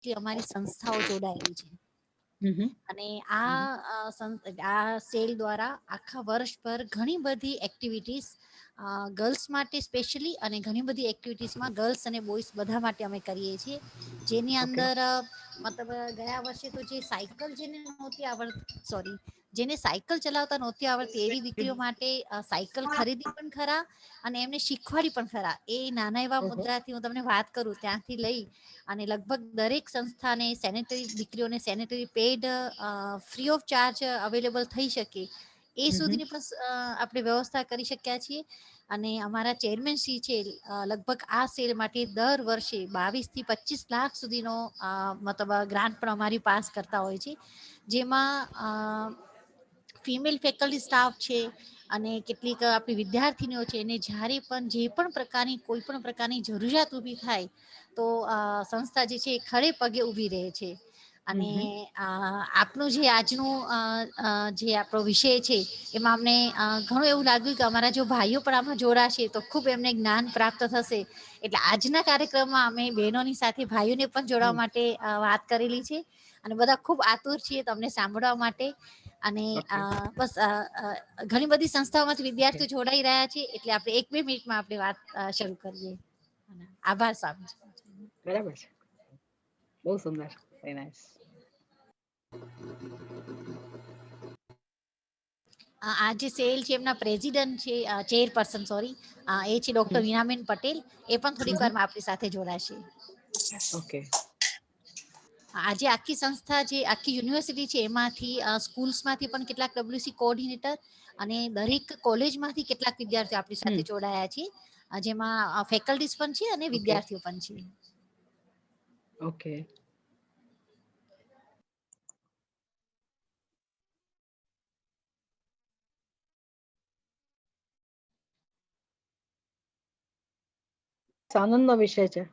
જેટલી અમારી સંસ્થાઓ જોડાયેલી છે. અને આ સેલ દ્વારા આખા વર્ષભર ઘણી બધી એક્ટિવિટીઝ ગર્લ્સ માટે સ્પેશિયલી અને ઘણી બધી એક્ટિવિટીઝમાં ગર્લ્સ અને બોಯ್સ બધા માટે અમે કરીએ છીએ. જેની અંદર મતલબ ગયા વર્ષે તો જે સાયકલ જેને સાયકલ ચલાવતા નહોતી આવડતી એવી દીકરીઓ માટે સાયકલ ખરીદી પણ ખરા અને એમને શીખવાડી પણ ખરા. એ નાના એવા મુદ્દાથી હું તમને વાત કરું ત્યાંથી લઈ અને લગભગ દરેક સંસ્થાને દીકરીઓને sanitary pad free of charge available થઈ શકે એ સુધીની પણ આપણે વ્યવસ્થા કરી શક્યા છીએ. અને અમારા ચેરમેન શ્રી છે લગભગ આ સેલ માટે દર વર્ષે 22 થી 25 લાખ સુધીનો મતલબ ગ્રાન્ટ પણ અમારી પાસ કરતા હોય છે. જેમાં ફિમેલ ફેકલ્ટી સ્ટાફ છે અને કેટલીક આપણી વિદ્યાર્થીનીઓ છે એને જ્યારે પણ જે પણ પ્રકારની કોઈ પણ પ્રકારની જરૂરિયાત ઊભી થાય તો સંસ્થા જે છે એ ખડે પગે ઊભી રહે છે. અને આપનું જે આજનું જે આપણો વિષય છે એમાં અમને ઘણું એવું લાગ્યું કે અમારા જો ભાઈઓ પણ આમાં જોડાશે તો ખૂબ એમને જ્ઞાન પ્રાપ્ત થશે. એટલે આજના કાર્યક્રમમાં અમે બહેનોની સાથે ભાઈઓને પણ જોડવા માટે વાત કરેલી છે અને બધા ખૂબ આતુર છીએ તમને સાંભળવા માટે. અને બસ ઘણી બધી સંસ્થાઓમાંથી વિદ્યાર્થીઓ જોડાઈ રહ્યા છે એટલે આપણે 1-2 મિનિટમાં આપણે વાત શરૂ કરીએ. આભાર સ્વામી. બરાબર છે, બહુ સુંદર. આ જે સેલ છે એમના પ્રેસિડેન્ટ છે ચેરપર્સન એ છે ડોક્ટર વીણાબેન પટેલ. એ પણ થોડીક વારમાં આપણી સાથે જોડાશે. ઓકે. આજે આખી સંસ્થા જે આખી યુનિવર્સિટી છે એમાંથી સ્કૂલ્સમાંથી પણ કેટલાક WC કોઓર્ડિનેટર અને દરેક કોલેજમાંથી કેટલાક વિદ્યાર્થીઓ આપણી સાથે જોડાયા છે. જેમાં ફેકલ્ટીઝ પણ છે અને વિદ્યાર્થીઓ પણ છે. ઓકે. આનંદનો વિષય છે.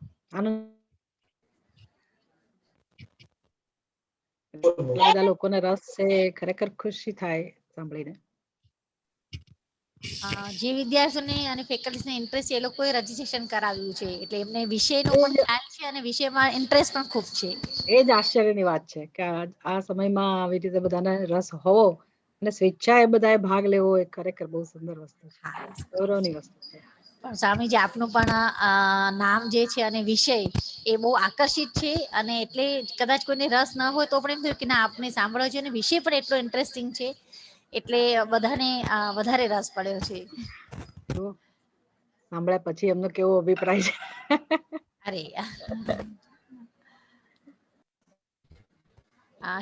બધા લોકોને રસ છે, ખરેખર ખુશી થાય સાંભળીને. જે વિદ્યાર્થીઓને અને ફેકલ્ટીને ઇન્ટરેસ્ટ છે એ લોકોએ રજીસ્ટ્રેશન કરાવ્યું છે એટલે એમને વિષયનો પણ ખ્યાલ છે અને વિષયમાં ઇન્ટરેસ્ટ પણ ખૂબ છે. એ જ આશ્ચર્યની વાત છે કે આ સમયમાં આવી રીતે બધાને રસ હોવો અને સ્વેચ્છા એ બધાએ ભાગ લેવો એ ખરેખર બહુ સુંદર વસ્તુ છે, ગૌરવની વસ્તુ છે. પણ સ્વામીજી આપનું પણ નામ જે છે અને વિષય એ બહુ આકર્ષિત છે અને એટલે કદાચ કોઈને રસ ન હોય તો પણ એમ થયું કે ના આપણે સાંભળવા જોઈએ અને વિષય પણ એટલો ઇન્ટરેસ્ટિંગ છે એટલે બધાને વધારે રસ પડ્યો છે. તો સાંભળ્યા પછી એમનો કેવો અભિપ્રાય છે.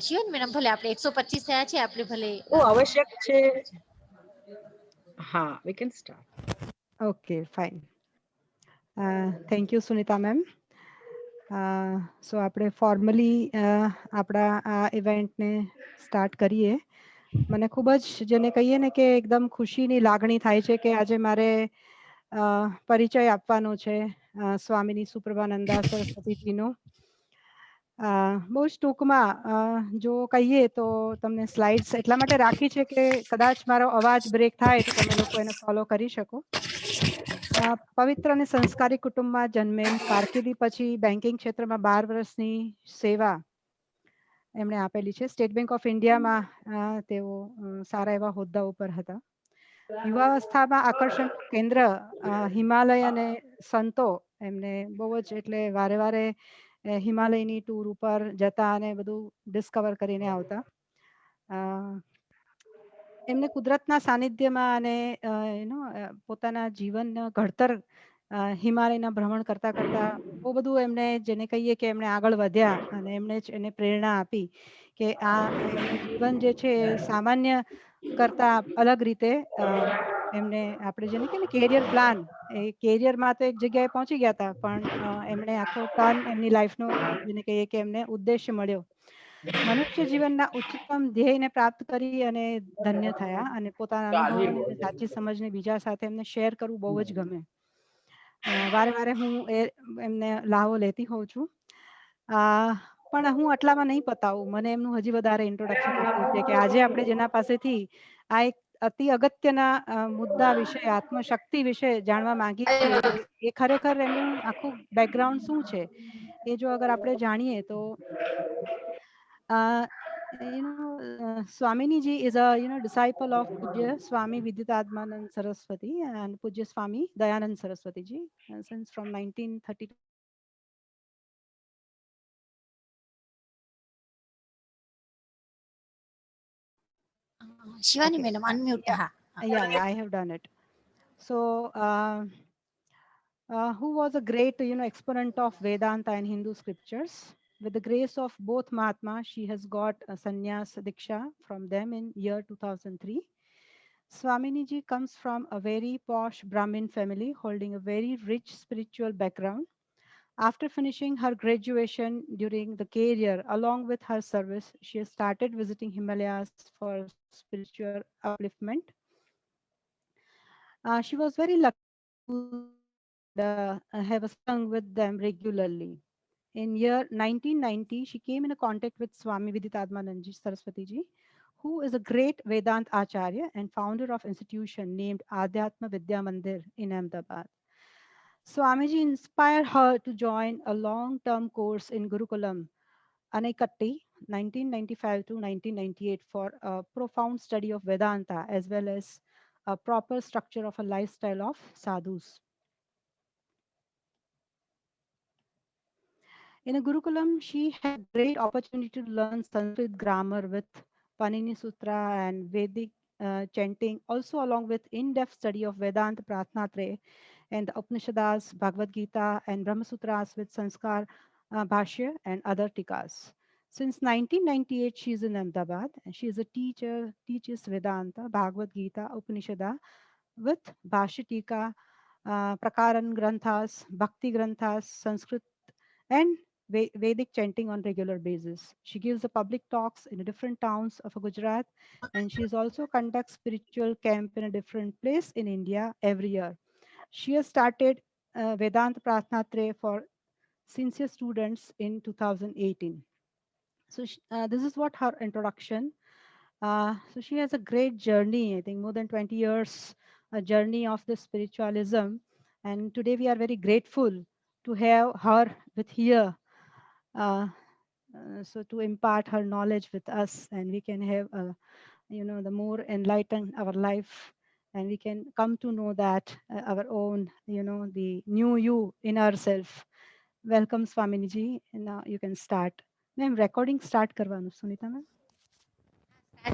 શિવાન મેડમ ભલે આપણે 125 થયા છે આપણે ભલે આવશ્યક છે. હા, we can start. Okay, fine. Thank you, Sunita ma'am. So આપણે ફોર્મલી આપણા આ ઇવેન્ટને સ્ટાર્ટ કરીએ. મને ખૂબ જ જેને કહીએ ને કે એકદમ ખુશીની લાગણી થાય છે કે આજે મારે પરિચય આપવાનો છે સ્વામીની સુપ્રભાનંદા સરસ્વતીજીનો. બહુ જ ટૂંકમાં જો કહીએ તો તમને સ્લાઇડ્સ એટલા માટે રાખી છે કે કદાચ મારો અવાજ બ્રેક થાય તો તમે લોકો એને ફોલો કરી શકો. પવિત્ર અને સંસ્કારી કુટુંબમાં જન્મેલ, કારકિર્દી પછી બેન્કિંગ ક્ષેત્રમાં 12 વર્ષની સેવા એમણે આપેલી છે. સ્ટેટ બેંક ઓફ ઇન્ડિયામાં તેઓ સારા એવા હોદ્દા ઉપર હતા. યુવાવસ્થામાં આકર્ષણનું કેન્દ્ર હિમાલય અને સંતો એમને બહુ જ એટલે વારે વારે હિમાલયની ટૂર ઉપર જતા અને બધું ડિસ્કવર કરીને આવતા. એમને કુદરતના સાનિધ્યમાં અને પોતાના જીવન ઘડતર હિમાલયના ભ્રમણ કરતા કરતા બહુ બધું એમને જેને કહીએ કે એમણે આગળ વધ્યા અને એમણે જ એને પ્રેરણા આપી કે આ એમનું જીવન જે છે સામાન્ય કરતા અલગ રીતે એમને આપણે જેને કહીએ ને કેરિયર પ્લાન, એ કેરિયરમાં તો એક જગ્યાએ પહોંચી ગયા હતા પણ એમણે આખો ટર્ન એમની લાઈફનો જેને કહીએ કે એમને ઉદ્દેશ્ય મળ્યો. મનુષ્ય જીવનના ઉચ્ચતમ ધ્યેયને પ્રાપ્ત કરી અને ધન્ય થયા અને પોતાના અનુભવોને સાચી સમજને બીજા સાથે એમને શેર કરવું બહુ જ ગમે. વારે વારે હું એમને લાહો લેતી હોઉં છું. પણ હું આટલામાં નહીં પતાવું, મને એમનું હજી વધારે ઇન્ટ્રોડક્શન આપવું છે કે આજે આપણે જેના પાસેથી આ એક અતિ અગત્યના મુદ્દા વિશે, આત્મશક્તિ વિશે જાણવા માંગીએ છીએ. એ ખરેખર એનું આખું બેકગ્રાઉન્ડ શું છે એ જો અગર આપણે જાણીએ તો Swamini ji is a disciple of Pujya Swami Vidyutadmanand Saraswati and Pujya Swami Dayanand Saraswati ji since from 1930. Shivani Okay. Madam unmute. હા Yeah, I have done it. So, who was a great, exponent of Vedanta and Hindu scriptures. With the grace of both Mahatma, she has got a sannyas diksha from them in year 2003. Swamini ji comes from a very posh Brahmin family holding a very rich spiritual background. After finishing her graduation during the career, along with her service, she has started visiting Himalayas for spiritual upliftment. She was very lucky to have a satsang with them regularly. In year 1990, she came in contact with Swami Vidyutadmanand Saraswati ji, who is a great Vedant Acharya and founder of institution named Adhyatma Vidya Mandir in Ahmedabad. Swamiji inspired her to join a long-term course in Gurukulam, Anaikatti, 1995 to 1998 for a profound study of Vedanta as well as a proper structure of a lifestyle of sadhus. In a Gurukulam, she had great opportunity to learn Sanskrit grammar with Panini Sutra and Vedic chanting, also along with in-depth study of Vedanta Pratnatre and the Upanishads, Bhagavad Gita, and Brahma Sutras with Sanskar Bhashya and other tikas. Since 1998, she is in Ahmedabad and she is a teacher, teaches Vedanta, Bhagavad Gita, Upanishada with Bhashya Tika, Prakaran Granthas, Bhakti Granthas, Sanskrit, and Vedic chanting on regular basis. She gives the public talks in different towns of Gujarat, and she also conducts spiritual camp in a different place in India every year. She has started Vedanta Pratnatre for sincere students in 2018. So this is what her introduction. So she has a great journey, I think more than 20 years, a journey of the spiritualism. And today we are very grateful to have her with here. So to impart her knowledge with us, and we can have, the more enlighten our life, and we can come to know that our own, the new you in ourselves. Welcome, Swamini ji. And now you can start. Ma'am, recording start karવાનું, Sunita ma'am.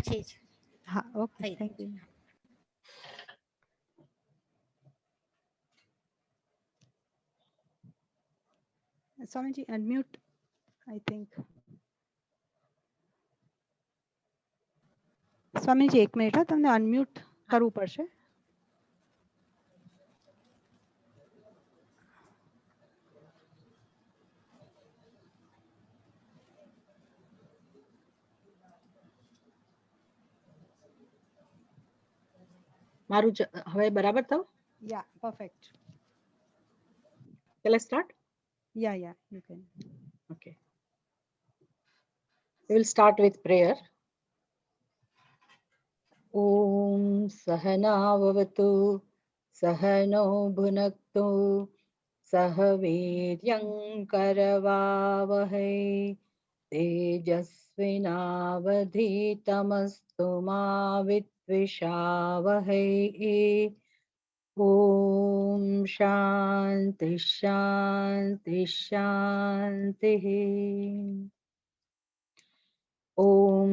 છે જ. Ha, okay, થઈ thank you. Swamiji, unmute, I think. Swamiji એક minute તમને unmute કરવું પડશે. મારું હવે બરાબર થયું? Yeah, perfect. Shall I start? Yeah, you can. Okay. We will start with prayer. Om Sahana Vavatu Sahano Bhunaktu Sahaviryam Karavavahai Tejasvinavadhitamastu ma Vitvishavahay. Om Shanti Shanti Shanti. Om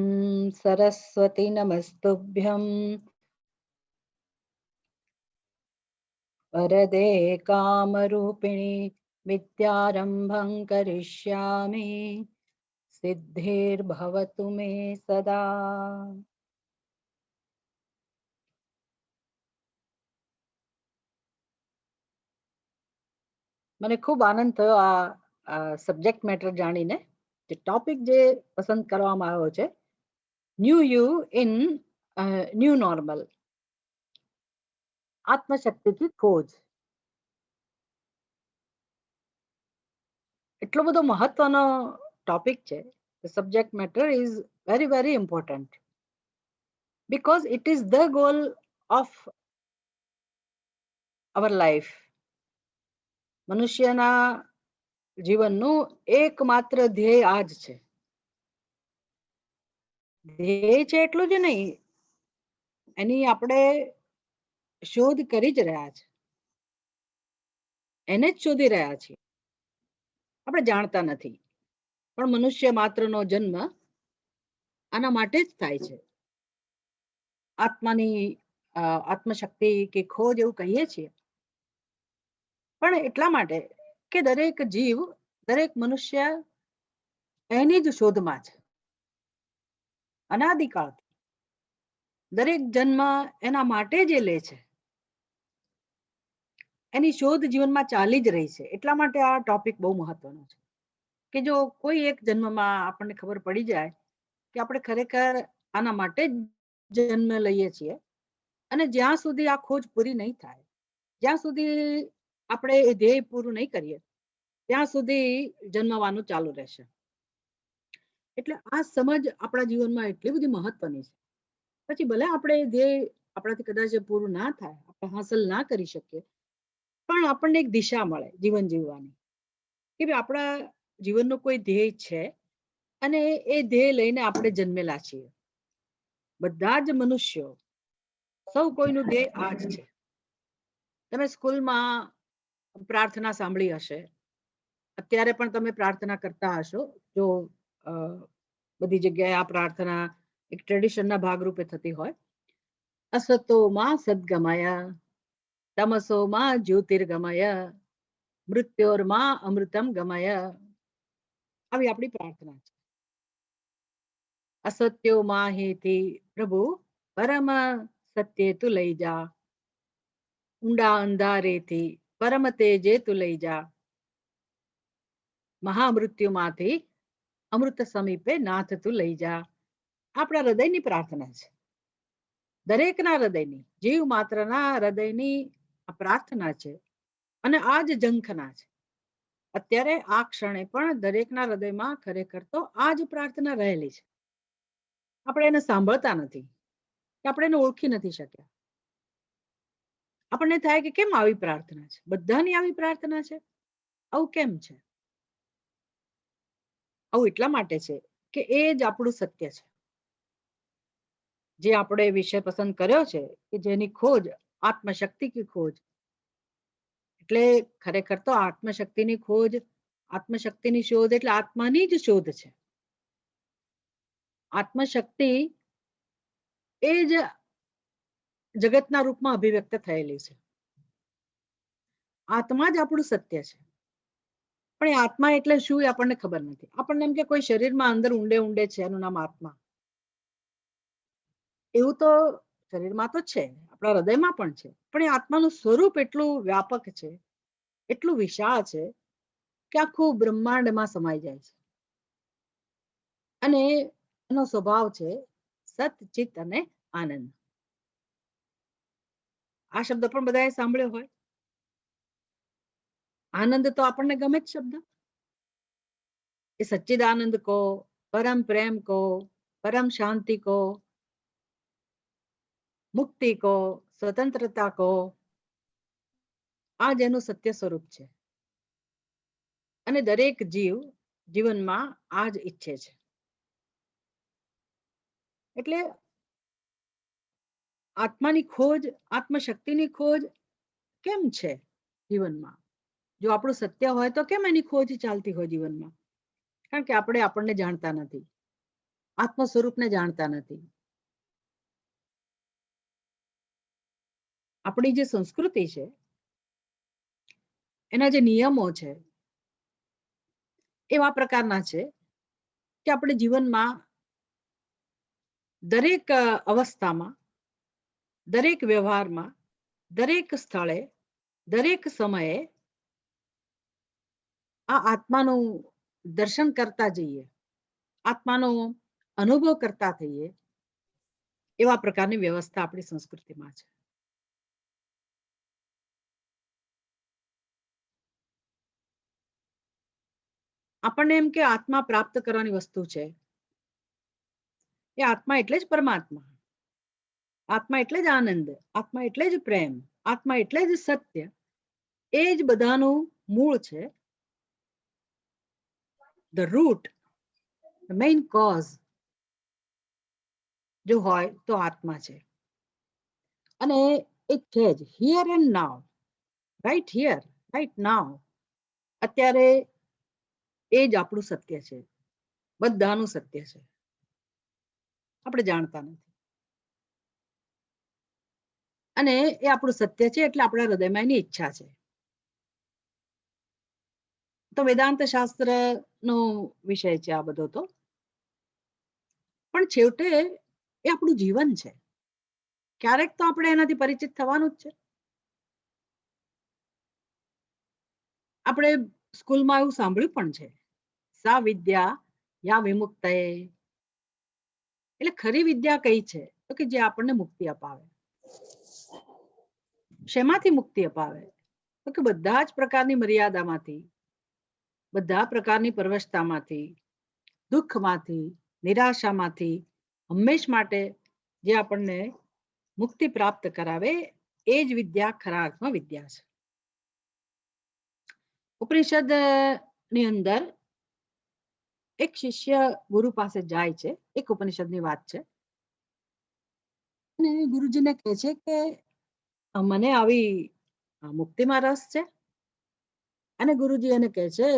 Saraswati Namastubhyam Varade Kamarupini Vidyarambham Karishyami Siddhir Bhavatu Me Sada. મને ખૂબ આનંદ થયો આ subject matter જાણીને. જે topic જે પસંદ કરવામાં આવ્યો છે, new you in new normal, આત્મશક્તિથી ખોજ. એટલો બધો મહત્વનો ટોપિક છે. The subject matter is very, very important. because it is the goal of our life. મનુષ્યના જીવનનું એકમાત્ર ધ્યેય આ જ છે. ધ્યેય છે એટલું જ નહીં, એની આપણે શોધ કરી જ રહ્યા છે, એને જ શોધી રહ્યા છીએ. આપણે જાણતા નથી, પણ મનુષ્ય માત્રનો જન્મ આના માટે જ થાય છે. આત્માની આત્મશક્તિ કે ખોજ એવું કહીએ છીએ, પણ એટલા માટે કે દરેક જીવ, દરેક મનુષ્ય એની જ શોધમાં છે. અનાદિકાળથી દરેક જન્મ એના માટે જ લે છે, એની શોધ જીવનમાં ચાલી જ રહી છે. એટલા માટે આ ટોપિક બહુ મહત્વનો છે કે જો કોઈ એક જન્મમાં આપણને ખબર પડી જાય કે આપણે ખરેખર આના માટે જ જન્મ લઈએ છીએ, અને જ્યાં સુધી આ ખોજ પૂરી નહીં થાય, જ્યાં સુધી આપણે એ ધ્યેય પૂરું નહીં કરીએ, ત્યાં સુધી જન્મવાનું ચાલુ રહેશે. એટલે આ સમજ આપણા જીવનમાં એટલી બધી મહત્વની છે. પછી ભલે આપણે ધ્યેય આપણાથી કદાચ પૂરું ના થાય, આપણે હાંસલ ના કરી શકીએ, પણ આપણને એક દિશા મળે જીવન જીવવાની, કે ભાઈ આપણા જીવનનો કોઈ ધ્યેય છે અને એ ધ્યેય લઈને આપણે જન્મેલા છીએ. બધા જ મનુષ્યો, સૌ કોઈનું ધ્યેય આ જ છે. તમે સ્કૂલમાં પ્રાર્થના સાંભળી હશે, અત્યારે પણ તમે પ્રાર્થના કરતા હશો. જો બધી જગ્યાએ આ પ્રાર્થના એક ટ્રેડિશનના ભાગરૂપે થતી હોય. અસતો માં સદગમય, તમસો માં જ્યોતિર્ગમય, મૃત્યોર્માં અમૃતમ ગમય. આવી આપણી પ્રાર્થના છે. અસત્યો માં હેતી પ્રભુ પરમ સત્ય તું લઈ જા, ઊંડા અંધારેથી પરમ તેજે તું લઈ જા, મહામૃત્યુમાંથી અમૃત સમીપે નાથ તું લઈ જા. આપણા હૃદયની પ્રાર્થના છે, દરેકના હૃદયની, જીવ માત્રના હૃદયની આ પ્રાર્થના છે, અને આ જ ઝંખના છે. અત્યારે આ ક્ષણે પણ દરેકના હૃદયમાં ખરેખર તો આ જ પ્રાર્થના રહેલી છે. આપણે એને સાંભળતા નથી, કે આપણે એને ઓળખી નથી શક્યા. આપણને થાય કે કેમ આવી પ્રાર્થના છે, બધાની આવી પ્રાર્થના છે, આવું કેમ છે? આવું એટલા માટે છે કે એ જ આપણું સત્ય છે. જે આપણે વિષય પસંદ કર્યો છે કે જેની ખોજ આત્મશક્તિ કી ખોજ, એટલે ખરેખર તો આત્મશક્તિની ખોજ, આત્મશક્તિની શોધ એટલે આત્માની જ શોધ છે. આત્મશક્તિ એ જ જગતના રૂપમાં અભિવ્યક્ત થયેલી છે. આત્મા જ આપણું સત્ય છે. પણ એ આત્મા એટલે શું એ આપણને ખબર નથી. આપણને એમ કે કોઈ શરીરમાં અંદર ઊંડે ઊંડે છે, એનું નામ આત્મા. એવું તો શરીરમાં તો છે, આપણા હૃદયમાં પણ છે, પણ એ આત્માનું સ્વરૂપ એટલું વ્યાપક છે, એટલું વિશાળ છે કે આખું બ્રહ્માંડમાં સમાઈ જાય છે. અને એનો સ્વભાવ છે સત, ચિત્ત અને આનંદ. આ શબ્દ પણ બધાએ સાંભળ્યો હોય. આનંદ તો આપણને ગમે જ શબ્દ. એ સચ્ચિદાનંદ કો, પરમ પ્રેમ કો, પરમ શાંતિ કો, મુક્તિ કો, સ્વતંત્રતા કો, આ જ એનું સત્ય સ્વરૂપ છે. અને દરેક જીવ જીવનમાં આ જ ઈચ્છે છે. એટલે આત્માની ખોજ, આત્મશક્તિની ખોજ કેમ છે જીવનમાં? જો આપણું સત્ય હોય તો કેમ એની ખોજ ચાલતી હોય જીવનમાં? કારણ કે આપણે આપણને જાણતા નથી, આત્મ સ્વરૂપને જાણતા નથી. આપણી જે સંસ્કૃતિ છે, એના જે નિયમો છે, એવા પ્રકારના છે કે આપણે જીવનમાં દરેક અવસ્થામાં, દરેક વ્યવહારમાં, દરેક સ્થળે, દરેક સમયે આ આત્માનું દર્શન કરતા જઈએ, આત્માનો અનુભવ કરતા થઈએ, એવા પ્રકારની વ્યવસ્થા આપણી સંસ્કૃતિમાં છે. આપણને એમ કે આત્મા પ્રાપ્ત કરવાની વસ્તુ છે. એ આત્મા એટલે જ પરમાત્મા. આત્મા એટલે જ આનંદ, આત્મા એટલે જ પ્રેમ, આત્મા એટલે જ સત્ય. એ જ બધાનું મૂળ છે. The root, the main cause જો હોય તો આત્મા છે. અને એ છે જ here and now, right here, right now. અત્યારે એ જ આપણું સત્ય છે, બધાનું સત્ય છે. આપણે જાણતા નથી. અને એ આપણું સત્ય છે એટલે આપણા હૃદયમાં એની ઈચ્છા છે. તો વેદાંત શાસ્ત્ર નો વિષય છે આ બધો. તો પણ છેવટે એ આપણું જીવન છે. ક્યારેક તો આપણે એનાથી પરિચિત થવાનું જ છે. આપણે સ્કૂલમાં એવું સાંભળ્યું પણ છે, સા વિદ્યા યા વિમુક્તએ. એટલે ખરી વિદ્યા કઈ છે? તો કે જે આપણને મુક્તિ અપાવે. શેમાંથી મુક્તિ અપાવે? તો કે બધા જ પ્રકારની મર્યાદામાંથી, બધા પ્રકારની પરવશતામાંથી, દુઃખમાંથી, નિરાશામાંથી હંમેશ માટે જે આપણને મુક્તિ પ્રાપ્ત કરાવે, એ જ વિદ્યા ખરા અર્થમાં વિદ્યા છે. ઉપનિષદ ની અંદર એક શિષ્ય ગુરુ પાસે જાય છે. એક ઉપનિષદની વાત છે. અને ગુરુજીને કહે છે કે મને આવી મુક્તિમાં રસ છે. અને ગુરુજી એને કહે છે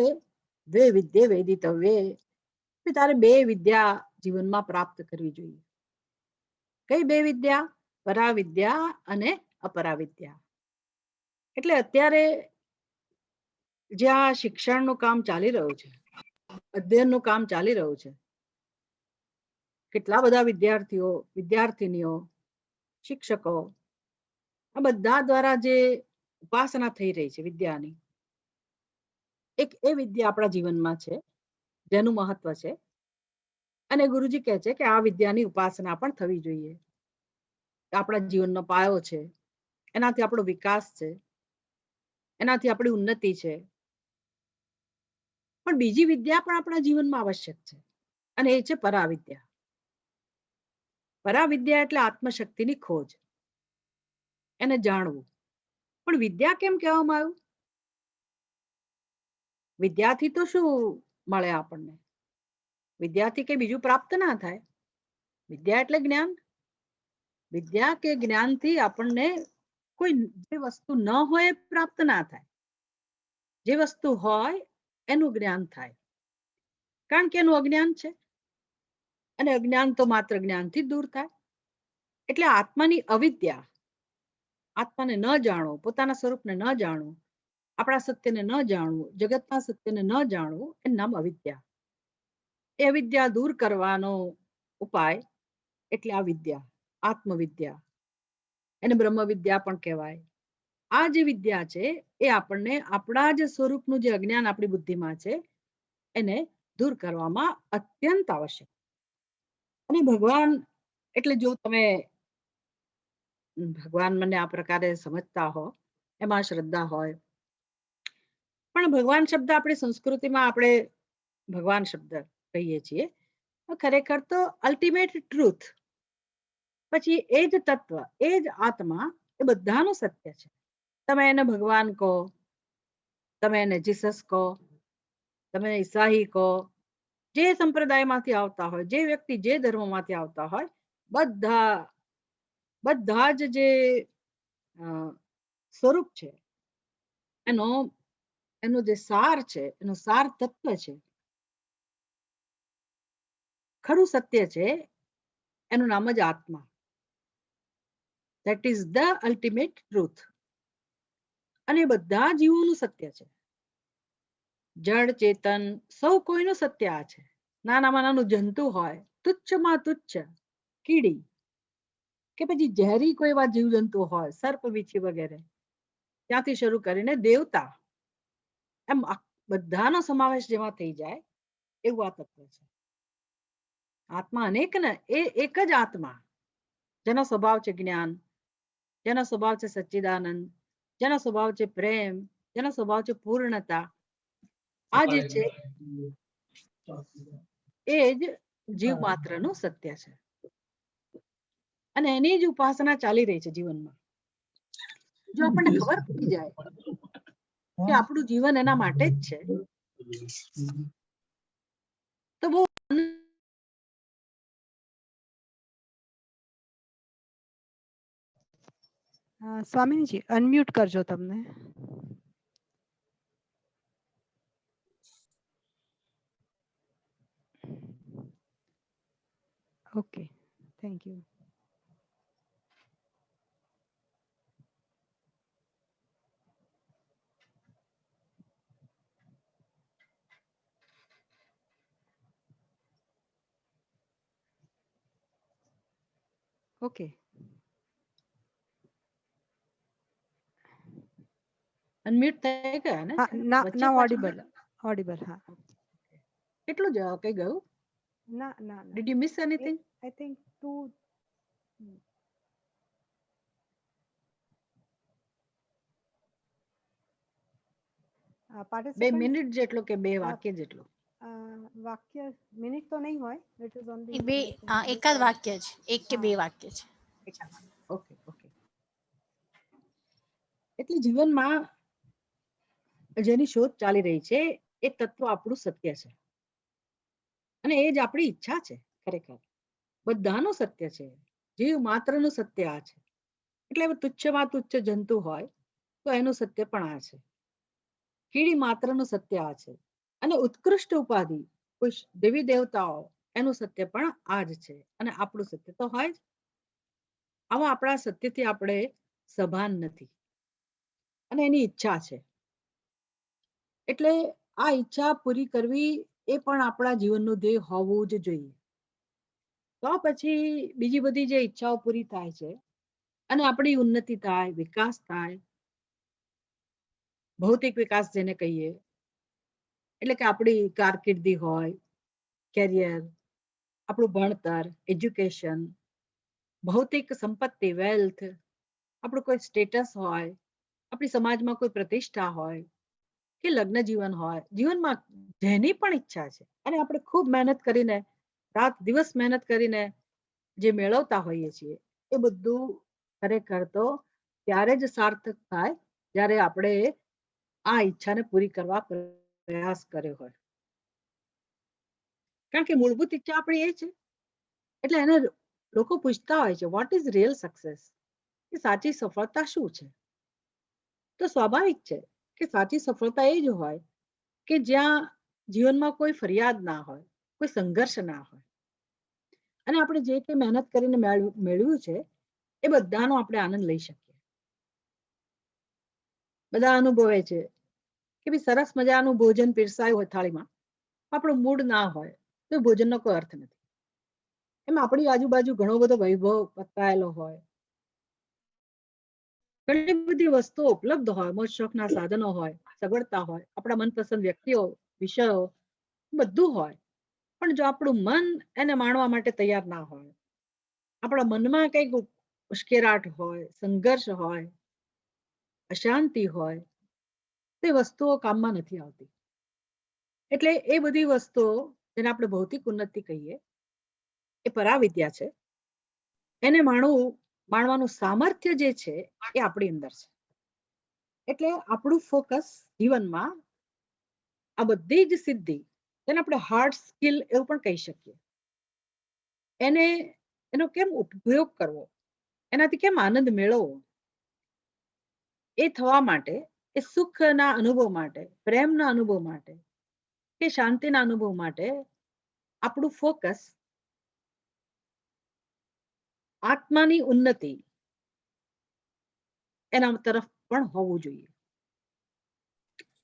વે વિદ્યે વેદિતવ્ય, તારે બે વિદ્યા જીવનમાં પ્રાપ્ત કરવી જોઈએ. કઈ બે વિદ્યા? પરાવિદ્યા અને અપરાવિદ્યા. એટલે અત્યારે જ્યાં શિક્ષણનું કામ ચાલી રહ્યું છે, અધ્યયનનું કામ ચાલી રહ્યું છે, કેટલા બધા વિદ્યાર્થીઓ, વિદ્યાર્થીનીઓ, શિક્ષકો, આ બધા દ્વારા જે ઉપાસના થઈ રહી છે વિદ્યાની, એક એ વિદ્યા આપણા જીવનમાં છે જેનું મહત્વ છે. અને ગુરુજી કહે છે કે આ વિદ્યાની ઉપાસના પણ થવી જોઈએ. આપણા જીવનનો પાયો છે, એનાથી આપણો વિકાસ છે, એનાથી આપણી ઉન્નતિ છે. પણ બીજી વિદ્યા પણ આપણા જીવનમાં આવશ્યક છે, અને એ છે પરાવિદ્યા. પરાવિદ્યા એટલે આત્મશક્તિની ખોજ, એને જાણવું. પણ વિદ્યા કેમ કહેવામાં આવ્યું? વિદ્યાથી તો શું મળે આપણને? વિદ્યાથી કે બીજું પ્રાપ્ત ના થાય. વિદ્યા એટલે જ્ઞાન. વિદ્યા કે જ્ઞાનથી આપણને કોઈ જે વસ્તુ ન હોય એ પ્રાપ્ત ના થાય. જે વસ્તુ હોય એનું જ્ઞાન થાય, કારણ કે એનું અજ્ઞાન છે. અને અજ્ઞાન તો માત્ર જ્ઞાનથી જ દૂર થાય. એટલે આત્માની અવિદ્યા, આત્માને ન જાણવું, પોતાના સ્વરૂપને ન જાણવું, આપણા સત્યને ન જાણવું, જગતના સત્યને ન જાણવું, એનું નામ અવિદ્યા. એ અવિદ્યા દૂર કરવાનો ઉપાય એટલે આ વિદ્યા, આત્મવિદ્યા. એને બ્રહ્મ વિદ્યા પણ કહેવાય. આ જે વિદ્યા છે એ આપણને આપણા જ સ્વરૂપનું જે અજ્ઞાન આપણી બુદ્ધિમાં છે એને દૂર કરવામાં અત્યંત આવશ્યક. અને ભગવાન એટલે જો તમે ભગવાન મને આ પ્રકારે સમજતા હો, એમાં શ્રદ્ધા હોય. પણ ભગવાન શબ્દ આપણી સંસ્કૃતિમાં આપણે ભગવાન શબ્દ કહીએ છીએ, ખરેખર તો અલ્ટિમેટ ટ્રુથ, પછી એ જ તત્વ, એ જ આત્મા, એ બધાનું સત્ય છે. તમે એને ભગવાન કહો, તમે એને જીસસ કહો, તમે ઈસાઈ કહો, જે સંપ્રદાયમાંથી આવતા હોય, જે વ્યક્તિ જે ધર્મમાંથી આવતા હોય, બધા જ જે સ્વરૂપ છે એનો જે સાર છે, એનો સાર તત્વ છે, ખરું સત્ય છે, એનું નામ જ આત્મા. That is the ultimate truth. અને બધા જીવોનું સત્ય છે. જળ ચેતન સૌ કોઈનું સત્ય આ છે. નાનામાં નાનું જંતુ હોય, તુચ્છમાં તુચ્છ કીડી, કે પછી ઝેરી કોઈ એવા જીવજંતુ હોય, સર્પ, વીછી વગેરે, ત્યાંથી શરૂ કરીને દેવતા, એમ બધાનો સમાવેશ જેમાં થઈ જાય એવું આ તત્વ છે. આત્મા અનેક ને એ એક જ આત્મા, જેનો સ્વભાવ છે જ્ઞાન, જેનો સ્વભાવ છે સચ્ચિદાનંદ, જેનો સ્વભાવ છે પ્રેમ, જેનો સ્વભાવ છે પૂર્ણતા. આ જે છે એ જ જીવ માત્રનું સત્ય છે. અને એની જ ઉપાસના ચાલી રહી છે જીવનમાં. જો આપણને ખબર પડી જાય કે આપણું જીવન એના માટે જ છે, તો બહુ સ્વામીજી અનમ્યુટ કરજો તમને. Okay, thank you. Okay, unmute થઈ ગયા ને? હા, ના વચ્ચે ના, પાછું ઓડિબલ ઓડિબલ. હા, કેટલું કઈ ગયું? ના ના ના, did you miss anything? I think 2 2 participant minute જેટલો કે 2 વાક્ય જેટલો? વાક્ય મિનિટ તો નહીં હોય. ઇટ ઇઝ ઓનલી બે એકાદ વાક્ય જ, 1 કે 2 વાક્ય છે. Okay okay. એટલે જીવનમાં જેની શોધ ચાલી રહી છે એ તત્વ આપણું સત્ય છે, અને એ જ આપણી ઈચ્છા છે. ખરેખર બધાનું સત્ય છે, જીવ માત્રનું સત્ય આ છે. એટલે તુચ્છમાં તુચ્છ જંતુ હોય તો એનું સત્ય પણ આ છે. કીડી માત્રનું સત્ય આ છે, અને ઉત્કૃષ્ટ ઉપાધિ દેવી દેવતાઓ એનું સત્ય પણ આ જ છે, અને આપણું સત્ય તો હોય જ. આવા આપણા સત્યથી આપણે સભાન નથી, અને એની ઈચ્છા છે. એટલે આ ઈચ્છા પૂરી કરવી એ પણ આપણા જીવનનું ધ્યેય હોવું જ જોઈએ. તો પછી બીજી બધી જે ઈચ્છાઓ પૂરી થાય છે અને આપણી ઉન્નતિ થાય, વિકાસ થાય, ભૌતિક વિકાસ જેને કહીએ, એટલે કે આપણી કારકિર્દી હોય, કેરિયર, આપણું ભણતર, એજ્યુકેશન, ભૌતિક સંપત્તિ, વેલ્થ, આપણું કોઈ સ્ટેટસ હોય, આપણી સમાજમાં કોઈ પ્રતિષ્ઠા હોય, કે લગ્ન જીવન હોય, જીવનમાં જેની પણ ઈચ્છા છે અને આપણે ખૂબ મહેનત કરીને, રાત દિવસ મહેનત કરીને જે મેળવતા હોઈએ છીએ, એ બધું ખરેખર તો ત્યારે જ સાર્થક થાય જ્યારે આપણે આ ઈચ્છાને પૂરી કરવા પ્રયાસ કર્યો હોય. કારણ કે મૂળભૂત ઈચ્છા આપણી એ છે. એટલે એને લોકો પૂછતા હોય છે, વોટ ઇઝ રિયલ સક્સેસ? કે સાચી સફળતા શું છે? તો સ્વાભાવિક છે કે સાચી સફળતા એ જ હોય કે જ્યાં જીવનમાં કોઈ ફરિયાદ ના હોય, કોઈ સંઘર્ષ ના હોય, અને આપણે જે કંઈ મહેનત કરીને મેળવ્યું છે એ બધાનો આપણે આનંદ લઈ શકીએ. બધા અનુભવે છે કે ભાઈ સરસ મજાનું ભોજન પીરસાયું હોય થાળીમાં, આપણું મૂડ ના હોય તો ભોજનનો કોઈ અર્થ નથી. એમાં આપણી આજુબાજુ ઘણો બધો વૈભવ પથરાયેલો હોય, ઘણી બધી વસ્તુઓ ઉપલબ્ધ હોય, મોજ શોખના સાધનો હોય, સગવડતા હોય, આપણા મનપસંદ વ્યક્તિઓ, વિષયો, બધું હોય, પણ જો આપણું મન એને માણવા માટે તૈયાર ના હોય, આપણા મનમાં કંઈક ઉશ્કેરાટ હોય, સંઘર્ષ હોય, અશાંતિ હોય, તે વસ્તુઓ કામમાં નથી આવતી. એટલે એ બધી વસ્તુઓ જેને આપણે ભૌતિક ઉન્નતિ કહીએ, એ પરાવિદ્યા છે. એને માણવાનું સામર્થ્ય જે છે એ આપણી અંદર છે. એટલે આપણું ફોકસ જીવનમાં આ બધી જ સિદ્ધિ, જેને આપણે હાર્ડ સ્કિલ એવું પણ કહી શકીએ, એનો કેમ ઉપયોગ કરવો, એનાથી કેમ આનંદ મેળવવો, એ થવા માટે, એ સુખના અનુભવ માટે, પ્રેમના અનુભવ માટે, કે શાંતિના અનુભવ માટે આપણું ફોકસ આત્માની ઉન્નતિ એના તરફ પણ હોવું જોઈએ.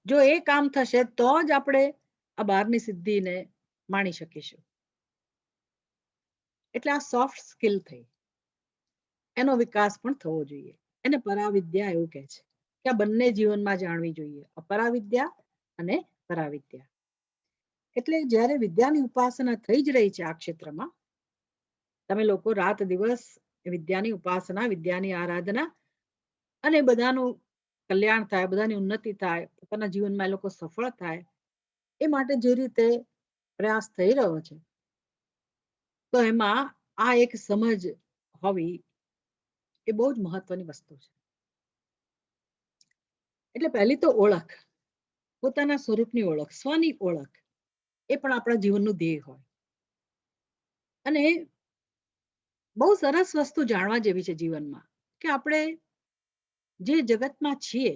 જો એ કામ થશે તો જ આપણે આ બહારની સિદ્ધિને માણી શકીશું. એટલે આ સોફ્ટ સ્કિલ થઈ, એનો વિકાસ પણ થવો જોઈએ. એને પરાવિદ્યા એવું કહે છે કે આ બંને જીવનમાં જાણવી જોઈએ, અપરાવિદ્યા અને પરાવિદ્યા. એટલે જ્યારે વિદ્યાની ઉપાસના થઈ જ રહી છે આ ક્ષેત્રમાં, તમે લોકો રાત દિવસ વિદ્યાની ઉપાસના, વિદ્યાની આરાધના, અને બધાનું કલ્યાણ થાય, બધાની ઉન્નતિ થાય, પોતાના જીવનમાં એ લોકો સફળ થાય, એ માટે જે રીતે પ્રયાસ થઈ રહ્યો છે, તો એમાં આ એક સમજ હોવી એ બહુ જ મહત્વની વસ્તુ છે. એટલે પહેલી તો ઓળખ, પોતાના સ્વરૂપની ઓળખ, સ્વની ઓળખ, એ પણ આપણા જીવનનું ધ્યેય હોય. અને બહુ સરસ વસ્તુ જાણવા જેવી છે જીવનમાં, કે આપણે જે જગતમાં છીએ,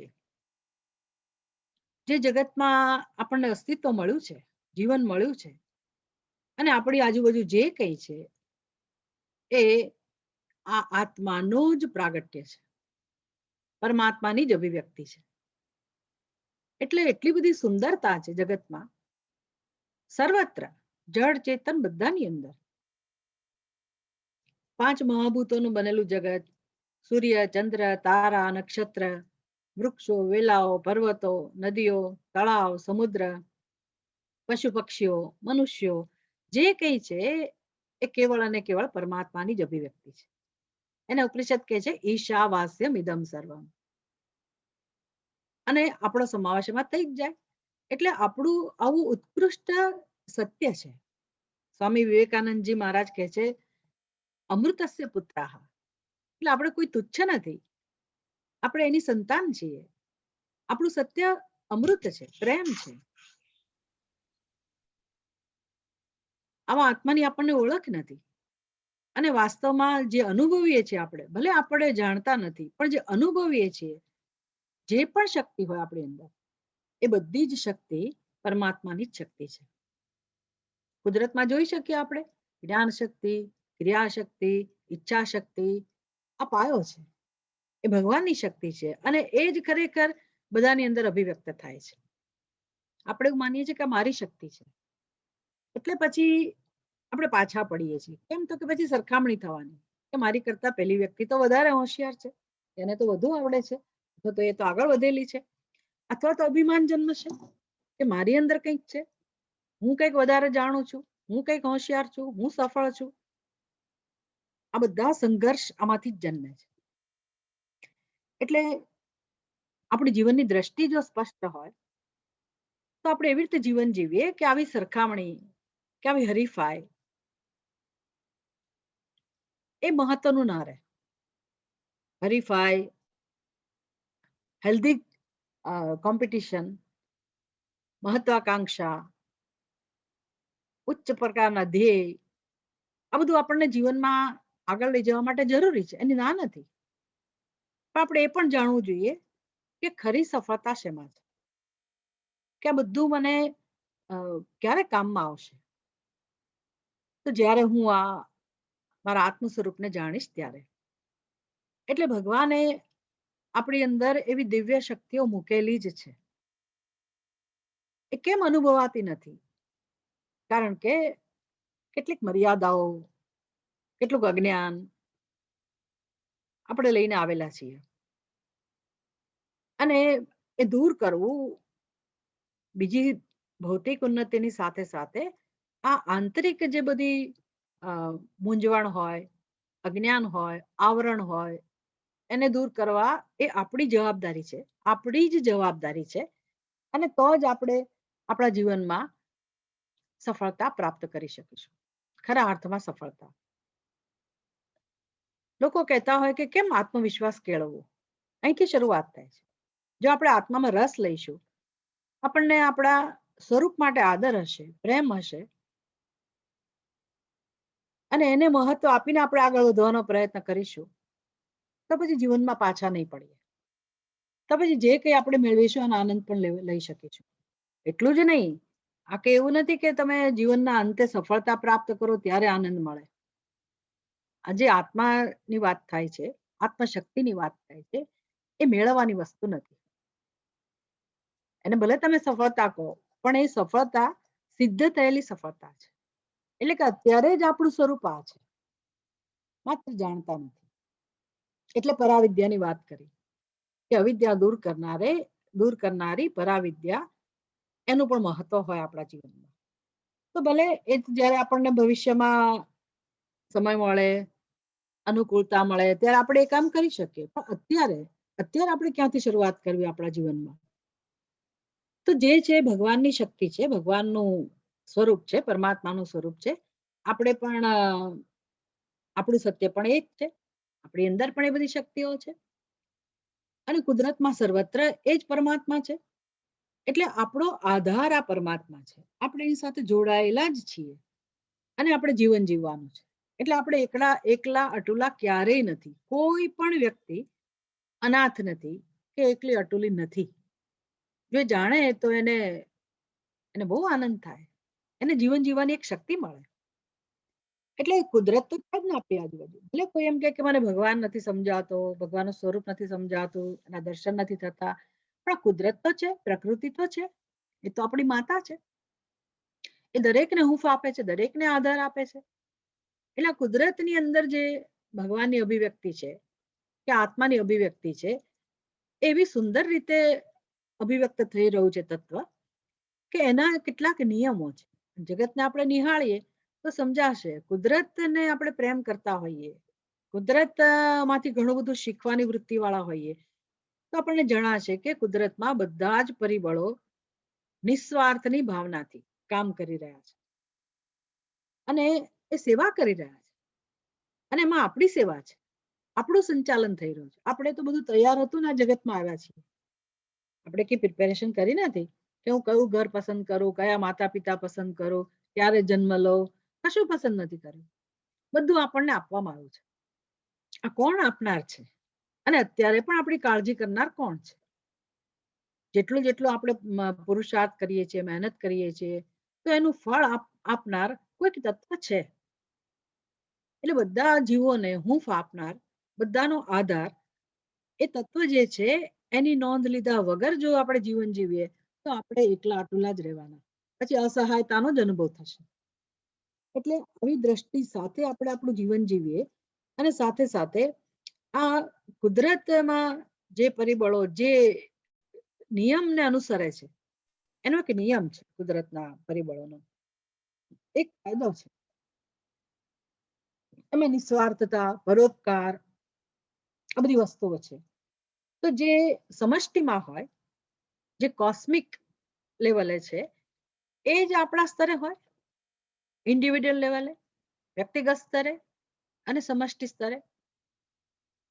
જે જગતમાં આપણને અસ્તિત્વ મળ્યું છે, જીવન મળ્યું છે, અને આપણી આજુબાજુ જે કંઈ છે એ આ આત્માનું જ પ્રાગટ્ય છે, પરમાત્માની જ અભિવ્યક્તિ છે. એટલે એટલી બધી સુંદરતા છે જગતમાં, સર્વત્ર જળ ચેતન બધાની અંદર. 5 મહાભૂતોનું બનેલું જગત, સૂર્ય, ચંદ્ર, તારા, નક્ષત્ર, વૃક્ષો, વેલાઓ, પર્વતો, નદીઓ, તળાવ, સમુદ્ર, પશુ પક્ષીઓ, મનુષ્યો, જે કંઈ છે એ કેવળ અને કેવળ પરમાત્માની જ અભિવ્યક્તિ છે. એને ઉપનિષદ કહે છે ઈશાવાસ્યમ ઇદમ સર્વમ. અને આપણો સમાવેશ એમાં થઈ જ જાય. એટલે આપણું આવું ઉત્કૃષ્ટ સત્ય છે. સ્વામી વિવેકાનંદજી મહારાજ કહે છે અમૃતસ્ય પુત્રાહ. એટલે આપણે કોઈ તુચ્છ નથી, આપણે એની સંતાન છીએ. આપણું સત્ય અમૃત છે, પ્રેમ છે. આવા આત્માની આપણને ઓળખ નથી. અને વાસ્તવમાં જે અનુભવીએ છીએ આપણે, ભલે આપણે જાણતા નથી, પણ જે અનુભવીએ છીએ, જે પણ શક્તિ હોય આપણી અંદર, એ બધી જ શક્તિ પરમાત્માની જ શક્તિ છે. કુદરતમાં જોઈ શકીએ આપણે જ્ઞાન શક્તિ, ક્રિયા શક્તિ, ઈચ્છા શક્તિ, આ પાયો છે, એ ભગવાનની શક્તિ છે. અને એ જ ખરેખર બધાની અંદર અભિવ્યક્ત થાય છે. આપણે એવું માનીએ છીએ કે મારી શક્તિ છે, એટલે પછી આપણે પાછા પડીએ છીએ. કેમ? તો કે પછી સરખામણી થવાની, કે મારી કરતા પેલી વ્યક્તિ તો વધારે હોશિયાર છે, એને તો વધુ આવડે છે, અથવા તો એ તો આગળ વધેલી છે. અથવા તો અભિમાન જન્મશે કે મારી અંદર કંઈક છે, હું કંઈક વધારે જાણું છું, હું કંઈક હોશિયાર છું, હું સફળ છું. આ બધા સંઘર્ષ આમાંથી જ જન્મે છે. એટલે આપણી જીવનની દ્રષ્ટિ જો સ્પષ્ટ હોય તો આપણે એવી રીતે જીવન જીવીએ કે આવી સરખામણી, કે આવી હરીફાઈ, એ મહત્વનું ના રહે. હરીફાઈ, હેલ્ધી કોમ્પિટિશન, મહત્વાકાંક્ષા, ઉચ્ચ પ્રકારના ધ્યેય, આ બધું આપણને જીવનમાં આગળ લઈ જવા માટે જરૂરી છે, એની ના નથી. પણ આપણે એ પણ જાણવું જોઈએ કે ખરી સફળતા શેમાં છે, કે આ બધું મને ક્યારે કામમાં આવશે? તો જ્યારે હું આ મારા આત્મ સ્વરૂપને જાણીશ ત્યારે. એટલે ભગવાને આપણી અંદર એવી દિવ્ય શક્તિઓ મૂકેલી જ છે. એ કેમ અનુભવાતી નથી? કારણ કે કેટલીક મર્યાદાઓ, કેટલુંક અજ્ઞાન આપણે લઈને આવેલા છીએ. અને એ દૂર કરવું, બીજી ભૌતિક ઉન્નતિની સાથે સાથે આ આંતરિક જે બધી મૂંઝવણ હોય, અજ્ઞાન હોય, આવરણ હોય, એને દૂર કરવા એ આપણી જવાબદારી છે, આપણી જ જવાબદારી છે. અને તો જ આપણે આપણા જીવનમાં સફળતા પ્રાપ્ત કરી શકીશું, ખરા અર્થમાં સફળતા. લોકો કહેતા હોય કે કેમ આત્મવિશ્વાસ કેળવવો? અહીંથી શરૂઆત થાય છે. જો આપણે આત્મામાં રસ લઈશું, આપણને આપણા સ્વરૂપ માટે આદર હશે, પ્રેમ હશે, અને એને મહત્વ આપીને આપણે આગળ વધવાનો પ્રયત્ન કરીશું, તો પછી જીવનમાં પાછા નહીં પડીએ. તો પછી જે કંઈ આપણે મેળવીશું એનો આનંદ પણ લઈ શકીશું. એટલું જ નહીં, આ કે એવું નથી કે તમે જીવનના અંતે સફળતા પ્રાપ્ત કરો ત્યારે આનંદ મળે. આજે આત્માની વાત થાય છે, આત્મશક્તિની વાત થાય છે, એ મેળવવાની વસ્તુ નથી. એને ભલે તમે સફળતા કહો, પણ એ સફળતા સિદ્ધ થયેલી સફળતા છે. એટલે કે અત્યારે જ આપણું સ્વરૂપ આ છે, માત્ર જાણતા નથી. એટલે પરાવિદ્યાની વાત કરી કે અવિદ્યા દૂર કરનારી પરાવિદ્યા, એનું પણ મહત્વ હોય આપણા જીવનમાં. તો ભલે એ જ્યારે આપણને ભવિષ્યમાં સમય મળે, અનુકૂળતા મળે, ત્યારે આપણે એ કામ કરી શકીએ. પણ અત્યારે આપણે ક્યાંથી શરૂઆત કરવી આપણા જીવનમાં? તો જે છે ભગવાનની શક્તિ છે, ભગવાનનું સ્વરૂપ છે, પરમાત્માનું સ્વરૂપ છે. આપણે પણ આપણું સત્ય પણ એ જ છે, આપણી અંદર પણ એ બધી શક્તિઓ છે, અને કુદરતમાં સર્વત્ર એ જ પરમાત્મા છે. એટલે આપણો આધાર આ પરમાત્મા છે. આપણે એની સાથે જોડાયેલા જ છીએ અને આપણે જીવન જીવવાનું છે. એટલે આપણે એકલા એકલા અટુલા ક્યારેય નથી. કોઈ પણ વ્યક્તિ અનાથ નથી કે એકલી અટુલી નથી. જો એ જાણે તો એને એને બહુ આનંદ થાય, એને જીવન જીવવાની એક શક્તિ મળે. એટલે કુદરત તો છે જ ને આપણી આજુબાજુ. ભલે કોઈ એમ કે મને ભગવાન નથી સમજાતો, ભગવાનનું સ્વરૂપ નથી સમજાતું, એના દર્શન નથી થતા, પણ આ કુદરત તો છે, પ્રકૃતિ તો છે, એ તો આપણી માતા છે. એ દરેકને હૂંફ આપે છે, દરેકને આધાર આપે છે. એટલે આ કુદરતની અંદર જે ભગવાનની અભિવ્યક્તિ છે કે આત્માની અભિવ્યક્તિ છે, એવી સુંદર રીતે અભિવ્યક્ત થઈ રહ્યું છે તત્વ, કે એના કેટલાક નિયમો છે. જગતને આપણે નિહાળીએ તો સમજાશે. કુદરતને આપણે પ્રેમ કરતા હોઈએ, કુદરત માંથી ઘણું બધું શીખવાની વૃત્તિ વાળા હોઈએ, તો આપણને જણાશે કે કુદરતમાં બધા જ પરિબળો નિસ્વાર્થની ભાવનાથી કામ કરી રહ્યા છે અને એ સેવા કરી રહ્યા છે, અને એમાં આપણી સેવા છે, આપણું સંચાલન થઈ રહ્યું છે. આપણે તો બધું તૈયાર હતું ને આ જગતમાં આવ્યા છીએ. આપણે કઈ પ્રિપેરેશન કરી નથી કે હું કયું ઘર પસંદ કરું, કયા માતા પિતા પસંદ કરું, ક્યારે જન્મ લઉં, કશું પસંદ નથી કર્યું. બધું આપણને આપવામાં આવ્યું છે. આ કોણ આપનાર છે અને અત્યારે પણ આપણી કાળજી કરનાર કોણ છે? જેટલું જેટલું આપણે પુરુષાર્થ કરીએ છીએ, મહેનત કરીએ છીએ, તો એનું ફળ આપનાર કોઈક તત્વ છે. એટલે બધા જીવોને હૂંફ આપનાર, બધાનો આધાર એ તત્વ જે છે, એની નોંધ લીધા વગર જો આપણે જીવન જીવીએ તો આપણે એકલા અટુલા જ રહેવાના, પછી અસહાયતાનો જ અનુભવ થશે. એટલે આવી દ્રષ્ટિ સાથે આપણે આપણું જીવન જીવીએ, અને સાથે સાથે આ કુદરતમાં જે પરિબળો, જે નિયમને અનુસરે છે, એનો એક નિયમ છે કુદરતના પરિબળોનો, એક કાયદો છે. એમાં નિસ્વાર્થતા, પરોપકાર, આ બધી વસ્તુઓ છે. તો જે સમષ્ટિમાં હોય, જે કોસ્મિક લેવલે છે, એ જ આપણા સ્તરે હોય, ઇન્ડિવિડ્યુઅલ લેવલે, વ્યક્તિગત સ્તરે અને સમષ્ટિ સ્તરે.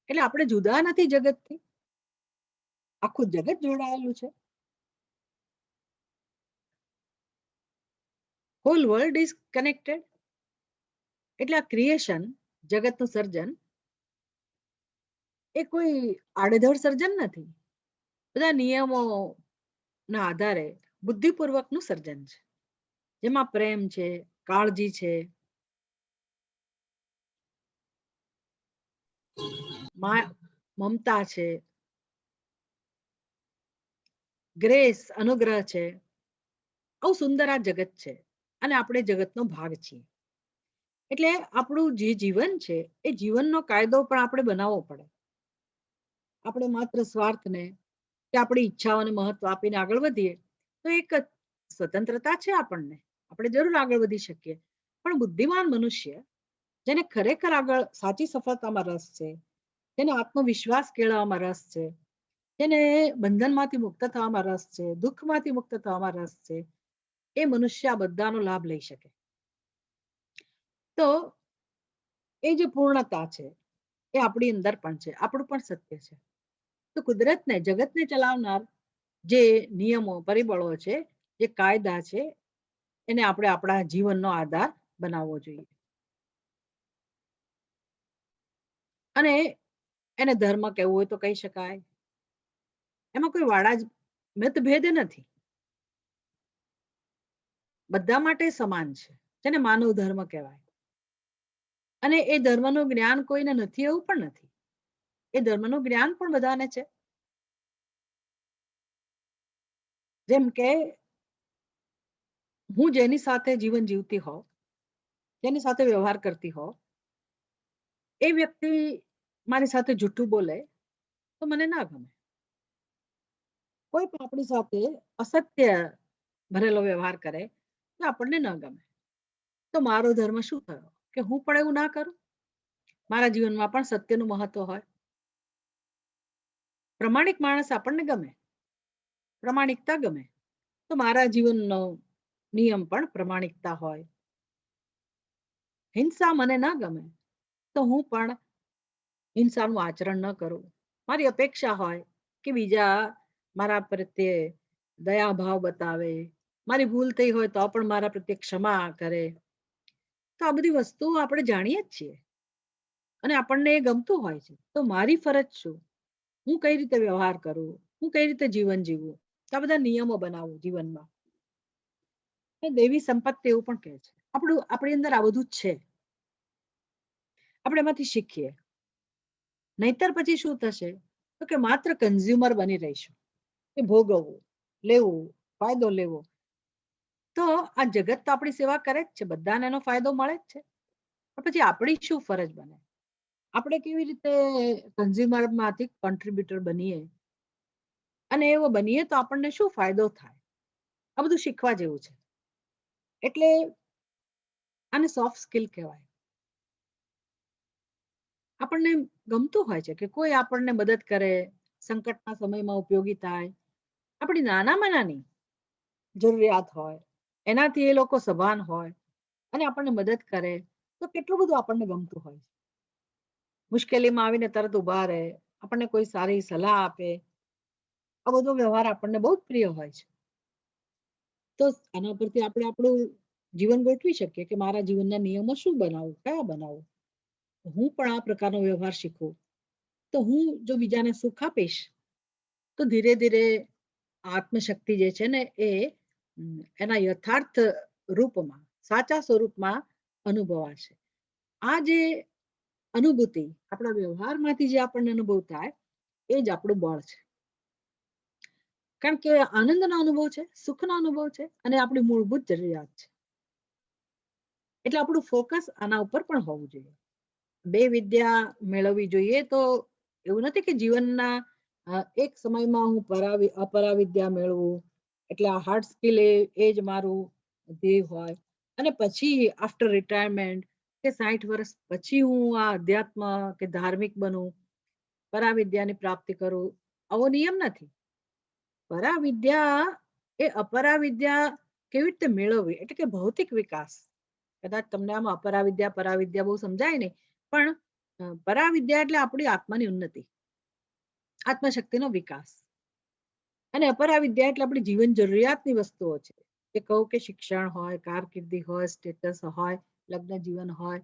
એટલે આપણે જુદા નથી જગતથી, આખું જગત જોડાયેલું છે. Hall world is connected. એટલે આ ક્રિએશન, જગતનું સર્જન, એ કોઈ આડેધડ સર્જન નથી. બધા નિયમો ના આધારે બુદ્ધિપૂર્વકનું સર્જન છે, જેમાં પ્રેમ છે, કાળજી છે, મમતા છે, ગ્રેસ, અનુગ્રહ છે. આવું સુંદર આ જગત છે, અને આપણે જગતનો ભાગ છીએ. એટલે આપણું જે જીવન છે, એ જીવનનો કાયદો પણ આપણે બનાવવો પડે. આપણે માત્ર સ્વાર્થને કે આપણી ઈચ્છાઓને મહત્વ આપીને આગળ વધીએ તો એક સ્વતંત્રતા છે આપણને, આપણે જરૂર આગળ વધી શકીએ. પણ બુદ્ધિમાન મનુષ્ય, જેને ખરેખર આગળ સાચી સફળતામાં રસ છે, જેને આત્મવિશ્વાસ કેળવવામાં રસ છે, જેને બંધનમાંથી મુક્ત થવામાં રસ છે, દુઃખમાંથી મુક્ત થવામાં રસ છે, એ મનુષ્ય આ બધાનો લાભ લઈ શકે. તો એ જે પૂર્ણતા છે, એ આપણી અંદર પણ છે, આપણું પણ સત્ય છે. તો કુદરતને, જગતને ચલાવનાર જે નિયમો, પરિબળો છે, જે કાયદા છે, એને આપણે આપણા જીવનનો આધાર બનાવવો જોઈએ. અને એને ધર્મ કહેવું હોય તો કહી શકાય. એમાં કોઈ વાડા જ મતભેદ નથી, બધા માટે સમાન છે, જેને માનવ ધર્મ કહેવાય. અને એ ધર્મનું જ્ઞાન કોઈને નથી એવું પણ નથી. એ ધર્મનું જ્ઞાન પણ બધાને છે. જેમ કે હું જેની સાથે જીવન જીવતી હોઉં, જેની સાથે વ્યવહાર કરતી હોઉં, એ વ્યક્તિ મારી સાથે જૂઠું બોલે તો મને ના ગમે. કોઈ પણ આપણી સાથે અસત્ય ભરેલો વ્યવહાર કરે તો આપણને ન ગમે. તો મારો ધર્મ શું થયો કે હું પણ એવું ના કરું? મારા જીવનમાં પણ સત્યનું મહત્વ હોય. પ્રમાણિક માણસ આપણને ગમે, પ્રમાણિકતા ગમે. તો મારા જીવનનો નિયમ પણ પ્રમાણિકતા હોય. હિંસા મને ના ગમે. તો હું પણ હિંસાનું આચરણ ન કરું. મારી અપેક્ષા હોય કે બીજા મારા પ્રત્યે દયાભાવ બતાવે, મારી ભૂલ થઈ હોય તો પણ મારા પ્રત્યે ક્ષમા કરે. તો આ બધી વસ્તુઓ આપણે જાણીએ જ છીએ અને આપણને એ ગમતું હોય છે. તો મારી ફરજ શું? હું કઈ રીતે વ્યવહાર કરું, હું કઈ રીતે જીવન જીવવું, તો આ બધા નિયમો બનાવું જીવનમાં. એ દેવી સંપત્તિ એવું પણ કહે છે. આપણી અંદર આ બધું જ છે. આપણે એમાંથી શીખીએ. નહીતર પછી શું થશે? તો કે માત્ર કન્ઝ્યુમર બની રહીશું, કે ભોગવવું, લેવું, ફાયદો લેવો. તો આ જગત તો આપણી સેવા કરે જ છે, બધાને એનો ફાયદો મળે જ છે. પણ પછી આપણી શું ફરજ બને? આપણે કેવી રીતે કન્ઝ્યુમર માંથી કોન્ટ્રીબ્યુટર બનીએ, અને એવો બનીએ તો આપણને શું ફાયદો થાય? આ બધું શીખવા જેવું છે. એટલે આને સોફ્ટ સ્કિલ કહેવાય. આપણને ગમતું હોય છે કે કોઈ આપણને મદદ કરે, સંકટના સમયમાં ઉપયોગી થાય. આપણી નાનામાં નાની જરૂરિયાત હોય, એનાથી એ લોકો સભાન હોય અને આપણને મદદ કરે, તો કેટલું બધું આપણને ગમતું હોય છે. મુશ્કેલીમાં આવીને તરત ઊભા રહે, આપણને કોઈ સારી સલાહ આપે, આ બધો વ્યવહાર આપણને બહુ જ પ્રિય હોય છે. તો આના પરથી આપણે આપણું જીવન ગોઠવી શકીએ કે મારા જીવનના નિયમો શું બનાવું, કયા બનાવું. હું પણ આ પ્રકારનો વ્યવહાર શીખું, તો હું જો બીજાને સુખ આપીશ, તો ધીરે ધીરે આત્મશક્તિ જે છે ને એ એના યથાર્થ રૂપમાં, સાચા સ્વરૂપમાં અનુભવાશે. આ જે અનુભૂતિ આપણા વ્યવહારમાંથી જે આપણને અનુભવ થાય, એ જ આપણું બળ છે. કારણ કે આનંદનો અનુભવ છે, સુખનો અનુભવ છે અને આપણી મૂળભૂત જરૂરિયાત છે. એટલે આપણું ફોકસ આના ઉપર પણ હોવું જોઈએ. બે વિદ્યા મેળવવી જોઈએ. તો એવું નથી કે જીવનના એક સમયમાં હું અપરાવિદ્યા મેળવું, એટલે આ હાર્ડ સ્કિલ એ જ મારું ધ્યેય હોય, અને પછી આફ્ટર રિટાયરમેન્ટ કે 60 વર્ષ પછી હું આ અધ્યાત્મ કે ધાર્મિક બનું, પરાવિદ્યાની પ્રાપ્તિ કરું. આવો નિયમ નથી. પરાવિદ્યા એ અપરાવિદ્યા કેવી રીતે મેળવવી, એટલે કે ભૌતિક વિકાસ. કદાચ તમને આમાં અપરાવિદ્યા પરાવિદ્યા બહુ સમજાય નહીં, પણ પરાવિદ્યા એટલે આપણી આત્માની ઉન્નતિ, આત્મશક્તિનો વિકાસ. અને અપરાવિદ્યા એટલે આપણી જીવન જરૂરિયાતની વસ્તુઓ છે. કે કહું કે શિક્ષણ હોય, કારકિર્દી હોય, સ્ટેટસ હોય, લગ્ન જીવન હોય,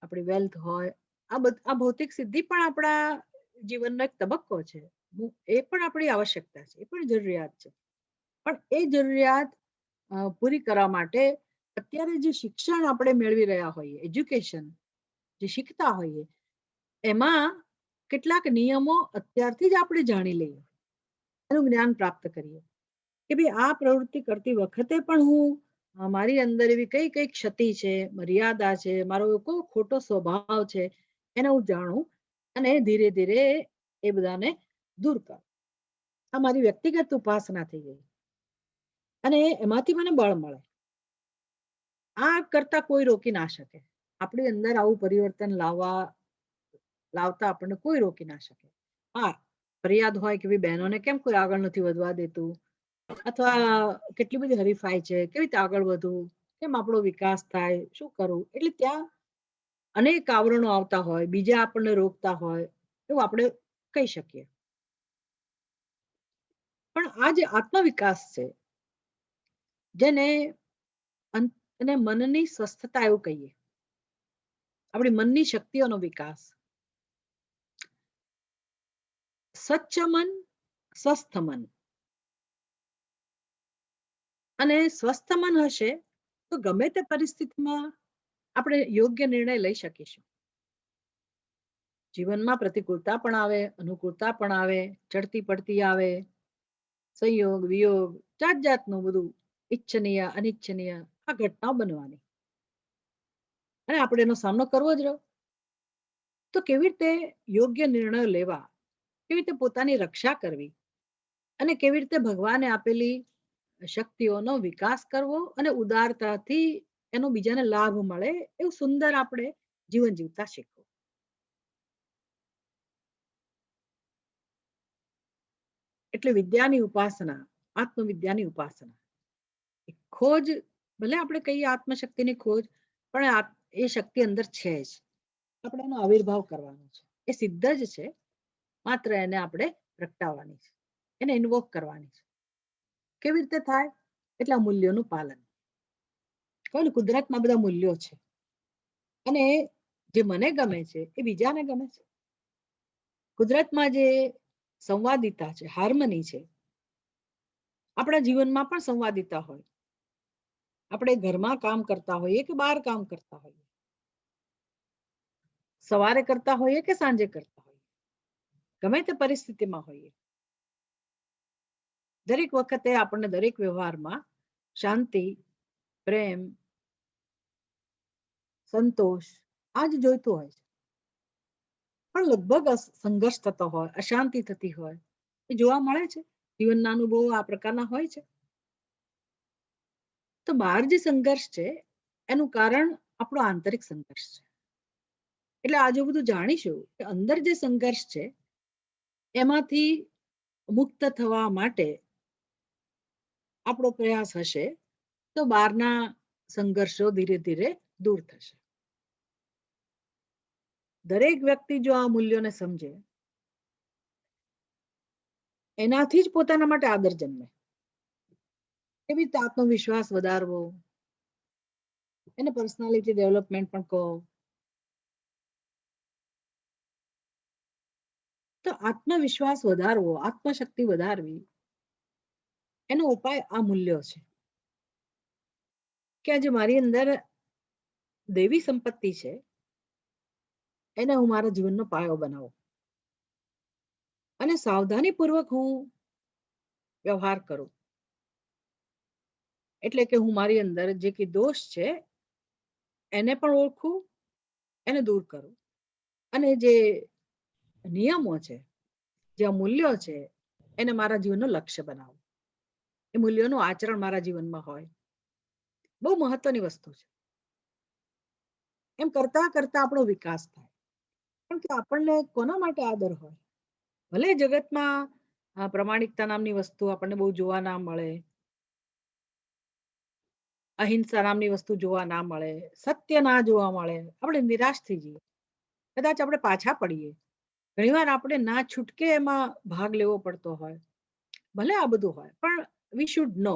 આપણી વેલ્થ હોય, આ ભૌતિક સિદ્ધિ પણ આપણા જીવનનો એક તબક્કો છે. એ પણ આપણી આવશ્યકતા છે, એ પણ જરૂરિયાત છે. પણ એ જરૂરિયાત પૂરી કરવા માટે અત્યારે જે શિક્ષણ આપણે મેળવી રહ્યા હોઈએ, એજ્યુકેશન જે શીખતા હોઈએ, એમાં કેટલાક નિયમો અત્યારથી જ આપણે જાણી લઈએ, એનું જ્ઞાન પ્રાપ્ત કરીએ કે ભાઈ આ પ્રવૃત્તિ કરતી વખતે પણ હું મારી અંદર એવી કઈ કઈ ક્ષતિ છે, મર્યાદા છે, મારો કોઈ ખોટો સ્વભાવ છે, એને હું જાણું અને ધીરે ધીરે એ બધાને દૂર કરું. આ મારી વ્યક્તિગત ઉપાસના થઈ ગઈ અને એમાંથી મને બળ મળે. આ કરતા કોઈ રોકી ના શકે. આપણી અંદર આવું પરિવર્તન લાવતા આપણને કોઈ રોકી ના શકે. હા, ફરિયાદ હોય કે ભાઈ બહેનોને કેમ કોઈ આગળ નથી વધવા દેતું, અથવા કેટલી બધી હરીફાઈ છે, કેવી રીતે આગળ વધવું, કેમ આપણો વિકાસ થાય, શું કરવું. એટલે ત્યાં અનેક આવરણો આવતા હોય, બીજા આપણને રોકતા હોય, એવું આપણે કહી શકીએ. પણ આ જે આત્મવિકાસ છે, જેને અને મનની સ્વસ્થતા એવું કહીએ, આપણી મનની શક્તિઓનો વિકાસ. સ્વચ્છ મન, સ્વસ્થ મન. અને સ્વસ્થ મન હશે તો ગમે તે પરિસ્થિતિમાં આપણે યોગ્ય નિર્ણય લઈ શકીશું. જીવનમાં પ્રતિકૂળતા પણ આવે, અનુકૂળતા પણ આવે, ચડતી પડતી આવે, સંયોગ વિયોગ, જાત જાતનું બધું ઈચ્છનીય અનિચ્છનીય આ ઘટનાઓ બનવાની, અને આપણે એનો સામનો કરવો જ રહ્યો. તો કેવી રીતે યોગ્ય નિર્ણયો લેવા, કેવી રીતે પોતાની રક્ષા કરવી, અને કેવી રીતે ભગવાને આપેલી શક્તિઓનો વિકાસ કરવો અને ઉદારતાથી એનો બીજાને લાભ મળે એવું સુંદર આપણે જીવન જીવતા શીખવું. એટલે વિદ્યાની ઉપાસના, આત્મવિદ્યાની ઉપાસના, ખોજ, ભલે આપણે કહીએ આત્મશક્તિની ખોજ, પણ એ શક્તિ અંદર છે જ. આપણે એનો આવિર્ભાવ કરવાનો છે. એ સિદ્ધ જ છે, માત્ર એને આપણે પ્રગટાવવાની છે, એને ઇન્વોક કરવાની છે. કેવી રીતે થાય? એટલા મૂલ્યોનું પાલન. કહ્યું ને, કુદરતમાં બધા મૂલ્યો છે, અને જે મને ગમે છે એ બીજાને ગમે છે. કુદરતમાં જે સંવાદિતા છે, હાર્મની છે, આપણા જીવનમાં પણ સંવાદિતા હોય. આપણે ઘરમાં કામ કરતા હોઈએ કે બહાર કામ કરતા હોઈએ, સવારે કરતા હોઈએ કે સાંજે કરતા હોઈએ, ગમે તે પરિસ્થિતિમાં હોઈએ, દરેક વખતે આપણને દરેક વ્યવહારમાં શાંતિ, પ્રેમ, સંતોષ આ જ જોઈતું હોય છે. પણ લગભગ સંઘર્ષ થતો હોય, અશાંતિ થતી હોય, એ જોવા મળે છે. જીવનના અનુભવો આ પ્રકારના હોય છે. તો બહાર જે સંઘર્ષ છે એનું કારણ આપણો આંતરિક સંઘર્ષ છે. એટલે આજે બધું જાણીશું કે અંદર જે સંઘર્ષ છે એમાંથી મુક્ત થવા માટે આપણો પ્રયાસ હશે તો બહારના સંઘર્ષો ધીરે ધીરે દૂર થશે. દરેક વ્યક્તિ જો આ મૂલ્યોને સમજે, એનાથી જ પોતાના માટે આદર જન્મે. એવી રીતે આત્મવિશ્વાસ વધારવો, એને પર્સનાલિટી ડેવલપમેન્ટ પણ કહો. તો આત્મવિશ્વાસ વધારવો, આત્મશક્તિ વધારવી, એનો ઉપાય આ મૂલ્યો છે કે આજે મારી અંદર દેવી સંપત્તિ છે, એને હું મારા જીવનનો પાયો બનાવું અને સાવધાનીપૂર્વક હું વ્યવહાર કરું. એટલે કે હું મારી અંદર જે કે દોષ છે એને પણ ઓળખું, એને દૂર કરું, અને જે નિયમો છે, જે મૂલ્યો છે, એને મારા જીવનનું લક્ષ્ય બનાવું. એ મૂલ્યોનું આચરણ મારા જીવનમાં હોય. બહુ મહત્વની વસ્તુ છે. એમ કરતા કરતા આપણો વિકાસ થાય. પણ કે આપણને કોના માટે આદર હોય? ભલે જગતમાં પ્રમાણિકતા નામની વસ્તુ આપણને બહુ જોવા ના મળે, અહિંસા નામની વસ્તુ જોવા ના મળે, સત્ય ના જોવા મળે, આપણે નિરાશ થઈ જઈએ, કદાચ આપણે પાછા પડીએ. ઘણીવાર આપણે ના છૂટકે એમાં ભાગ લેવો પડતો હોય. ભલે આ બધું હોય, પણ વી શુડ નો,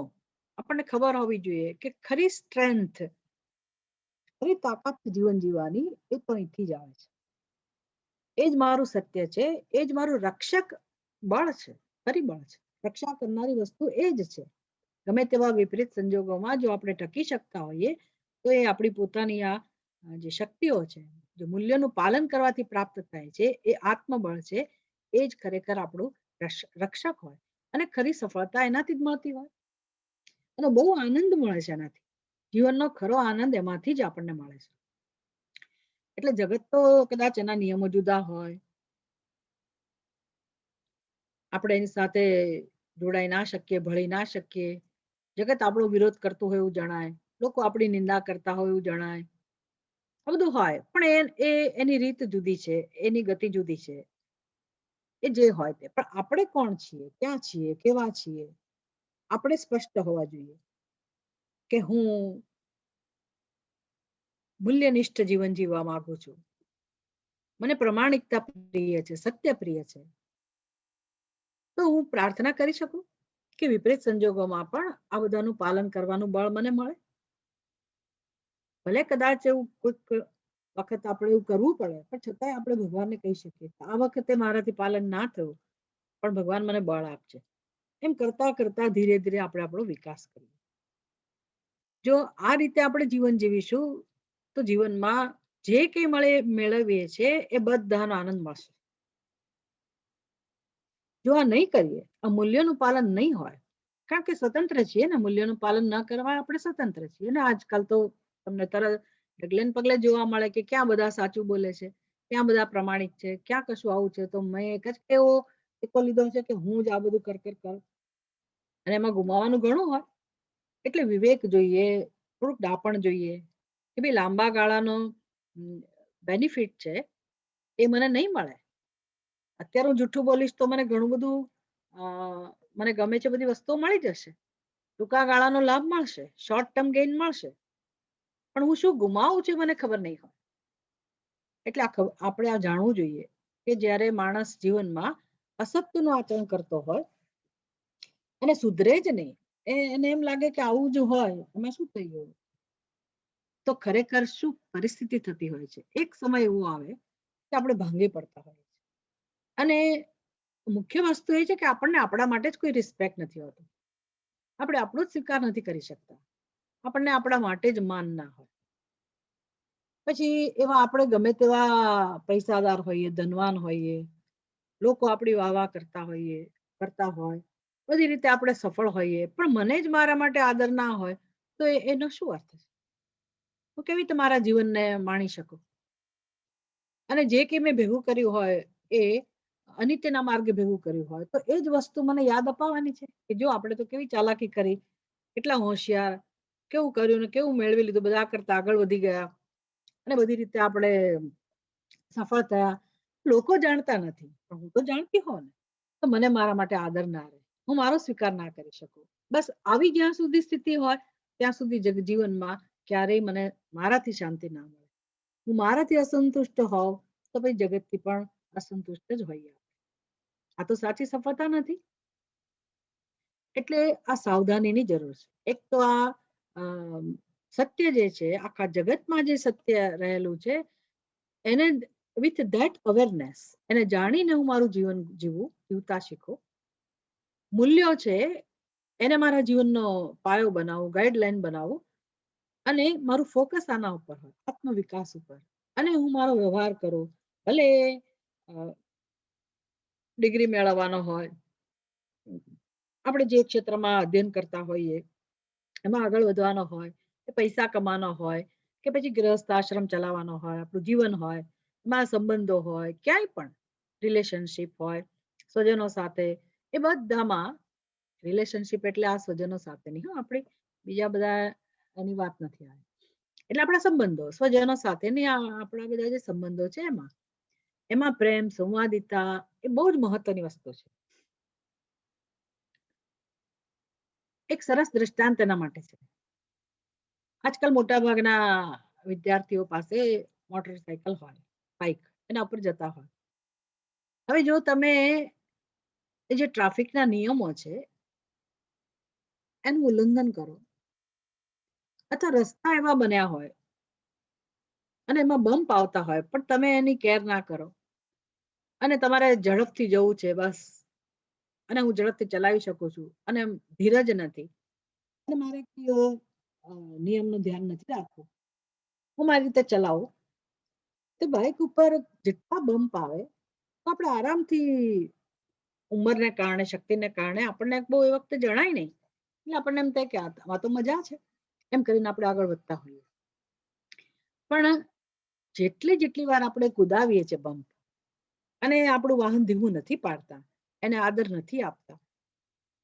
આપણને ખબર હોવી જોઈએ કે ખરી સ્ટ્રેન્થ, ખરી તાકાત જીવન જીવવાની એ તો અહીંથી જ આવે છે. એ જ મારું સત્ય છે, એ જ મારું રક્ષક બળ છે, પરિબળ છે. રક્ષા કરનારી વસ્તુ એ જ છે. ગમે તેવા વિપરીત સંજોગોમાં જો આપણે ટકી શકતા હોઈએ તો એ આપણી પોતાની આ જે શક્તિઓ છે, જે મૂલ્યોનું પાલન કરવાથી પ્રાપ્ત થાય છે, એ આત્મબળ છે. એ જ ખરેખર આપણું રક્ષક હોય, અને ખરી સફળતા એનાથી જ મળતી હોય, અને બહુ આનંદ મળે છે એનાથી. જીવનનો ખરો આનંદ એમાંથી જ આપણને મળે છે. એટલે જગત તો કદાચ એના નિયમો જુદા હોય, આપણે એની સાથે જોડાઈ ના શકીએ, ભળી ના શકીએ, જગત આપણો વિરોધ કરતું હોય એવું જણાય, લોકો આપણી નિંદા કરતા હોય એવું જણાય, આ બધું હોય. પણ એની રીત જુદી છે, એની ગતિ જુદી છે, એ જે હોય તે. પણ આપણે કોણ છીએ, ક્યાં છીએ, કેવા છીએ, આપણે સ્પષ્ટ હોવા જોઈએ કે હું મૂલ્યનિષ્ઠ જીવન જીવવા માંગુ છું, મને પ્રમાણિકતા પ્રિય છે, સત્ય પ્રિય છે. તો હું પ્રાર્થના કરી શકું કે વિપરીત સંજોગોમાં પણ આ બધાનું પાલન કરવાનું બળ મને મળે. ભલે કદાચ એવું કોઈક વખત આપણે એવું કરવું પડે, પણ છતાંય આપણે ભગવાનને કહી શકીએ આ વખતે મારાથી પાલન ના થયું, પણ ભગવાન મને બળ આપજે. એમ કરતા કરતા ધીરે ધીરે આપણે આપણો વિકાસ કરીએ. જો આ રીતે આપણે જીવન જીવીશું તો જીવનમાં જે કંઈ મેળવીએ છીએ એ બધાનો આનંદ મળશે. જો આ નહીં કરીએ, આ મૂલ્યોનું પાલન નહીં હોય, કારણ કે સ્વતંત્ર છીએ ને, મૂલ્યોનું પાલન ન કરવા આપણે સ્વતંત્ર છીએ. અને આજકાલ તો તમને તરત ડગલે ને પગલે જોવા મળે કે ક્યાં બધા સાચું બોલે છે, ક્યાં બધા પ્રમાણિક છે, ક્યાં કશું આવું છે. તો મેં એક જ એવો ટેકો લીધો છે કે હું જ આ બધું કર અને એમાં ગુમાવવાનું ઘણું હોય. એટલે વિવેક જોઈએ, થોડુંક ડાપણ જોઈએ કે ભાઈ લાંબા ગાળાનો બેનિફિટ છે એ મને નહીં મળે. અત્યારે હું જૂઠું બોલીશ તો મને ઘણું બધું મને ગમે છે બધી વસ્તુઓ મળી જશે, ટૂંકા ગાળાનો લાભ મળશે, શોર્ટ ટર્મ ગેઇન મળશે, પણ હું શું ગુમાવું છું મને ખબર નહીં હોય. એટલે આપણે આ જાણવું જોઈએ કે જ્યારે માણસ જીવનમાં અસત્યનું આચરણ કરતો હોય અને સુધરે જ નહીં, એને એમ લાગે કે આવું જ હોય, એમાં શું થઈ ગયું, તો ખરેખર શું પરિસ્થિતિ થતી હોય છે, એક સમય એવો આવે કે આપણે ભાંગી પડતા હોય છે. અને મુખ્ય વસ્તુ એ છે કે આપણને આપણા માટે જ કોઈ રિસ્પેક્ટ નથી હોતું. આપણે આપણો જ સ્વીકાર નથી કરી શકતા. આપણને આપણા માટે જ માન ના હોય. પછી એવા આપણે ગમે તેવા પૈસાદાર હોઈએ, ધનવાન હોઈએ, લોકો આપણી વાહ કરતા હોય, બધી રીતે આપણે સફળ હોઈએ, પણ મને જ મારા માટે આદર ના હોય તો એનો શું અર્થ છે? હું કેવી રીતે મારા જીવનને માણી શકું? અને જે કે મેં ભેગું કર્યું હોય એ અનિત્યના માર્ગે ભેગું કર્યું હોય તો એ જ વસ્તુ મને યાદ અપાવવાની છે કે જો આપણે તો કેવી ચાલાકી કરી, કેટલા હોશિયાર, કેવું કર્યું ને કેવું મેળવી લીધું, બધા કરતા આગળ વધી ગયા અને બધી રીતે આપણે સફળ થયા. લોકો જાણતા નથી પણ હું તો જાણતી હોઉં ને, તો મને મારા માટે આદર ના રહે, હું મારો સ્વીકાર ના કરી શકું. બસ આવી જ્યાં સુધી સ્થિતિ હોય ત્યાં સુધી જીવનમાં ક્યારેય મને મારાથી શાંતિ ના મળે. હું મારાથી અસંતુષ્ટ હોઉં તો પછી જગતથી પણ અસંતુષ્ટ જ હોઈએ. આ તો સાચી સફળતા નથી. એટલે આ સાવધાનીની જરૂર છે. એક તો આ સત્ય જે છે, આખા જગતમાં જે સત્ય રહેલું છે એને વિથ ધેટ અવેરનેસ, એને જાણીને હું મારું જીવન જીવતા શીખું. મૂલ્યો છે એને મારા જીવનનો પાયો બનાવું, ગાઈડલાઈન બનાવું અને મારું ફોકસ આના ઉપર હોય, આત્મવિકાસ ઉપર. અને હું મારો વ્યવહાર કરું, ભલે ડિગ્રી મેળવવાનો હોય, આપણે જે ક્ષેત્રમાં અધ્યયન કરતા હોઈએ એમાં આગળ વધવાનો હોય, કે પૈસા કમાવાનો હોય, કે પછી ગૃહસ્થ આશ્રમ ચલાવવાનો હોય, આપણું જીવન હોય, એમાં સંબંધો હોય, ક્યાંય પણ રિલેશનશિપ હોય સ્વજનો સાથે, એ બધામાં રિલેશનશિપ એટલે આ સ્વજનો સાથેની, આપણે બીજા બધા એની વાત નથી આવી. એટલે આપણા સંબંધો સ્વજનો સાથેની આપણા બધા જે સંબંધો છે એમાં પ્રેમ, સંવાદિતા એ બહુ જ મહત્વની વસ્તુ છે. એક સરસ દ્રષ્ટાંત એના માટે છે. આજકાલ મોટા ભાગના વિદ્યાર્થીઓ પાસે મોટરસાયકલ હોય, બાઇક, એના ઉપર જતા હોય. હવે જો તમે જે ટ્રાફિકના નિયમો છે એનું ઉલ્લંઘન કરો, અથવા રસ્તા એવા બન્યા હોય અને એમાં બમ્પ આવતા હોય પણ તમે એની કેર ના કરો અને તમારે ઝડપથી જવું છે બસ, અને હું ઝડપથી ચલાવી શકું છું અને ધીરજ નથી અને મારે નિયમનું ધ્યાન નથી રાખવું, હું મારી રીતે ચલાવું, તો બાઇક ઉપર જેટલા બમ્પ આવે તો આપણે આરામથી, ઉંમરને કારણે, શક્તિને કારણે આપણને બહુ એ વખતે જણાય નહીં, એટલે આપણને એમ થાય કે આ તો મજા છે, એમ કરીને આપણે આગળ વધતા હોઈએ. પણ જેટલી વાર આપણે કુદાવીએ છીએ બમ્પ અને આપણું વાહન ધીમું નથી પાડતા, એને આદર નથી આપતા,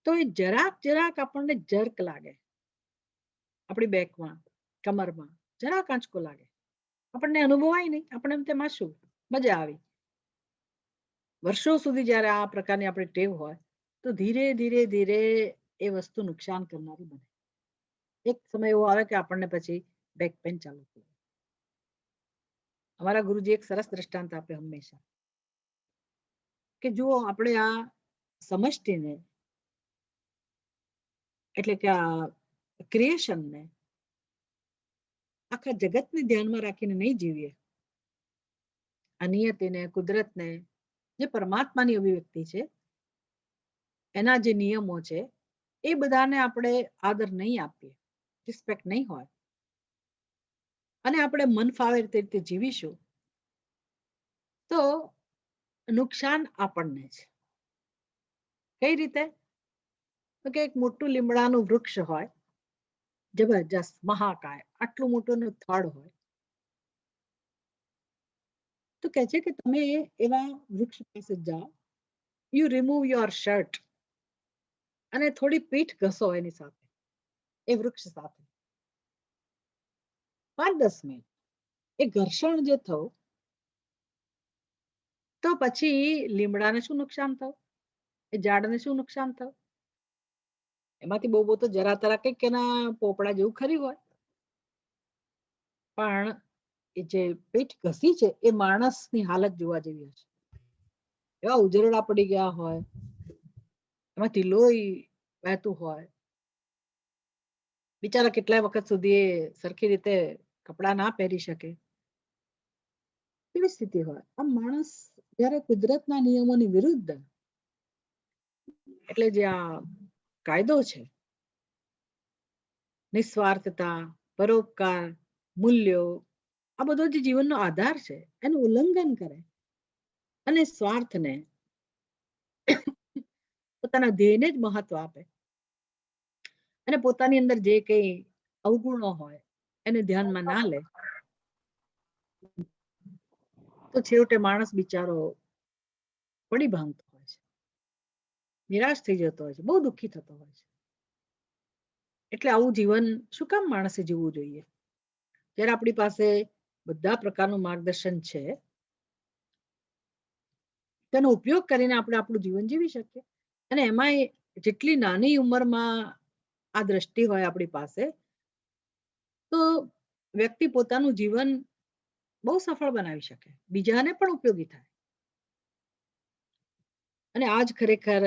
તો એ જરાક આપણને જર્ક લાગે, આપણી બેકમાં, કમરમાં જરાક આંચકો લાગે, આપણને અનુભવાય નહીં, આપણે એમ તેમાં શું મજા આવી. વર્ષો સુધી જયારે આ પ્રકારની આપણી ટેવ હોય તો ધીરે ધીરે એ વસ્તુ નુકસાન કરનારી બને. એક સમય એવો આવે કે આપણને પછી બેક પેન ચાલુ થાય. અમારા ગુરુજી એક સરસ દ્રષ્ટાંત આપે હંમેશા, કે જુઓ આપણે આ સમષ્ટિને, એટલે કે આ ક્રિએશનને, આખા જગતને ધ્યાનમાં રાખીને નહીં જીવીએ, આ નિયતિને, કુદરતને, જે પરમાત્માની અભિવ્યક્તિ છે, એના જે નિયમો છે એ બધાને આપણે આદર નહીં આપીએ, રિસ્પેક્ટ નહીં હોય અને આપણે મન ફાવે રીતે જીવીશું તો નુકસાન આપણને છે. કઈ રીતે? તો કે એક મોટું લીમડાનું વૃક્ષ હોય, જબરજસ્ત મહાકાય, આટલું મોટું થડ હોય, તો કે છે કે તમે એવા વૃક્ષ પાસે જાઓ, યુ રિમૂવ યોર શર્ટ અને થોડી પીઠ ઘસો એની સાથે, એ વૃક્ષ સાથે 5-10 મિનિટ એ ઘર્ષણ જે થયું તો પછી લીમડાને શું નુકસાન થયું, એ ઝાડને શું નુકસાન થયું? એમાંથી બહુ તો જરા તરા કંઈક એના પોપડા જેવું ખરી હોય, પણ એ જે પીઠ ઘસી છે એ માણસની હાલત જોવા જેવી હશે. એવા ઉજરડા પડી ગયા હોય, એમાંથી લોહી વહેતું હોય, બિચારા કેટલાય વખત સુધી એ સરખી રીતે કપડા ના પહેરી શકે, એવી સ્થિતિ હોય. આમ માણસ જયારે કુદરતના નિયમોની વિરુદ્ધ, એટલે જે આ કાયદો છે, નિસ્વાર્થતા, પરોપકાર, મૂલ્યો, આ બધો જે જીવનનો આધાર છે એનું ઉલ્લંઘન કરે અને સ્વાર્થને, પોતાના ધ્યેયને જ મહત્વ આપે અને પોતાની અંદર જે કઈ અવગુણો હોય એને ધ્યાનમાં ના લે, તો છેવટે માણસ બિચારો પડી ભાંગતો હોય છે, નિરાશ થઈ જતો હોય છે, બહુ દુઃખી થતો હોય છે. એટલે આવું જીવન શું કામ માણસે જીવવું જોઈએ? જ્યારે આપણી પાસે બધા પ્રકારનું માર્ગદર્શન છે, તેનો ઉપયોગ કરીને આપણે આપણું જીવન જીવી શકીએ. અને એમાં જેટલી નાની ઉંમરમાં આ દ્રષ્ટિ હોય આપણી પાસે, તો વ્યક્તિ પોતાનું જીવન બહુ સફળ બનાવી શકે, બીજાને પણ ઉપયોગી થાય. અને આ જ ખરેખર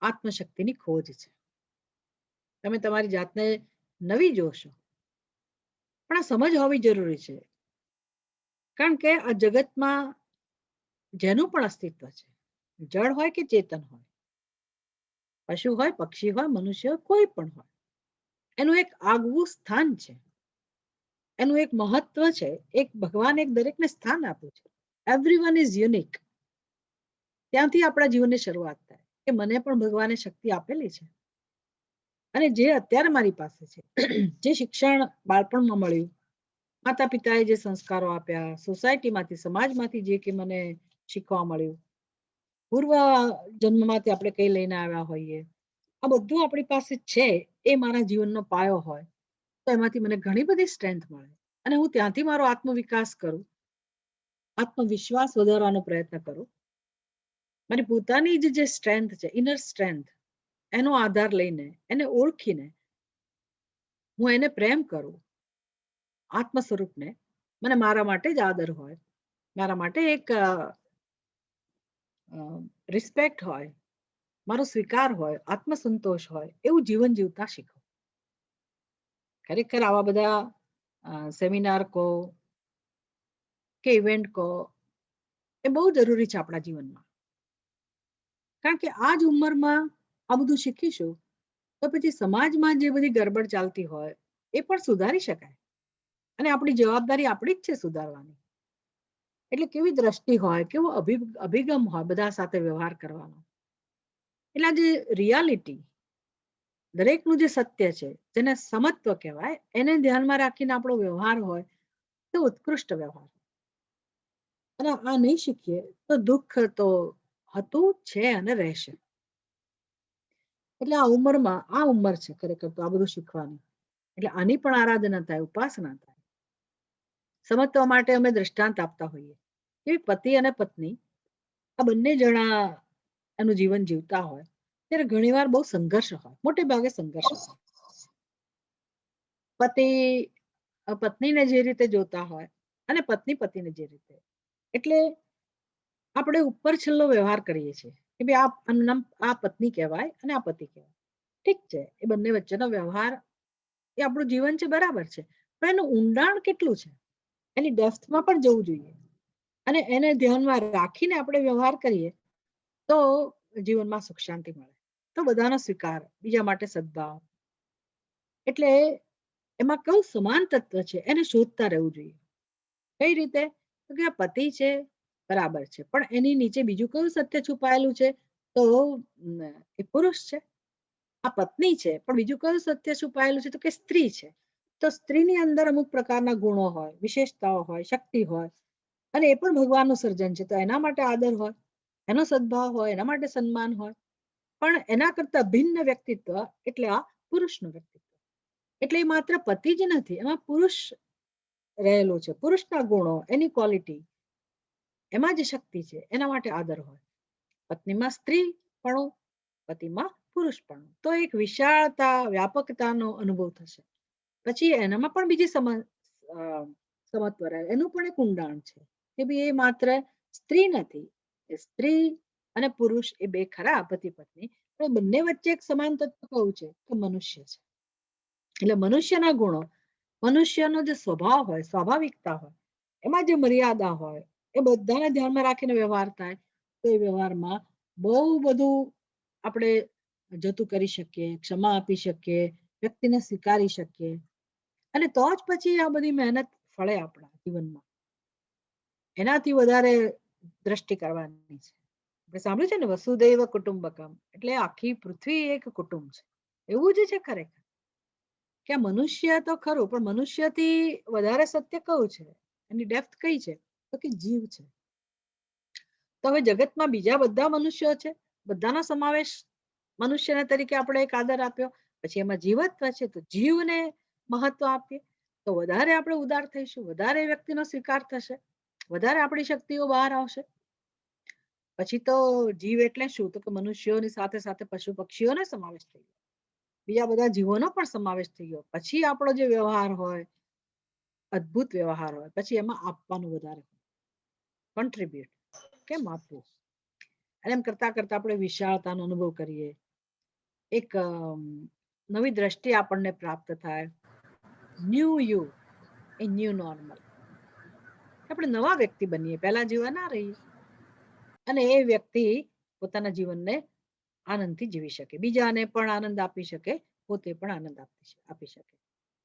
આત્મશક્તિની ખોજ છે. તમે તમારી જાતને નવી જોશો, પણ આ સમજ હોવી જરૂરી છે. કારણ કે આ જગતમાં જેનું પણ અસ્તિત્વ છે, જળ હોય કે ચેતન હોય, પશુ હોય, પક્ષી હોય, મનુષ્ય હોય, કોઈ પણ હોય, એનું એક આગવું સ્થાન છે, એનું એક મહત્વ છે. એક ભગવાન એક દરેકને સ્થાન આપ્યું છે. Everyone is unique. ત્યાંથી આપણા જીવનની શરૂઆત થાય કે મને પણ ભગવાને શક્તિ આપેલી છે. અને જે અત્યારે મારી પાસે છે, જે શિક્ષણ બાળપણમાં મળ્યું, માતા પિતાએ જે સંસ્કારો આપ્યા, સોસાયટીમાંથી, સમાજમાંથી જે કે મને શીખવા મળ્યું, પૂર્વ જન્મમાંથી આપણે કઈ લઈને આવ્યા હોઈએ, આ બધું આપણી પાસે છે. એ મારા જીવનનો પાયો હોય તો એમાંથી મને ઘણી બધી સ્ટ્રેન્થ મળે અને હું ત્યાંથી મારો આત્મવિકાસ કરું, આત્મવિશ્વાસ વધારવાનો પ્રયત્ન કરું. મારી પોતાની જે સ્ટ્રેન્થ છે, ઇનર સ્ટ્રેન્થ, એનો આધાર લઈને, એને ઓળખીને હું એને પ્રેમ કરું, આત્મ સ્વરૂપને. મને મારા માટે જ આદર હોય, મારા માટે એક રિસ્પેક્ટ હોય, મારો સ્વીકાર હોય, આત્મસંતોષ હોય, એવું જીવન જીવતા શીખો. ખરેખર આવા બધા સેમિનાર કહો કે ઇવેન્ટ કહો, એ બહુ જરૂરી છે આપણા જીવનમાં. કારણ કે આ જ ઉંમરમાં આ બધું શીખીશું તો પછી સમાજમાં જે બધી ગરબડ ચાલતી હોય એ પણ સુધારી શકાય. અને આપણી જવાબદારી આપણી જ છે સુધારવાની. એટલે કેવી દ્રષ્ટિ હોય, કેવો અભિગમ હોય બધા સાથે વ્યવહાર કરવાનો. એટલે આ જે રિયાલિટી, દરેકનું જે સત્ય છે, જેને સમત્વ કહેવાય, એને ધ્યાનમાં રાખીને આપણો વ્યવહાર હોય તો ઉત્કૃષ્ટ વ્યવહાર. અને આ નહીં શીખીએ તો દુઃખ તો હતું, છે અને રહેશે. એટલે આ ઉંમર છે ખરેખર તો આ બધું શીખવાનું. એટલે આની પણ આરાધના થાય, ઉપાસના થાય. સમજવા માટે અમે દ્રષ્ટાંત આપતા હોઈએ કે પતિ અને પત્ની આ બંને જણા એનું જીવન જીવતા હોય ત્યારે ઘણીવાર બહુ સંઘર્ષ હોય, મોટે ભાગે સંઘર્ષ હોય. પતિ પત્નીને જે રીતે જોતા હોય અને પત્ની પતિને જે રીતે. એટલે આપણે ઉપર છેલ્લો વ્યવહાર કરીએ છીએ કે ભાઈ આનું નામ આ પત્ની કહેવાય અને આ પતિ કહેવાય. ઠીક છે, એ બંને વચ્ચેનો વ્યવહાર એ આપણું જીવન છે, બરાબર છે. પણ એનું ઊંડાણ કેટલું છે, એની ડેપ્થમાં પણ જવું જોઈએ. અને એને ધ્યાનમાં રાખીને આપણે વ્યવહાર કરીએ તો જીવનમાં સુખ શાંતિ મળે. તો બધાનો સ્વીકાર, બીજા માટે સદભાવ. એટલે એમાં કયું સમાન તત્વ છે એને શોધતા રહેવું જોઈએ. કઈ રીતે? તો કે આ પતિ છે, બરાબર છે, પણ એની નીચે બીજું કયું સત્ય છુપાયેલું છે? તો એ પુરુષ છે. આ પત્ની છે, પણ બીજું કયું સત્ય છુપાયેલું છે? તો કે સ્ત્રી છે. તો સ્ત્રીની અંદર અમુક પ્રકારના ગુણો હોય, વિશેષતાઓ હોય, શક્તિ હોય, અને એ પણ ભગવાનનું સર્જન છે. તો એના માટે આદર હોય, એનો સદભાવ હોય, એના માટે સન્માન હોય. પણ એના કરતા ભિન્ન વ્યક્તિત્વ એટલે આ પુરુષનું વ્યક્તિત્વ. એટલે એ માત્ર પતિ જ નથી, એમાં પુરુષ રહેલો છે. પુરુષના ગુણો, એની ક્વોલિટી, એમાં જે શક્તિ છે, એના માટે આદર હોય. પત્નીમાં સ્ત્રી પણ, પતિમાં પુરુષ પણ. તો એક વિશાળતા, વ્યાપકતાનો અનુભવ થશે. પછી એનામાં પણ બીજી સમત્વ રહે. એનું પણ એક ઊંડાણ છે કે ભાઈ એ માત્ર સ્ત્રી નથી, એ સ્ત્રી અને પુરુષ એ બે ખરા પતિ પત્ની, પણ બંને વચ્ચે એક સમાન તત્વ કયું છે કે મનુષ્ય છે. એટલે મનુષ્યના ગુણો, મનુષ્યનો જે સ્વભાવ હોય, સ્વાભાવિકતા હોય, એમાં જે મર્યાદા હોય, એ બધાને ધ્યાનમાં રાખીને વ્યવહાર થાય તો એ વ્યવહારમાં બહુ બધું આપણે જતું કરી શકીએ, ક્ષમા આપી શકીએ, વ્યક્તિને સ્વીકારી શકીએ, અને તો જ પછી આ બધી મહેનત ફળે આપણા જીવનમાં. એનાથી વધારે દ્રષ્ટિ કરવાની છે. આપણે સાંભળ્યું છે ને વસુદૈવ કુટુંબકમ, એટલે આખી પૃથ્વી એક કુટુંબ છે. એવું જ છે ખરેખર કે મનુષ્ય તો ખરું, પણ મનુષ્યથી વધારે સત્ય કયું છે, એની ડેપ્થ કઈ છે, તો કે જીવ છે. તો હવે જગતમાં બીજા બધા મનુષ્યો છે, બધાનો સમાવેશ મનુષ્યના તરીકે આપણે એક આદર આપ્યો, પછી એમાં જીવત્વ છે તો જીવને મહત્વ આપીએ તો વધારે આપણે ઉદાર થઈશું, વધારે વ્યક્તિનો સ્વીકાર થશે, વધારે આપણી શક્તિઓ બહાર આવશે. પછી તો જીવ એટલે શું, તો કે મનુષ્યોની સાથે સાથે પશુ પક્ષીઓનો સમાવેશ થઈ ગયો, બીજા બધા જીવોનો પણ સમાવેશ થઈ ગયો. પછી આપણો જે વ્યવહાર હોય, અદ્ભુત વ્યવહાર હોય, પછી એમાં આપવાનું વધારે, કોન્ટ્રીબ્યુટ, કેમ આપવું, અને એમ કરતા કરતા આપણે વિશાળતાનો અનુભવ કરીએ, એક નવી દ્રષ્ટિ આપણને પ્રાપ્ત થાય, new you A new normal, આપણે નવા વ્યક્તિ બનીએ, પહેલા જેવા ના રહીએ, અને એ વ્યક્તિ પોતાના જીવનને આનંદથી જીવી શકે, બીજાને પણ આનંદ આપી શકે, પોતે પણ આનંદ આપી શકે.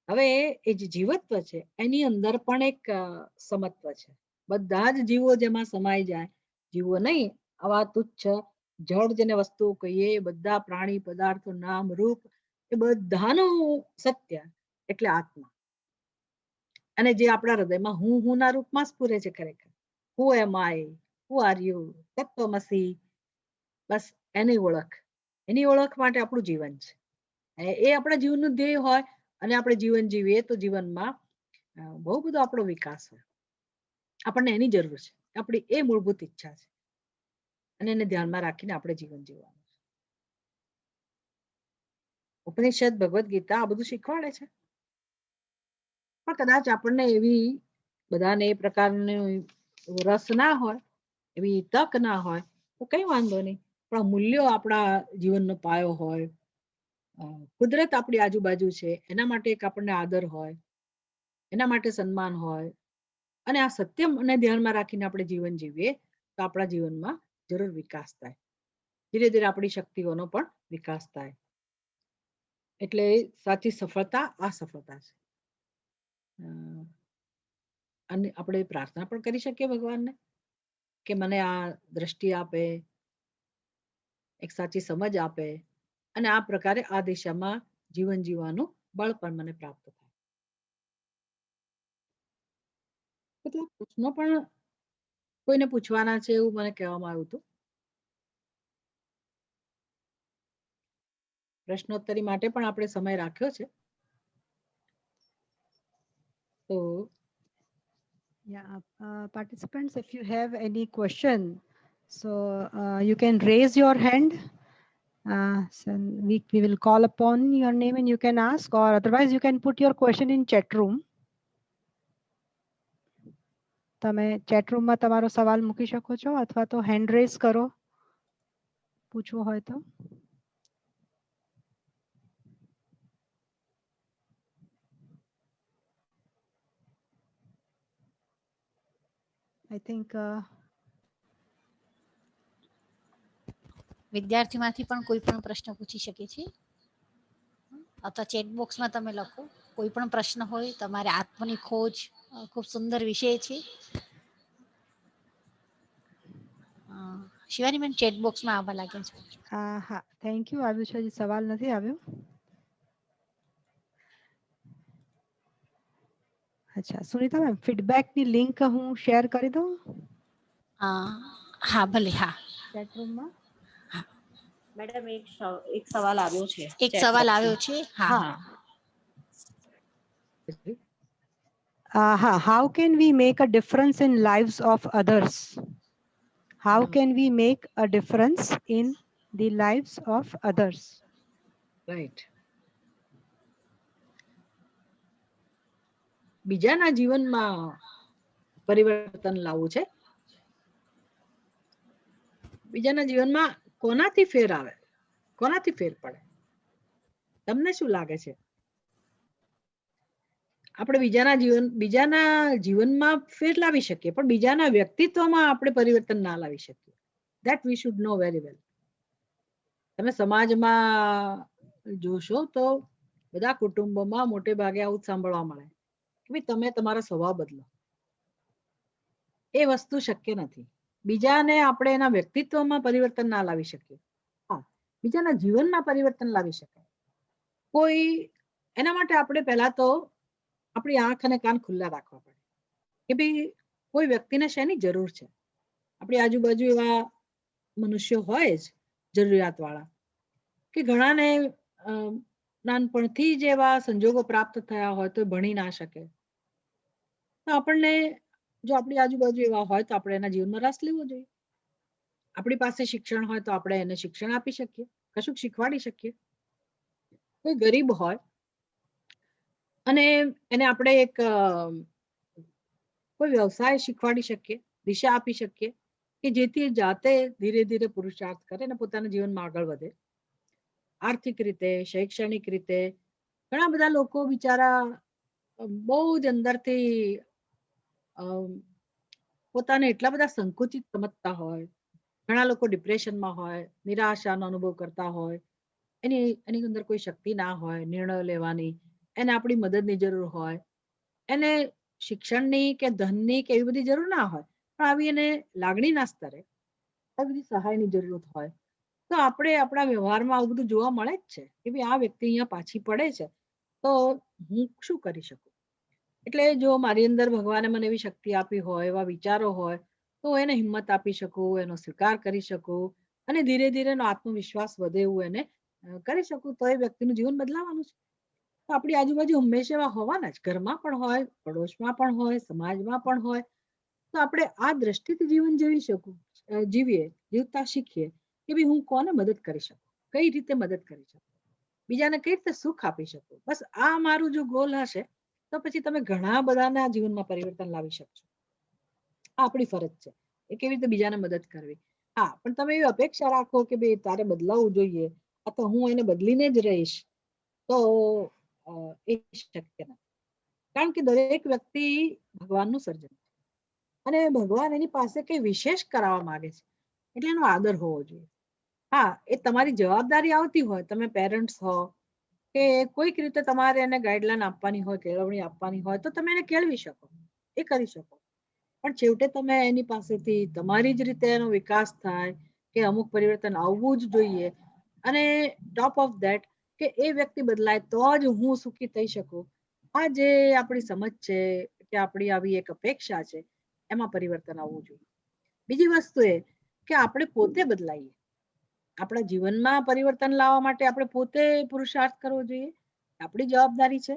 હવે એ જે જીવત્વ છે એની અંદર પણ એક સમત્વ છે. બધા જ જીવો જેમાં સમાઈ જાય, જીવો નહીં, આવા તુચ્છ જળ જેને વસ્તુઓ કહીએ, બધા પ્રાણી પદાર્થો નામ રૂપ, એ બધાનું સત્ય એટલે આત્મા. અને જે આપણા હૃદયમાં હું ના રૂપમાં સ્ફુરે છે ખરેખર, હું એમ આઈ, હું આર યુ, તત્વમસી, બસ એની ઓળખ માટે આપણું જીવન છે. એ આપણા જીવનનું ધ્યેય હોય અને આપણે જીવન જીવીએ તો જીવનમાં બહુ બધો આપણો વિકાસ હોય. આપણને એની જરૂર છે, આપણી એ મૂળભૂત ઈચ્છા છે, અને એને ધ્યાનમાં રાખીને આપણે જીવન જીવવાનું છે. ઉપનિષદ, ભગવદ્ ગીતા આ બધું શીખવાડે છે, પણ કદાચ આપણને એવી બધાને એ પ્રકારનો રસ ના હોય, એવી તક ના હોય તો કઈ વાંધો નહીં, પણ મૂલ્યો આપણા જીવનનો પાયો હોય, કુદરત આપણી આજુબાજુ છે એના માટે એક આપણને આદર હોય, એના માટે સન્માન હોય, અને આ સત્યને ધ્યાનમાં રાખીને આપણે જીવન જીવીએ તો આપણા જીવનમાં જરૂર વિકાસ થાય, ધીરે ધીરે આપણી શક્તિઓનો પણ વિકાસ થાય. એટલે સાચી સફળતા આ સફળતા છે. અને આપણે પ્રાર્થના પણ કરી શકીએ ભગવાનને કે મને આ દ્રષ્ટિ આપે, એક સાચી સમજ આપે, અને આ પ્રકારે આ દિશામાં જીવન જીવવાનું બળ પણ મને પ્રાપ્ત થાય. કેટલાક પ્રશ્નો પણ કોઈને પૂછવાના છે એવું મને કહેવામાં આવ્યું હતું. પ્રશ્નોત્તરી માટે પણ આપણે સમય રાખ્યો છે. તો Yeah, participants, if you have any question, so you can raise your hand. So we will call upon your name and you can ask, or otherwise you can put your question in chat room. તમે chat room માં તમારો સવાલ મૂકી શકો છો, અથવા તો hand raise કરો પૂછવું હોય તો. I think વિદ્યાર્થીમાંથી પણ કોઈ પણ પ્રશ્ન પૂછી શકે છે, અથવા ચેટ બોક્સમાં તમે લખો, કોઈ પણ પ્રશ્ન હોય, તમારે આત્મની ખોજ ખૂબ સુંદર વિષય છે. શિવાની બેન ચેટ બોક્સમાં આવવા લાગે છે. હા, થેન્ક યુ. આવ્યું છે, હજી સવાલ નથી આવ્યો. અચ્છા સુનિતા મેમ, ફીડબેકની લિંક હું શેર કરી દઉં? હા ભલે. હા, ચેટ રૂમમાં. મેડમ એક સવાલ આવ્યો છે. એક સવાલ આવ્યો છે. હા. How can we make a difference in lives of others? How can we make a difference in the lives of others? Right. બીજાના જીવનમાં પરિવર્તન લાવવું છે, બીજાના જીવનમાં કોનાથી ફેર આવે, કોનાથી ફેર પડે, તમને શું લાગે છે? આપણે બીજાના જીવનમાં ફેર લાવી શકીએ, પણ બીજાના વ્યક્તિત્વમાં આપણે પરિવર્તન ના લાવી શકીએ. That we should know very well. તમે સમાજમાં જોશો તો બધા કુટુંબોમાં મોટે ભાગે આવું સાંભળવા મળે કે ભાઈ તમે તમારો સ્વભાવ બદલો. એ વસ્તુ શક્ય નથી. બીજાને આપણે એના વ્યક્તિત્વમાં પરિવર્તન ના લાવી શકીએ. હા, બીજાના જીવનમાં પરિવર્તન લાવી શકાય. કોઈ એના માટે આપણે પહેલા તો આપણી આંખ અને કાન ખુલ્લા રાખવા પડે કે ભાઈ કોઈ વ્યક્તિને શેની જરૂર છે. આપણી આજુબાજુ એવા મનુષ્યો હોય જ જરૂરિયાત વાળા કે ઘણાને નાનપણથી જ એવા સંજોગો પ્રાપ્ત થયા હોય તો ભણી ના શકે. તો આપણને જો આપણી આજુબાજુ એવા હોય તો આપણે એના જીવનમાં રસ લેવો જોઈએ. આપણી પાસે શિક્ષણ હોય તો આપણે એને શિક્ષણ આપી શકીએ, કશુંક શીખવાડી શકીએ. કોઈ ગરીબ હોય અને એને આપણે એક કોઈ વ્યવસાય શીખવાડી શકીએ, દિશા આપી શકીએ કે જેથી જાતે ધીરે ધીરે પુરુષાર્થ કરે અને પોતાના જીવનમાં આગળ વધે. આર્થિક રીતે, શૈક્ષણિક રીતે ઘણા બધા લોકો બિચારા બહુ જ અંદરથી પોતાને એટલા બધા સંકુચિત સમજતા હોય. ઘણા લોકો ડિપ્રેશનમાં હોય, નિરાશાનો અનુભવ કરતા હોય, એની અંદર કોઈ શક્તિ ના હોય નિર્ણયો લેવાની, એને આપણી મદદની જરૂર હોય, એને શિક્ષણની કે ધનની કે એવી બધી જરૂર ના હોય, પણ આવી એને લાગણીના સ્તરે આવી બધી સહાયની જરૂરત હોય તો આપણે આપણા વ્યવહારમાં આવું બધું જોવા મળે જ છે કે ભાઈ આ વ્યક્તિ અહીંયા પાછી પડે છે તો હું શું કરી શકું. એટલે જો મારી અંદર ભગવાને મને એવી શક્તિ આપી હોય, એવા વિચારો હોય તો એને હિંમત આપી શકું, એનો સ્વીકાર કરી શકું અને ધીરે ધીરે એનો આત્મવિશ્વાસ વધે એવું એને કરી શકું તો એ વ્યક્તિનું જીવન બદલાવાનું છે. તો આપણી આજુબાજુ હંમેશા એવા હોવાના જ, ઘરમાં પણ હોય, પડોશમાં પણ હોય, સમાજમાં પણ હોય. તો આપણે આ દ્રષ્ટિથી જીવન જીવતા શીખીએ કે ભાઈ હું કોને મદદ કરી શકું, કઈ રીતે મદદ કરી શકું, બીજાને કઈ રીતે સુખ આપી શકું. બસ આ મારું જો ગોલ હશે તો પછી તમે ઘણા બધાના જીવનમાં પરિવર્તન લાવી શકશો. આ આપણી ફરજ છે એ કેવી રીતે બીજાને મદદ કરવી. હા, પણ તમે એવી અપેક્ષા રાખો કે ભાઈ તારે બદલાવવું જોઈએ અથવા હું એને બદલીને જ રહીશ તો એ શક્ય નથી. કારણ કે દરેક વ્યક્તિ ભગવાનનું સર્જન છે અને ભગવાન એની પાસે કઈ વિશેષ કરાવવા માંગે છે એટલે એનો આદર હોવો જોઈએ. હા, એ તમારી જવાબદારી આવતી હોય, તમે પેરેન્ટ્સ હો કે કોઈક રીતે તમારે એને ગાઈડલાઈન આપવાની હોય, કેળવણી આપવાની હોય તો તમે એને કેળવી શકો, એ કરી શકો. પણ છેવટે તમે એની પાસેથી તમારી જ રીતે એનો વિકાસ થાય કે અમુક પરિવર્તન આવવું જ જોઈએ અને ટોપ ઓફ ધેટ કે એ વ્યક્તિ બદલાય તો જ હું સુખી થઈ શકું. આ જે આપણી સમજ છે કે આપણી આવી એક અપેક્ષા છે એમાં પરિવર્તન આવવું જોઈએ. બીજી વસ્તુ એ કે આપણે પોતે બદલાઈએ. આપણા જીવનમાં પરિવર્તન લાવવા માટે આપણે પોતે પુરુષાર્થ કરવો જોઈએ. આપણી જવાબદારી છે.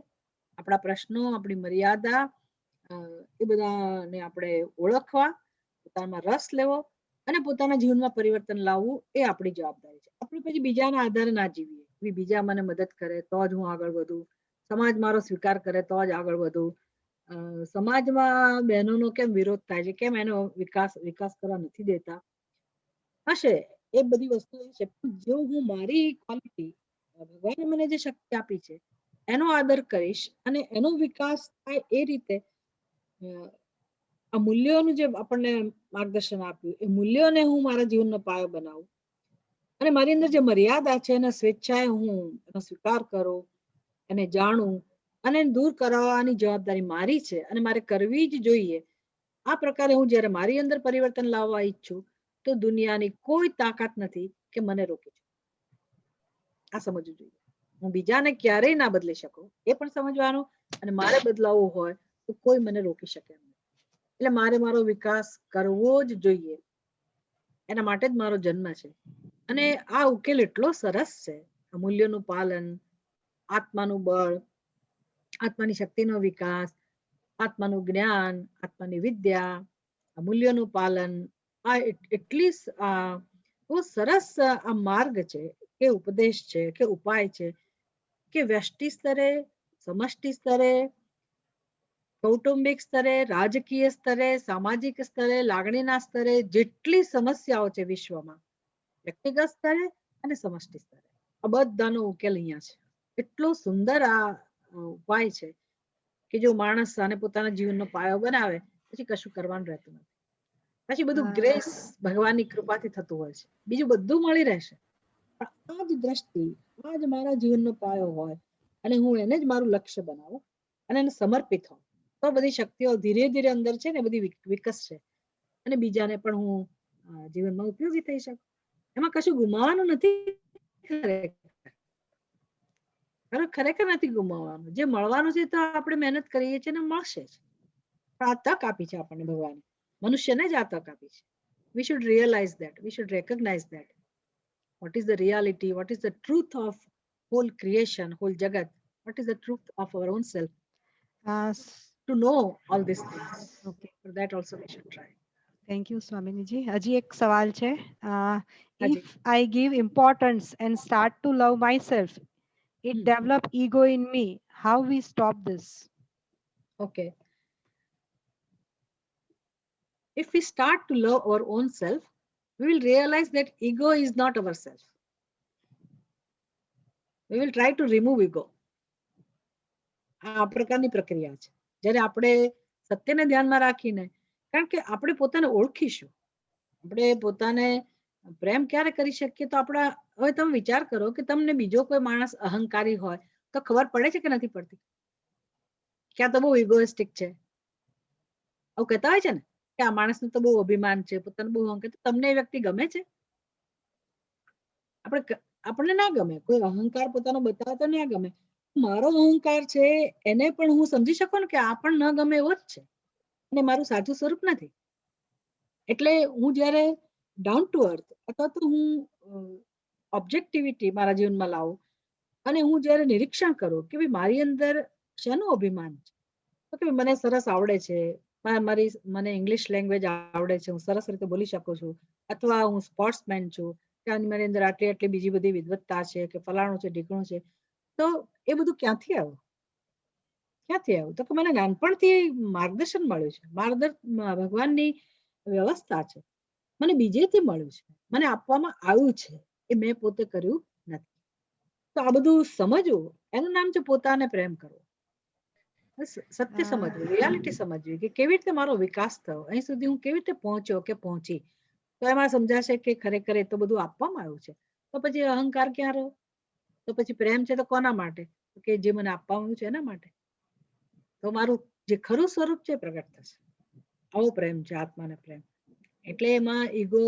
આપણા પ્રશ્નો, આપણી મર્યાદા એ બધાને આપણે ઓળખવા, પોતામાં રસ લેવો અને પોતાના જીવનમાં પરિવર્તન લાવવું એ આપણી જવાબદારી છે. આપણે પછી બીજાના આધારે ના જીવીએ. બીજા મને મદદ કરે તો જ હું આગળ વધું, સમાજ મારો સ્વીકાર કરે તો જ આગળ વધું. સમાજમાં બહેનોનો કેમ વિરોધ થાય છે, કેમ એનો વિકાસ કરવા નથી દેતા. હશે એ બધી વસ્તુ છે, પણ જો હું મારી ક્વોલિટી, ભગવાને મને જે શક્તિ આપી છે એનો આદર કરીશ અને એનો વિકાસ થાય એ રીતે આ મૂલ્યોનું જે આપણને માર્ગદર્શન આપ્યું એ મૂલ્યોને હું મારા જીવનનો પાયો બનાવું અને મારી અંદર જે મર્યાદા છે એને સ્વેચ્છાએ હું એનો સ્વીકાર કરું, એને જાણું અને દૂર કરાવવાની જવાબદારી મારી છે અને મારે કરવી જ જોઈએ. આ પ્રકારે હું જ્યારે મારી અંદર પરિવર્તન લાવવા ઈચ્છું તો દુનિયાની કોઈ તાકાત નથી કે મને રોકી શકે. આ સમજવું જોઈએ. હું બીજાને ક્યારેય ના બદલી શકું એ પણ સમજવાનું અને મારે બદલાવવું હોય તો કોઈ મને રોકી શકે નહીં. એટલે મારે મારો વિકાસ કરવો જ જોઈએ. એના માટે જ મારો જન્મ છે અને આ ઉકેલ એટલો સરસ છે. મૂલ્યોનું પાલન, આત્માનું બળ, આત્માની શક્તિનો વિકાસ, આત્માનું જ્ઞાન, આત્માની વિદ્યા, મૂલ્યોનું પાલન, આ એટલી બહુ સરસ આ માર્ગ છે કે ઉપદેશ છે કે ઉપાય છે કે વ્યષ્ટિ સ્તરે, સમષ્ટિ સ્તરે કૌટુંબિક સ્તરે, રાજકીય સ્તરે, સામાજિક સ્તરે, લાગણીના સ્તરે જેટલી સમસ્યાઓ છે વિશ્વમાં, વ્યક્તિગત સ્તરે અને સમષ્ટિ સ્તરે, આ બધાનો ઉકેલ અહીંયા છે. એટલો સુંદર આ ઉપાય છે કે જો માણસ આને પોતાના જીવનનો પાયો બનાવે પછી કશું કરવાનું રહેતું નથી. પછી બધું ગ્રેસ ભગવાનની કૃપાથી થતું હોય છે, બીજું બધું મળી રહેશે. પણ આ જ દ્રષ્ટિ, આ જ મારા જીવનનો પાયો હોય અને હું એને જ મારું લક્ષ્ય બનાવું અને એને સમર્પિત હોઉં, તો બધી શક્તિઓ ધીરે ધીરે અંદર છે ને બધી વિકસશે અને બીજાને પણ હું જીવનમાં ઉપયોગી થઈ શકું. એમાં કશું ગુમાવવાનું નથી. ખરેખર નથી ગુમાવવાનું. જે મળવાનું છે તો આપણે મહેનત કરીએ છીએ ને મળશે જ. પણ આ તક આપી છે આપણને ભગવાને, મનુષ્યને જ આ તક આપી છે. We should realize that. We should recognize that. What is the reality? What is the truth of whole creation, whole jagat? What is the truth of our own self? To know all these things. Okay. For that also we should try. Thank you, Swamini. હજી એક સવાલ છે. If I give importance and start to love myself, it develop ego in me. How we stop this? Okay. If we start to love our own self, we will realize that ego is not ourself. We will try to remove ego. આ પ્રકારની પ્રક્રિયા છે. જ્યારે આપણે સત્યને ધ્યાનમાં રાખીને, કારણ કે આપણે પોતાને ઓળખીશું, આપણે પોતાને પ્રેમ ક્યારે કરી શકીએ તો આપણા, હવે તમે વિચાર કરો કે તમને બીજો કોઈ માણસ અહંકારી હોય તો ખબર પડે છે કે નથી પડતી કે આ તો બહુ ઇગોઇસ્ટિક છે. આવું કહેતા હોય છે ને કે આ માણસનું તો બહુ અભિમાન છે, પોતાનું બહુ અહંકાર. તમને એ વ્યક્તિ ગમે છે? આપણને ના ગમે. કોઈ અહંકાર પોતાનો બતાવે તો ના ગમે. મારો અહંકાર છે એને પણ હું સમજી શકું ને કે આ પણ ન ગમે એવો જ છે અને મારું સાચું સ્વરૂપ નથી. એટલે હું જ્યારે ડાઉન ટુ અર્થ અથવા તો હું ઓબ્જેક્ટિવિટી મારા જીવનમાં લાવું અને હું જ્યારે નિરીક્ષણ કરું કે ભાઈ મારી અંદર શાનું અભિમાન છે, તો કે મને સરસ આવડે છે, મને ઇંગ્લિશ લેંગ્વેજ આવડે છે, હું સરસ રીતે બોલી શકું છું, અથવા હું સ્પોર્ટ્સમેન છું, કે મારી અંદર આટલી બીજી બધી વિદ્વત્તા છે, કે ફલાણું છે, ઢીકણું છે, તો એ બધું ક્યાંથી આવ્યું? ક્યાંથી આવ્યું? તો કે મને નાનપણથી માર્ગદર્શન મળ્યું છે, ભગવાનની વ્યવસ્થા છે, મને બીજેથી મળ્યું છે, મને આપવામાં આવ્યું છે, એ મેં પોતે કર્યું નથી. તો આ બધું સમજવું, એનું નામ છે પોતાને પ્રેમ કરવો. સત્ય સમજવું, રિયાલિટી સમજવી કે કેવી રીતે મારો વિકાસ થયો, અહીં સુધી હું કેવી રીતે પહોંચ્યો કે પહોંચી. તો એમાં સમજાશે કે ખરેખર એ તો બધું આપવામાં આવ્યું છે. તો પછી અહંકાર ક્યાં રહ્યો? તો પછી પ્રેમ છે તો કોના માટે? કે જે મને આપવામાં આવ્યું છે એના માટે. તો મારું જે ખરું સ્વરૂપ છે પ્રગટ થશે. આવો પ્રેમ છે આત્માને પ્રેમ. એટલે એમાં ઈગો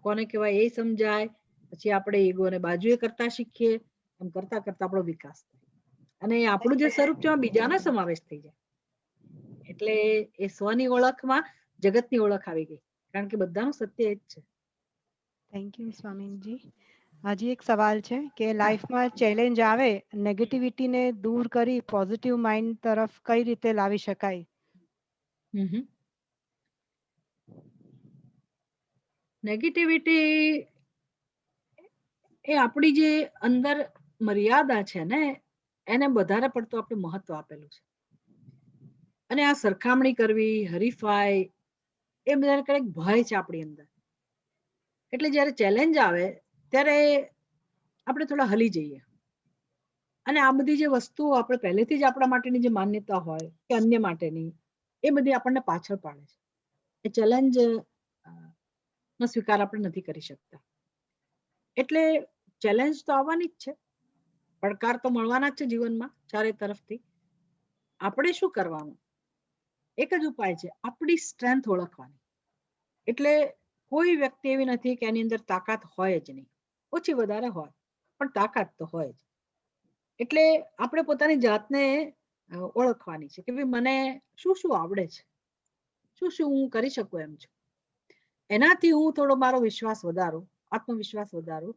કોને કહેવાય એ સમજાય, પછી આપણે ઈગોને બાજુએ કરતા શીખીએ, એમ કરતા કરતા આપણો વિકાસ થાય અને આપણું જે સ્વરૂપ છે એમાં બીજાનો સમાવેશ થઈ જાય. એટલે એ સ્વની ઓળખમાં જગતની ઓળખ આવી ગઈ, કારણ કે બધાનું સત્ય એ જ છે. Thank you Swamiji. હજી એક સવાલ છે કે લાઈફમાં ચેલેન્જ આવે, નેગેટિવિટીને દૂર કરી પોઝિટિવ માઇન્ડ તરફ કઈ રીતે લાવી શકાય? નેગેટિવિટી એ આપણી જે અંદર મર્યાદા છે ને એને વધારે પડતું આપણે મહત્વ આપેલું છે. અને આ સરખામણી કરવી, હરીફાઈ, એ બધા કંઈક ભય છે આપણી અંદર. એટલે જ્યારે ચેલેન્જ આવે ત્યારે આપણે થોડા હલી જઈએ અને આ બધી જે વસ્તુઓ આપણે પહેલેથી જ આપણા માટેની જે માન્યતા હોય કે અન્ય માટેની, એ બધી આપણને પાછળ પાડે છે. એ ચેલેન્જ નો સ્વીકાર આપણે નથી કરી શકતા. એટલે ચેલેન્જ તો આવવાની જ છે, પડકાર તો મળવાના જ છે જીવનમાં ચારે તરફથી. આપણે શું કરવાનું? એક જ ઉપાય છે, આપણી સ્ટ્રેન્થ ઓળખવાની. એટલે કોઈ વ્યક્તિ એવી નથી કે એની અંદર તાકાત હોય જ નહીં, ઓછી વધારે હોય પણ તાકાત તો હોય જ. એટલે આપણે પોતાની જાતને ઓળખવાની છે કે ભાઈ મને શું શું આવડે છે, શું શું હું કરી શકું એમ છું. એનાથી હું થોડો મારો વિશ્વાસ વધારું, આત્મવિશ્વાસ વધારું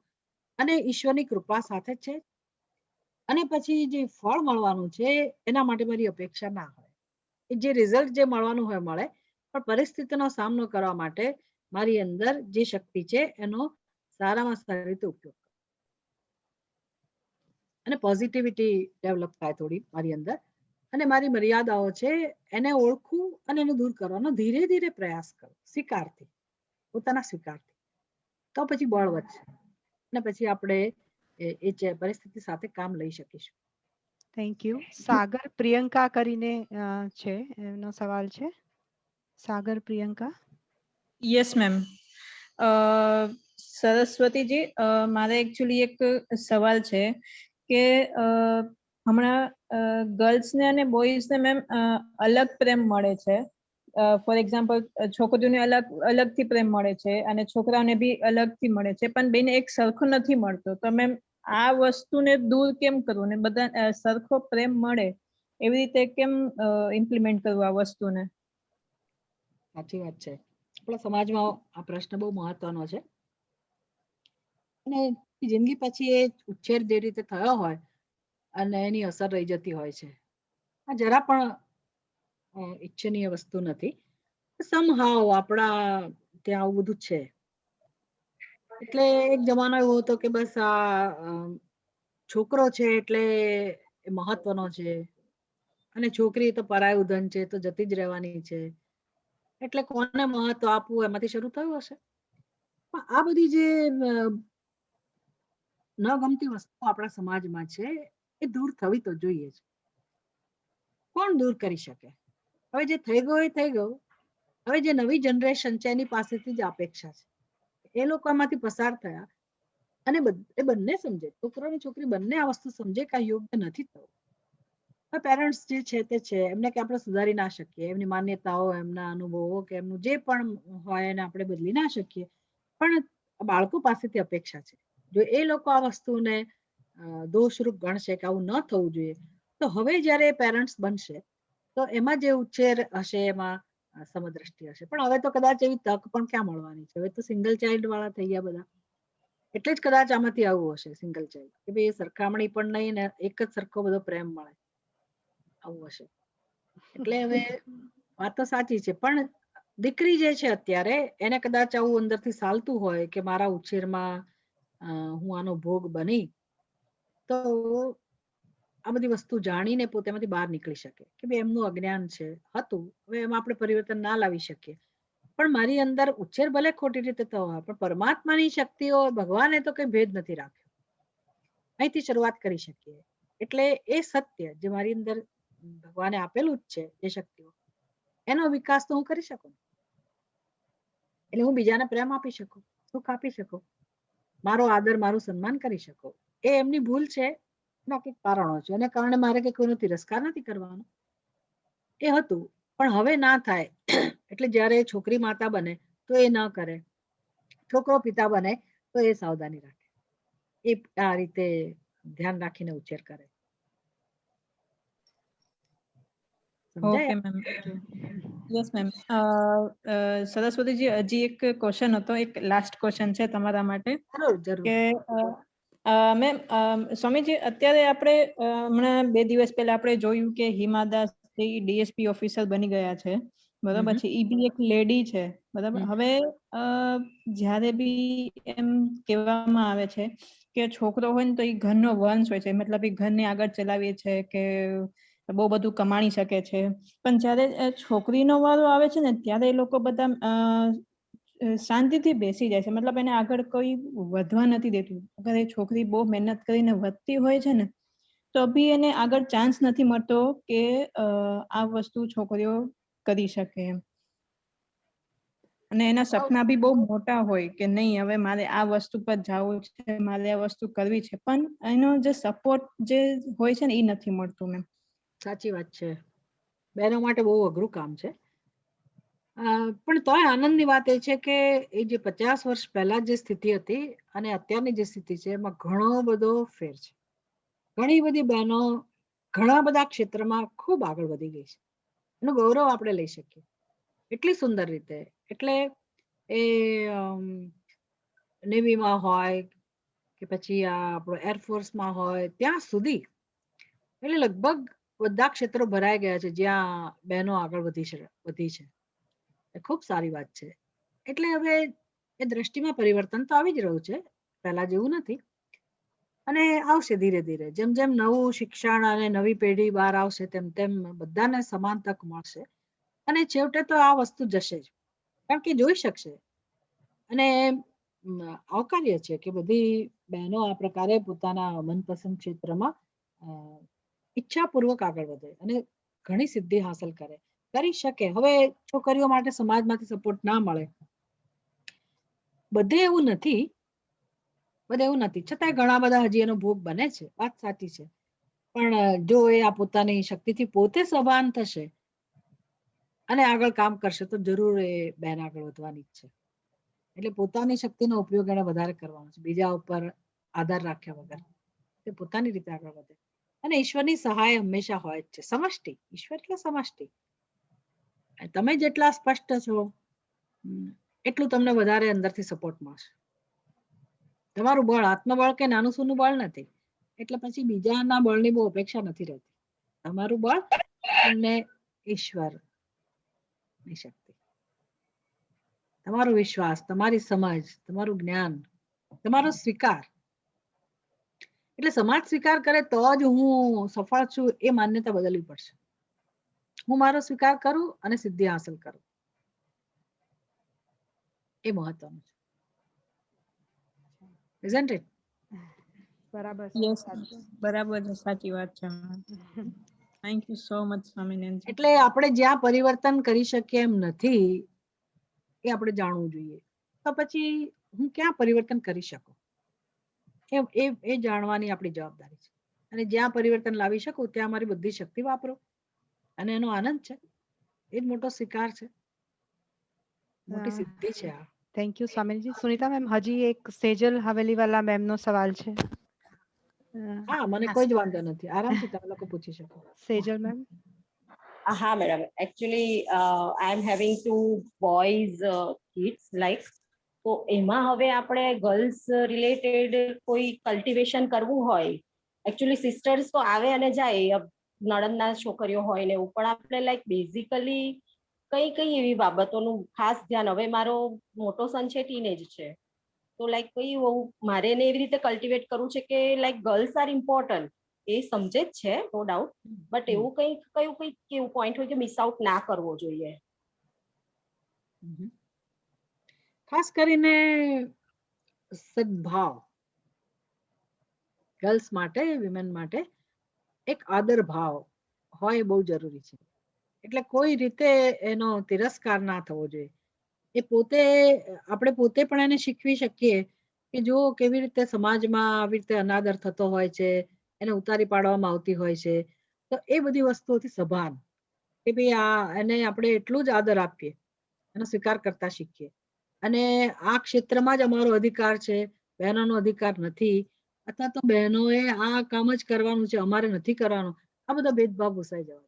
અને ઈશ્વરની કૃપા સાથે છે. અને પછી જે ફળ મળવાનું છે એના માટે મારી અપેક્ષા ના હોય. જે રિઝલ્ટ જે મળવાનું હોય મળે, પણ પરિસ્થિતિનો સામનો કરવા માટે મારી અંદર જે શક્તિ છે એનો સારામાં સારી રીતે ઉપયોગ અને પોઝિટિવિટી ડેવલપ થાય થોડી મારી અંદર. અને મારી મર્યાદાઓ છે એને ઓળખું અને એને દૂર કરવાનો ધીરે ધીરે પ્રયાસ કરું, સ્વીકારથી, પોતાના સ્વીકારથી. તો પછી બળ વધશે અને પછી આપણે એ પરિસ્થિતિ સાથે કામ લઈ શકીશું. Thank you. સાગર પ્રિયંકા કરીને છે, એમનો સવાલ છે. સાગર પ્રિયંકા. Yes ma'am. સરસ્વતીજી, મારે એકચ્યુઅલી એક સવાલ છે કે હમણાં ગર્લ્સને અને બોયઝને મેમ અલગ પ્રેમ મળે છે. ફોર એક્ઝામ્પલ, છોકરીઓને અલગથી પ્રેમ મળે છે અને છોકરાઓને બી અલગથી મળે છે, પણ બેને એક સરખો નથી મળતો. તો મેમ આ વસ્તુને દૂર કેમ કરવું ને બધા સરખો પ્રેમ મળે એવી રીતે કેમ ઇમ્પ્લિમેન્ટ કરવું આ વસ્તુને? સાચી વાત છે. આપણા સમાજમાં આ પ્રશ્ન બહુ મહત્વનો છે અને જિંદગી પછી એ ઉછેર જે રીતે થયો હોય અને એની અસર રહી જતી હોય છે. આ જરા પણ ઈચ્છનીય વસ્તુ નથી. સમહાવ આપણા ત્યાં આવું બધું છે. એટલે એક જમાનો એવો હતો કે બસ આ છોકરો છે એટલે એ મહત્વનો છે અને છોકરી તો પરાયું ધન છે, તો જતી જ રહેવાની છે, એટલે કોને મહત્વ આપવું એમાંથી શરૂ થયું હશે. પણ આ બધી જે ન ગમતી વસ્તુ આપણા સમાજમાં છે એ દૂર થવી તો જોઈએ જ. કોણ દૂર કરી શકે? હવે જે થઈ ગયું એ થઈ ગયું. હવે જે નવી જનરેશન છે એની પાસેથી જ અપેક્ષા છે. એ લોકો આમાંથી પસાર થયા અને એ બંને સમજે, છોકરો અને છોકરી બંને આ વસ્તુ સમજે કે આ યોગ્ય નથી થયું. પેરેન્ટ્સ જે છે તે છે, એમને કે આપણે સુધારી ના શકીએ, એમની માન્યતાઓ, એમના અનુભવો કે એમનું જે પણ હોય એને આપણે બદલી ના શકીએ, પણ બાળકો પાસેથી અપેક્ષા છે. જો એ લોકો આ વસ્તુને દોષરૂપ ગણશે કે આવું ન થવું જોઈએ, તો હવે જ્યારે પેરેન્ટ્સ બનશે તો એમાં જે ઉછેર હશે એમાં સમદ્રષ્ટિ હશે. પણ હવે તો કદાચ એવી તક પણ ક્યાં મળવાની છે. હવે તો સિંગલ ચાઇલ્ડ વાળા થઈ ગયા બધા, એટલે જ કદાચ આમાંથી આવું હશે સિંગલ ચાઇલ્ડ, કે ભાઈ સરખામણી પણ નહીં ને એક જ સરખો બધો પ્રેમ મળે, આવું હશે. એટલે હવે વાત તો સાચી છે, પણ દીકરી જે છે અત્યારે એને કદાચ આવું અંદરથી સાલતું હોય કે મારા ઉછેરમાં હું આનો ભોગ બની, તો આ બધી વસ્તુ જાણીને પોતે એમાંથી બહાર નીકળી શકે કે ભાઈ એમનું અજ્ઞાન છે હતું, હવે એમાં આપણે પરિવર્તન ના લાવી શકીએ, પણ મારી અંદર ઉછેર ભલે ખોટી રીતે થયો હોય, પણ પરમાત્માની શક્તિઓ, ભગવાને તો કઈ ભેદ નથી રાખ્યો. અહીંથી શરૂઆત કરી શકીએ. એટલે એ સત્ય જે મારી અંદર ભગવાને આપેલું જ છે, એ શક્તિઓ, એનો વિકાસ તો હું કરી શકું. એટલે હું બીજાને પ્રેમ આપી શકું, સુખ આપી શકું, મારો આદર, મારું સન્માન કરી શકું. એ એમની ભૂલ છે, એના કંઈક કારણો છે, એને કારણે મારે કે કોઈનો તિરસ્કાર નથી કરવાનો, એ હતું. પણ હવે ના થાય. એટલે જ્યારે છોકરી માતા બને તો એ ન કરે, છોકરો પિતા બને તો એ સાવધાની રાખે, એ આ રીતે ધ્યાન રાખીને ઉછેર કરે. Okay ma'am. Yes ma'am. Saraswatiji, હજી એક ક્વેશ્ચન હતો, એક લાસ્ટ ક્વેશ્ચન છે તમારા માટે કે મેમ સ્વામીજી, અત્યારે આપણે હમણાં 2 દિવસ પહેલા આપણે જોયું કે હિમા દાસ ડીએસપી ઓફિસર બની ગયા છે, બરાબર છે, ઈ બી એક લેડી છે, બરાબર. હવે જ્યારે બી એમ કહેવામાં આવે છે કે છોકરો હોય ને તો એ ઘરનો વંશ હોય છે, મતલબ એ ઘરને આગળ ચલાવીએ છે કે બહુ બધું કમાણી શકે છે, પણ જ્યારે છોકરીનો વારો આવે છે ને ત્યારે એ લોકો બધા શાંતિથી બેસી જાય છે, મતલબ એને આગળ કોઈ વધવા નથી દેતું. અગર એ છોકરી બહુ મહેનત કરીને વધતી હોય છે ને તો બી એને આગળ ચાન્સ નથી મળતો કે આ વસ્તુ છોકરીઓ કરી શકે એમ. અને એના સપના બી બહુ મોટા હોય કે નહીં, હવે મારે આ વસ્તુ પર જવું છે, મારે આ વસ્તુ કરવી છે, પણ એનો જે સપોર્ટ જે હોય છે ને એ નથી મળતું મેમ. સાચી વાત છે. બહેનો માટે બહુ અઘરું કામ છે. પણ તોય આનંદની વાત એ છે કે એ જે 50 વર્ષ પહેલા જે સ્થિતિ હતી અને અત્યારની જે સ્થિતિ છે એમાં ઘણો બધો ફેર છે. ઘણી બધી બહેનો ઘણા બધા ક્ષેત્રમાં ખૂબ આગળ વધી ગઈ છે, એનું ગૌરવ આપણે લઈ શકીએ એટલી સુંદર રીતે. એટલે એ નેવીમાં હોય કે પછી આ આપણો એરફોર્સમાં હોય, ત્યાં સુધી એટલે લગભગ બધા ક્ષેત્રો ભરાઈ ગયા છે જ્યાં બહેનો આગળ વધી છે. એ ખૂબ સારી વાત છે. એટલે હવે એ દ્રષ્ટિમાં પરિવર્તન તો આવી જ રહ્યું છે, પહેલા જેવું નથી. અને આવશે ધીરે ધીરે જેમ જેમ નવું શિક્ષણ અને નવી પેઢી બહાર આવશે તેમ તેમ બધાને સમાન તક મળશે અને છેવટે તો આ વસ્તુ જશે જ કારણ કે જોઈ શકશે અને આવકાર્ય છે કે બધી બહેનો આ પ્રકારે પોતાના મનપસંદ ક્ષેત્રમાં ઈચ્છાપૂર્વક આગળ વધે અને ઘણી સિદ્ધિ હાંસલ કરી શકે. હવે છોકરીઓ માટે સમાજમાંથી સપોર્ટ ના મળે બધે એવું નથી છતાંય ઘણા બધા હજી એનો ભોગ બને છે વાત સાચી છે પણ જો એ આ પોતાની શક્તિથી પોતે સભાન થશે અને આગળ કામ કરશે તો જરૂર એ બેન આગળ વધવાની જ છે. એટલે પોતાની શક્તિનો ઉપયોગ એને વધારે કરવાનો છે બીજા ઉપર આધાર રાખ્યા વગર તે પોતાની રીતે આગળ વધે અને ઈશ્વરની સહાય હંમેશા હોય જ છે. સમષ્ટિ ઈશ્વર એટલે સમષ્ટિ તમે જેટલા સ્પષ્ટ છો એટલું તમને વધારે અંદરથી સપોર્ટ મળશે. તમારું બળ આત્મબળ કે નાનું સૂનું બળ નથી એટલે પછી બીજાના બળની બહુ અપેક્ષા નથી રહેતી. તમારું બળ અને ઈશ્વર ની શક્તિ તમારો વિશ્વાસ તમારી સમજ તમારું જ્ઞાન તમારો સ્વીકાર એટલે સમાજ સ્વીકાર કરે તો જ હું સફળ છું એ માન્યતા બદલવી પડશે. હું મારો સ્વીકાર કરું અને સિદ્ધિ હાંસલ કરું એ મહત્વનું છે. Isn't it? બરાબર યસ બરાબર છે સાચી વાત છે. Thank you so much Swaminarayan. એટલે આપણે જ્યાં પરિવર્તન કરી શકીએ એમ નથી એ આપણે જાણવું જોઈએ તો પછી હું ક્યાં પરિવર્તન કરી શકું એ જાણવાની આપણી જવાબદારી છે અને જ્યાં પરિવર્તન લાવી શકું ત્યાં મારી બધી શક્તિ વાપરો અને એનો આનંદ છે એ જ મોટો સ્વીકાર છે મોટી સિદ્ધિ છે આ. Thank you Swamiji. Sunita ma'am હજી એક સેજલ હવેલીવાલા મેમ નો સવાલ છે. હા મને કોઈ જ વાંધો નથી આરામથી તમે લોકો પૂછી શકો. સેજલ મેમ. હા madam actually I am having 2 boys kids like તો એમાં હવે આપણે ગર્લ્સ રિલેટેડ કોઈ કલ્ટિવેશન કરવું હોય એકચ્યુઅલી સિસ્ટર્સ તો આવે અને જાય નણંદના છોકરીઓ હોય ને એવું પણ આપણે લાઈક બેઝિકલી કઈ એવી બાબતોનું ખાસ ધ્યાન હવે મારો મોટો સન છે ટીનેજ છે તો લાઈક કઈ મારે એને એવી રીતે કલ્ટિવેટ કરવું છે કે લાઈક ગર્લ્સ આર ઇમ્પોર્ટન્ટ એ સમજે જ છે નો ડાઉટ બટ એવું કયું કેવું પોઈન્ટ હોય કે મિસ આઉટ ના કરવો જોઈએ. ખાસ કરીને સદભાવ ગર્લ્સ માટે વિમેન માટે એક આદર ભાવ હોય બહુ જરૂરી છે એટલે કોઈ રીતે એનો તિરસ્કાર ના થવો જોઈએ. એ પોતે આપણે પોતે પણ એને શીખવી શકીએ કે જો કેવી રીતે સમાજમાં આવી રીતે અનાદર થતો હોય છે એને ઉતારી પાડવામાં આવતી હોય છે તો એ બધી વસ્તુઓથી સભાન કે ભાઈ એને આપણે એટલું જ આદર આપીએ એનો સ્વીકાર કરતા શીખીએ અને આ ક્ષેત્રમાં જ અમારો અધિકાર છે બહેનોનો અધિકાર નથી અથવા તો બહેનોએ આ કામ જ કરવાનું છે અમારે નથી કરવાનું આ બધા ભેદભાવ ભૂસાઈ જવા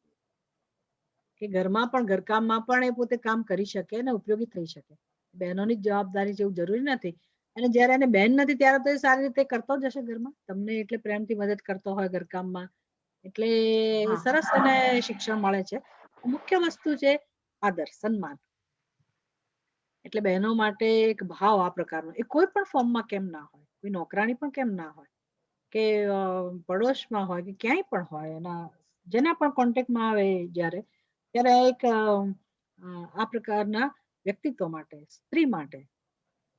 કે ઘરમાં પણ ઘરકામમાં પણ એ પોતે કામ કરી શકે અને ઉપયોગી થઈ શકે. બહેનોની જ જવાબદારી જેવું જરૂરી નથી અને જયારે એને બહેન નથી ત્યારે તો એ સારી રીતે કરતો જ હશે ઘરમાં તમને એટલે પ્રેમથી મદદ કરતો હોય ઘરકામમાં એટલે સરસ એને શિક્ષણ મળે છે. મુખ્ય વસ્તુ છે આદર સન્માન એટલે બહેનો માટે એક ભાવ આ પ્રકારનો એ કોઈ પણ ફોર્મમાં કેમ ના હોય કોઈ નોકરાણી પણ કેમ ના હોય કે પડોશમાં હોય કે ક્યાંય પણ હોય એના જેના પણ કોન્ટેક્ટમાં આવે જ્યારે ત્યારે એક આ પ્રકારના વ્યક્તિત્વ માટે સ્ત્રી માટે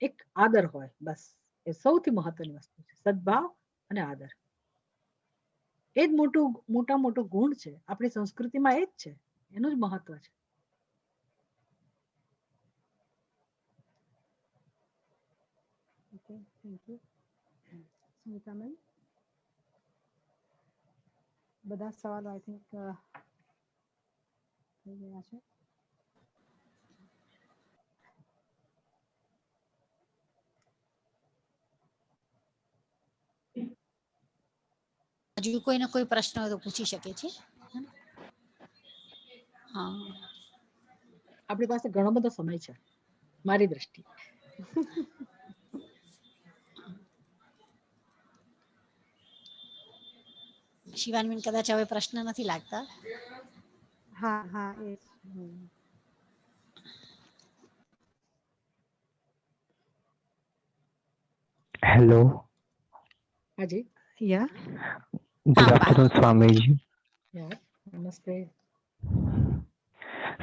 એક આદર હોય બસ એ સૌથી મહત્વની વસ્તુ છે સદભાવ અને આદર એ જ મોટો ગુણ છે આપણી સંસ્કૃતિમાં એ જ છે એનું જ મહત્વ છે. Okay, thank you. Sunita ma'am બધા સવાલો આઈ થિંક થઈ ગયા છે. હજુ કોઈને કોઈ પ્રશ્ન હોય તો પૂછી શકે છે. હા આપણી પાસે ઘણો બધો સમય છે મારી દ્રષ્ટિએ. શિવાનબેન કદાચ હવે પ્રશ્ન નથી લાગતા. હા હા એ હેલો હાજી Yeah. Good afternoon, Swami ji. Yeah, नमस्ते।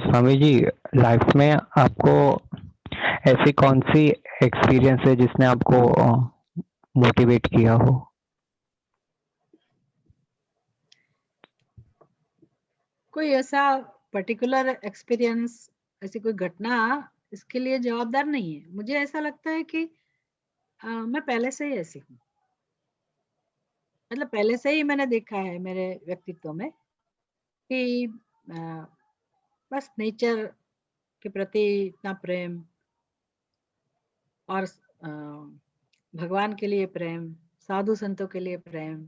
स्वामी जी, लाइफ में आपको ऐसी कौन सी एक्सपीरियंस है जिसने आपको मोटिवेट किया हो? कोई ऐसा पर्टिकुलर एक्सपीरियंस, ऐसी कोई घटना इसके लिए जवाबदार नहीं है। मुझे ऐसा लगता है कि मैं पहले से ही ऐसी हूँ। मतलब पहले से ही मैंने देखा है मेरे व्यक्तित्व में कि बस नेचर के प्रति इतना प्रेम और भगवान के लिए प्रेम, साधु संतों के लिए प्रेम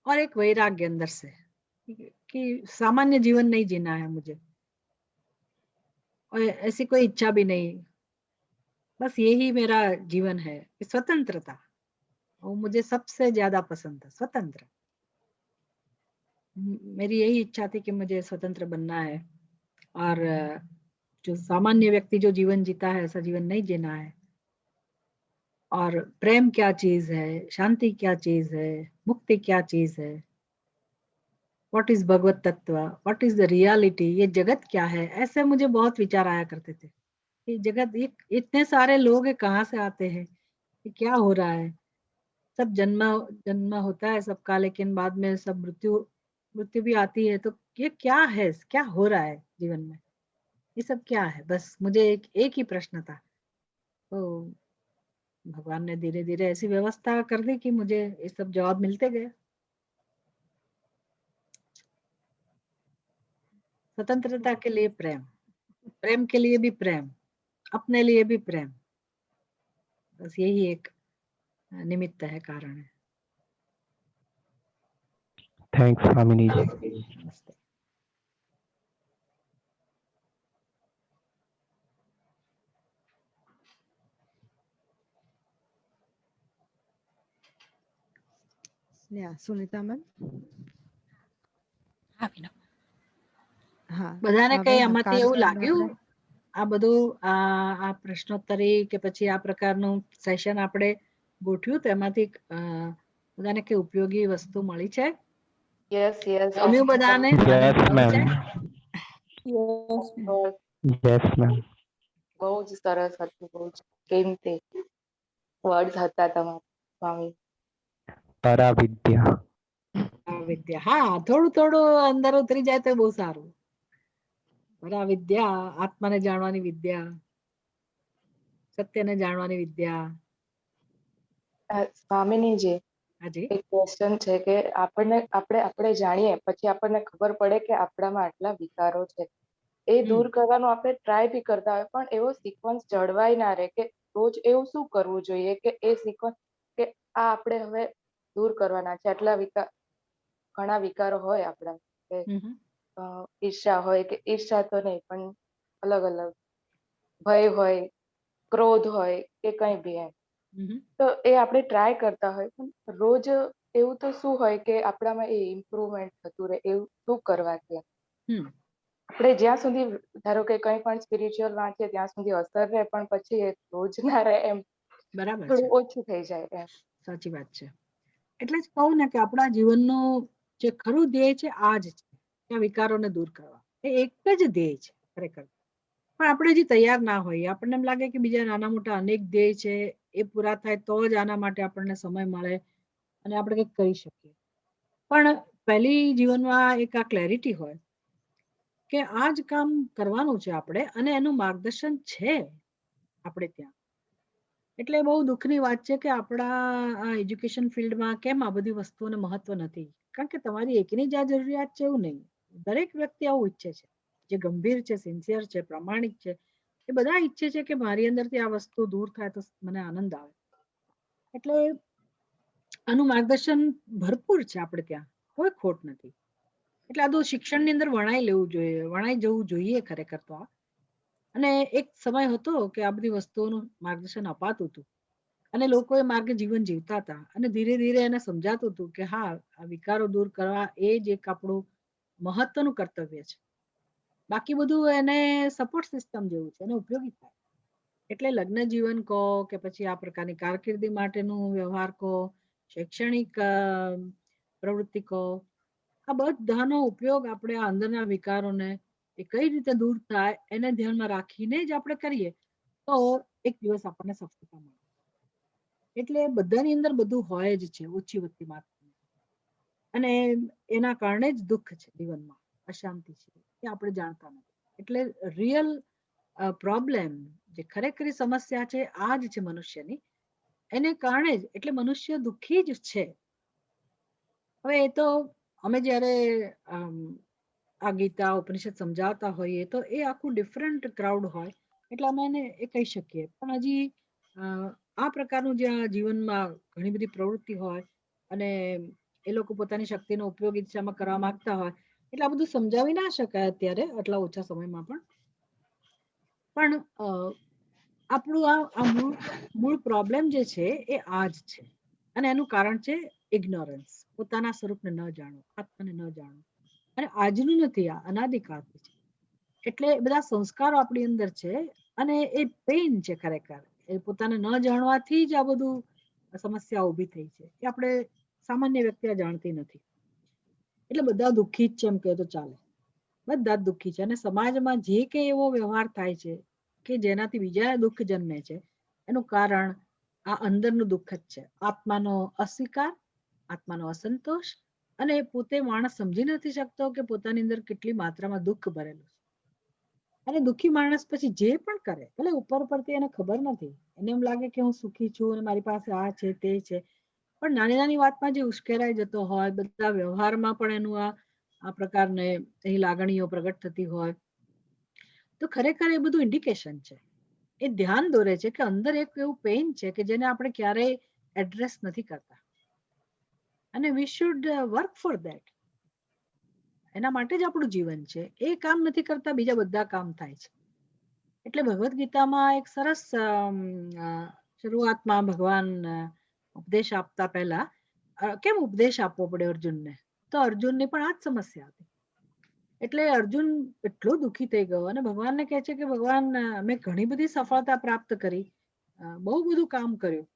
और एक वैराग्य अंदर से कि सामान्य जीवन नहीं जीना है मुझे, और ऐसी कोई इच्छा भी नहीं। बस यही मेरा जीवन है कि स्वतंत्रता, वो मुझे सबसे ज्यादा पसंद है। स्वतंत्र, मेरी यही इच्छा थी कि मुझे स्वतंत्र बनना है और जो सामान्य व्यक्ति जो जीवन जीता है ऐसा जीवन नहीं जीना है। और प्रेम क्या चीज है, शांति क्या चीज है, मुक्ति क्या चीज है, व्हाट इज भगवत तत्व, व्हाट इज द रियलिटी, ये जगत क्या है, ऐसे मुझे बहुत विचार आया करते थे। ये जगत, ये इतने सारे लोग है, कहाँ से आते हैं, ये क्या हो रहा है। सब जन्म जन्म होता है सबका, लेकिन बाद में सब मृत्यु मृत्यु भी आती है। तो ये क्या है, क्या हो रहा है जीवन में, ये सब क्या है। बस मुझे एक ही प्रश्न था। तो भगवान ने धीरे धीरे ऐसी व्यवस्था कर दी कि मुझे ये सब जवाब मिलते गए। स्वतंत्रता के लिए प्रेम, प्रेम के लिए भी प्रेम, अपने लिए भी प्रेम, बस यही एक निमित्त है, कारण है। थैंक्स स्वामी जी। नमस्ते। Yeah, Sunita ma'am. હા મેડમ. હા, બધાને હવે કઈ આમાંથી એવું કાર્યક્રમનો લાગ્યું, આપણે આ બધું આ પ્રશ્નોત્તરી કે પછી આ પ્રકારનું સેશન આપણે ગોઠવ્યું, તેમાંથી બધાને કઈ ઉપયોગી વસ્તુ મળી છે? યસ યસ ગમ્યું બધાને? Yes ma'am, yes ma'am. બહુ જ સરસ હતું, બહુ જ કિંમતી વર્ડ્સ હતા તમારા સ્વામી. પરા વિદ્યા. વિદ્યા, હા, થોડું થોડું અંદર ઉતરી જાય તો બહુ સારું. પરા વિદ્યા, આત્માને જાણવાની વિદ્યા, સત્યને જાણવાની વિદ્યા. સ્વામીનીજી, હાજી. એક ક્વેશ્ચન છે કે આપણે જાણીએ પછી આપણને ખબર પડે કે આપણામાં આટલા વિકારો છે, એ દૂર કરવાનો આપણે ટ્રાય બી કરતા હોય, પણ એવો સિક્વન્સ જળવાઈ ના રહે કે રોજ એવું શું કરવું જોઈએ કે એ સિક્વન્સ કે આ આપણે હવે દૂર કરવાના છે. આટલા ઘણા વિકારો હોય આપણા, કે ઈર્ષા હોય, કે ઈર્ષા તો નહીં પણ અલગ અલગ ભય હોય, ક્રોધ હોય, કે કઈ બી એમ, તો એ આપણે ટ્રાય કરતા હોય, પણ રોજ એવું તો શું હોય કે આપણામાં એ ઇમ્પ્રુવમેન્ટ થતું રહે, એવું શું કરવાથી આપણે જ્યાં સુધી ધારો કે કંઈ પણ સ્પિરિચ્યુઅલ વાંચીએ ત્યાં સુધી અસર રહે, પણ પછી એ રોજ ના રહે, એમ બરાબર, થોડું ઓછું થઈ જાય એમ. સાચી વાત છે. એટલે જ કહું ને કે આપણા જીવનનું જે ખરું ધ્યેય છે આ જ છે, કે વિકારોને દૂર કરવા. એ એક જ ધ્યેય છે ખરેખર. પણ આપણે હજી તૈયાર ના હોઈએ. આપણને એમ લાગે કે બીજા નાના મોટા અનેક ધ્યેય છે, એ પૂરા થાય તો જ આના માટે આપણને સમય મળે અને આપણે કંઈક કરી શકીએ. પણ પહેલી જીવનમાં એક આ ક્લેરિટી હોય કે આ જ કામ કરવાનું છે આપણે, અને એનું માર્ગદર્શન છે આપણે ત્યાં. એટલે બહુ દુઃખની વાત છે કે આપણા આ એજ્યુકેશન ફિલ્ડમાં કેમ આ બધી વસ્તુઓને મહત્વ નથી. કારણ કે તમારી એકની જ આ જરૂરિયાત છે એવું નહીં. દરેક વ્યક્તિ આવું ઈચ્છે છે, જે ગંભીર છે, સિન્સિયર છે, પ્રામાણિક છે, એ બધા ઈચ્છે છે કે મારી અંદરથી આ વસ્તુ દૂર થાય તો મને આનંદ આવે. એટલે આનું માર્ગદર્શન ભરપૂર છે આપણે ત્યાં, કોઈ ખોટ નથી. એટલે આ તો શિક્ષણની અંદર વણાઈ લેવું જોઈએ, વણાઈ જવું જોઈએ ખરેખર તો આ. અને એક સમય હતો કે આ બધી વસ્તુઓનું માર્ગદર્શન અપાતું હતું અને લોકો એ માર્ગે જીવન જીવતા હતા, અને ધીરે ધીરે એને સમજાતું હતું કે હા, આ વિકારો દૂર કરવા એ જ એક આપણું મહત્વનું કર્તવ્ય છે. બાકી બધું એને સપોર્ટ સિસ્ટમ જેવું છે, એને ઉપયોગી થાય. એટલે લગ્ન જીવન કહો કે પછી આ પ્રકારની કારકિર્દી માટેનું વ્યવહાર કહો શૈક્ષણિક પ્રવૃત્તિ કહો, આ બધાનો ઉપયોગ આપણે આ અંદરના વિકારોને એ કઈ રીતે દૂર થાય એને ધ્યાનમાં રાખીને જ આપણે કરીએ તો એક દિવસ આપણને સફળતા મળે. એટલે બધાની અંદર બધું હોય જ છે ઓછી વત્તી માત્રામાં, અને એના કારણે જ દુઃખ છે જીવનમાં, અશાંતિ છે, એ આપણે જાણતા નથી. એટલે રિયલ પ્રોબ્લેમ, જે ખરેખરી સમસ્યા છે આ જ છે મનુષ્યની, એને કારણે જ એટલે મનુષ્ય દુઃખી જ છે. હવે એ તો અમે જ્યારે આ ગીતા ઉપનિષદ સમજાવતા હોઈએ તો એ આખું ડિફરન્ટ ક્રાઉડ હોય એટલે અમે એને એ કહી શકીએ. પણ હજી આ પ્રકારનું જે આ જીવનમાં ઘણી બધી પ્રવૃત્તિ હોય અને એ લોકો પોતાની શક્તિનો ઉપયોગ ઈચ્છામાં કરવા માંગતા હોય એટલે આ બધું સમજાવી ના શકાય અત્યારે આટલા ઓછા સમયમાં. પણ આપણું આ મૂળ પ્રોબ્લેમ જે છે એ આ જ છે, અને એનું કારણ છે ઇગ્નોરન્સ, પોતાના સ્વરૂપને ન જાણો, આત્માને ન જાણો. અને આજનું નથી, આ અનાદિકાળથી છે. એટલે બધા સંસ્કારો આપણી અંદર છે અને એ પેઇન છે ખરેખર, એ પોતાને ન જાણવાથી જ આ બધું સમસ્યા ઊભી થઈ છે. એ આપણે સામાન્ય વ્યક્તિ જાણતી નથી. એટલે બધા દુઃખી જ છે એમ કહે તો ચાલે, બધા જ દુઃખી છે. અને સમાજમાં જે કંઈ એવો વ્યવહાર થાય છે કે જેનાથી બીજા દુઃખ જન્મે છે એનું કારણ આ અંદરનું દુઃખ જ છે, આત્માનો અસ્વીકાર, આત્માનો અસંતોષ. અને પોતે માણસ સમજી નથી શકતો કે પોતાની અંદર કેટલી માત્રામાં દુઃખ ભરેલું છે. અને દુઃખી માણસ પછી જે પણ કરે ભલે ઉપર પરથી એને ખબર નથી, એને એમ લાગે કે હું સુખી છું અને મારી પાસે આ છે તે છે, પણ નાની નાની વાતમાં જે ઉશ્કેરાઈ જતો હોય, બધા વ્યવહારમાં પણ એનું આ પ્રકારને એ લાગણીઓ પ્રગટ થતી હોય, તો ખરેખર એ બધું ઇન્ડિકેશન છે. એ ધ્યાન દોરે છે કે અંદર એક એવું પેઇન છે કે જેને આપણે ક્યારેય એડ્રેસ નથી કરતા, અને we should work for that. એના માટે જ આપણું જીવન છે. એ કામ નથી કરતા, બીજા બધા કામ થાય છે. એટલે ભગવદ્ ગીતામાં એક સરસ શરૂઆતમાં ભગવાન ઉપદેશ આપતા પહેલા કેમ ઉપદેશ આપવો પડે અર્જુનને, તો અર્જુનની પણ આ જ સમસ્યા હતી. એટલે અર્જુન એટલો દુઃખી થઈ ગયો અને ભગવાનને કહે છે કે ભગવાન, મેં ઘણી બધી સફળતા પ્રાપ્ત કરી, બહુ બધું કામ કર્યું,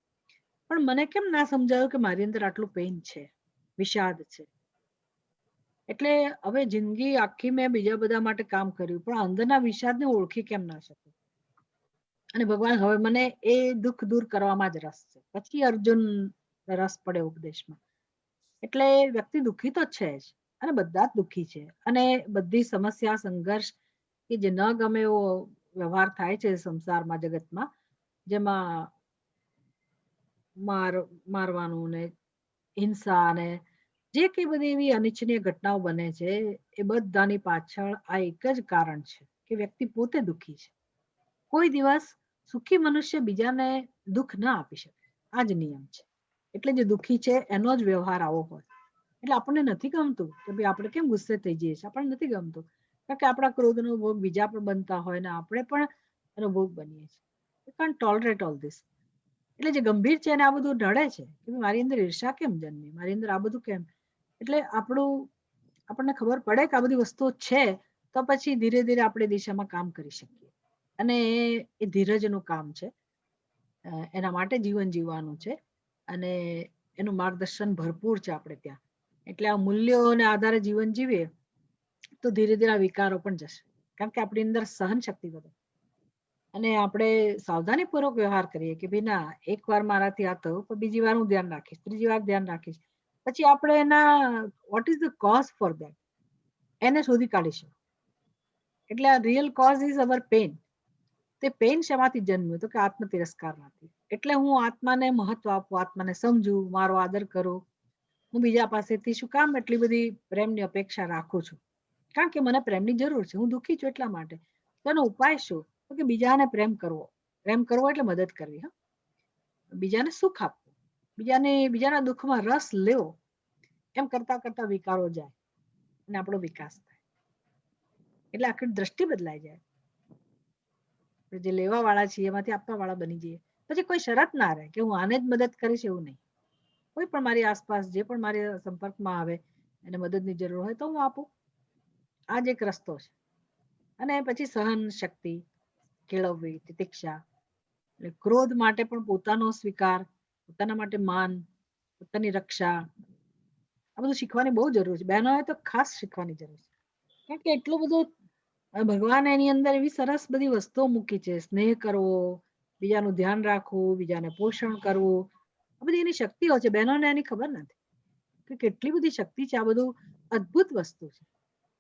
પણ મને કેમ ના સમજાયું કે મારી અંદર આટલું પેઇન છે, વિષાદ છે. એટલે હવે જિંદગી આખી મેં બીજા બધા માટે કામ કર્યું, પણ અંદરના વિષાદને ઓળખી કેમ ના શકું. અને ભગવાન, હવે મને એ દુઃખ દૂર કરવામાં જ રસ છે. પછી અર્જુન રસ પડે ઉપદેશમાં. એટલે વ્યક્તિ દુઃખી તો છે જ, અને બધા જ દુઃખી છે. અને બધી સમસ્યા, સંઘર્ષ કે જે ન ગમે એવો વ્યવહાર થાય છે સંસારમાં, જગતમાં, જેમાં મારવાનું ને હિંસા ને જે કઈ બધી એવી અનિચ્છનીય ઘટનાઓ બને છે, એ બધાની પાછળ આ એક જ કારણ છે કે વ્યક્તિ પોતે દુઃખી છે. કોઈ દિવસ સુખી મનુષ્ય બીજાને દુઃખ ન આપી શકે, આ જ નિયમ છે. એટલે જે દુઃખી છે એનો જ વ્યવહાર આવો હોય. એટલે આપણને નથી ગમતું કે ભાઈ આપણે કેમ ગુસ્સે થઈ જઈએ છીએ, આપણને નથી ગમતું કારણ કે આપણા ક્રોધનો ભોગ બીજા પણ બનતા હોય ને આપણે પણ એનો ભોગ બનીએ છીએ. We can't tolerate all this. એટલે જે ગંભીર છે એને આ બધું નડે છે કે મારી અંદર ઈર્ષા કેમ જન્મી, મારી અંદર આ બધું કેમ. એટલે આપણને ખબર પડે કે આ બધી વસ્તુઓ છે તો પછી ધીરે ધીરે આપણે દિશામાં કામ કરી શકીએ. અને એ ધીરજનું કામ છે, એના માટે જીવન જીવવાનું છે, અને એનું માર્ગદર્શન ભરપૂર છે આપણે ત્યાં. એટલે આ મૂલ્યોને આધારે જીવન જીવીએ તો ધીરે ધીરે આ વિકારો પણ જશે, કારણ કે આપણી અંદર સહન શક્તિ વધે. અને આપણે સાવધાનીપૂર્વક વ્યવહાર કરીએ કે ભાઈ ના, એક વાર મારાથી આ થયું પણ બીજી વાર હું ધ્યાન રાખીશ, ત્રીજી વાર ધ્યાન રાખીશ. પછી આપણે એના what is the cause for that એને શોધી કાઢીશું. એટલે આ real cause is our pain. તે પેઇન શેમાંથી જન્મ્યું તો કે આત્મ તિરસ્કારમાંથી. એટલે હું આત્માને મહત્વ આપું, આત્માને સમજું, મારો આદર કરું. હું બીજા પાસેથી શું કામ એટલી બધી પ્રેમની અપેક્ષા રાખું છું, કારણ કે મને પ્રેમની જરૂર છે, હું દુઃખી છું એટલા માટે. તો એનો ઉપાય શું? તો કે બીજાને પ્રેમ કરવો. પ્રેમ કરવો એટલે મદદ કરવી, હા, બીજાને સુખ આપવું, બીજાના દુઃખમાં રસ લેવો. એમ કરતા કરતા વિકારો જાય અને આપણો વિકાસ થાય. એટલે આખી દ્રષ્ટિ બદલાઈ જાય. જે લેવા વાળા છીએ એમાંથી આપવા વાળા બની જઈએ. પછી કોઈ શરત ના રહે કે હું આને જ મદદ કરીશ, એવું નહીં. કોઈ પણ મારી આસપાસ જે પણ મારી સંપર્કમાં આવે એને મદદની જરૂર હોય તો હું આપું. આ જ એક રસ્તો છે. અને પછી સહન શક્તિ કેળવવી, તિતિક્ષા, એટલે ક્રોધ માટે પણ પોતાનો સ્વીકાર, પોતાના માટે માન, પોતાની રક્ષા, આ બધું શીખવાની બહુ જરૂર છે. બહેનોએ તો ખાસ શીખવાની જરૂર છે, કારણ કે એટલું બધું ભગવાન એની અંદર એવી સરસ બધી વસ્તુઓ મૂકી છે. સ્નેહ કરવો, બીજાનું ધ્યાન રાખવું, બીજાને પોષણ કરવું, આ બધી એની શક્તિઓ છે. બહેનોને એની ખબર નથી કે કેટલી બધી શક્તિ છે. આ બધું અદ્ભુત વસ્તુ છે,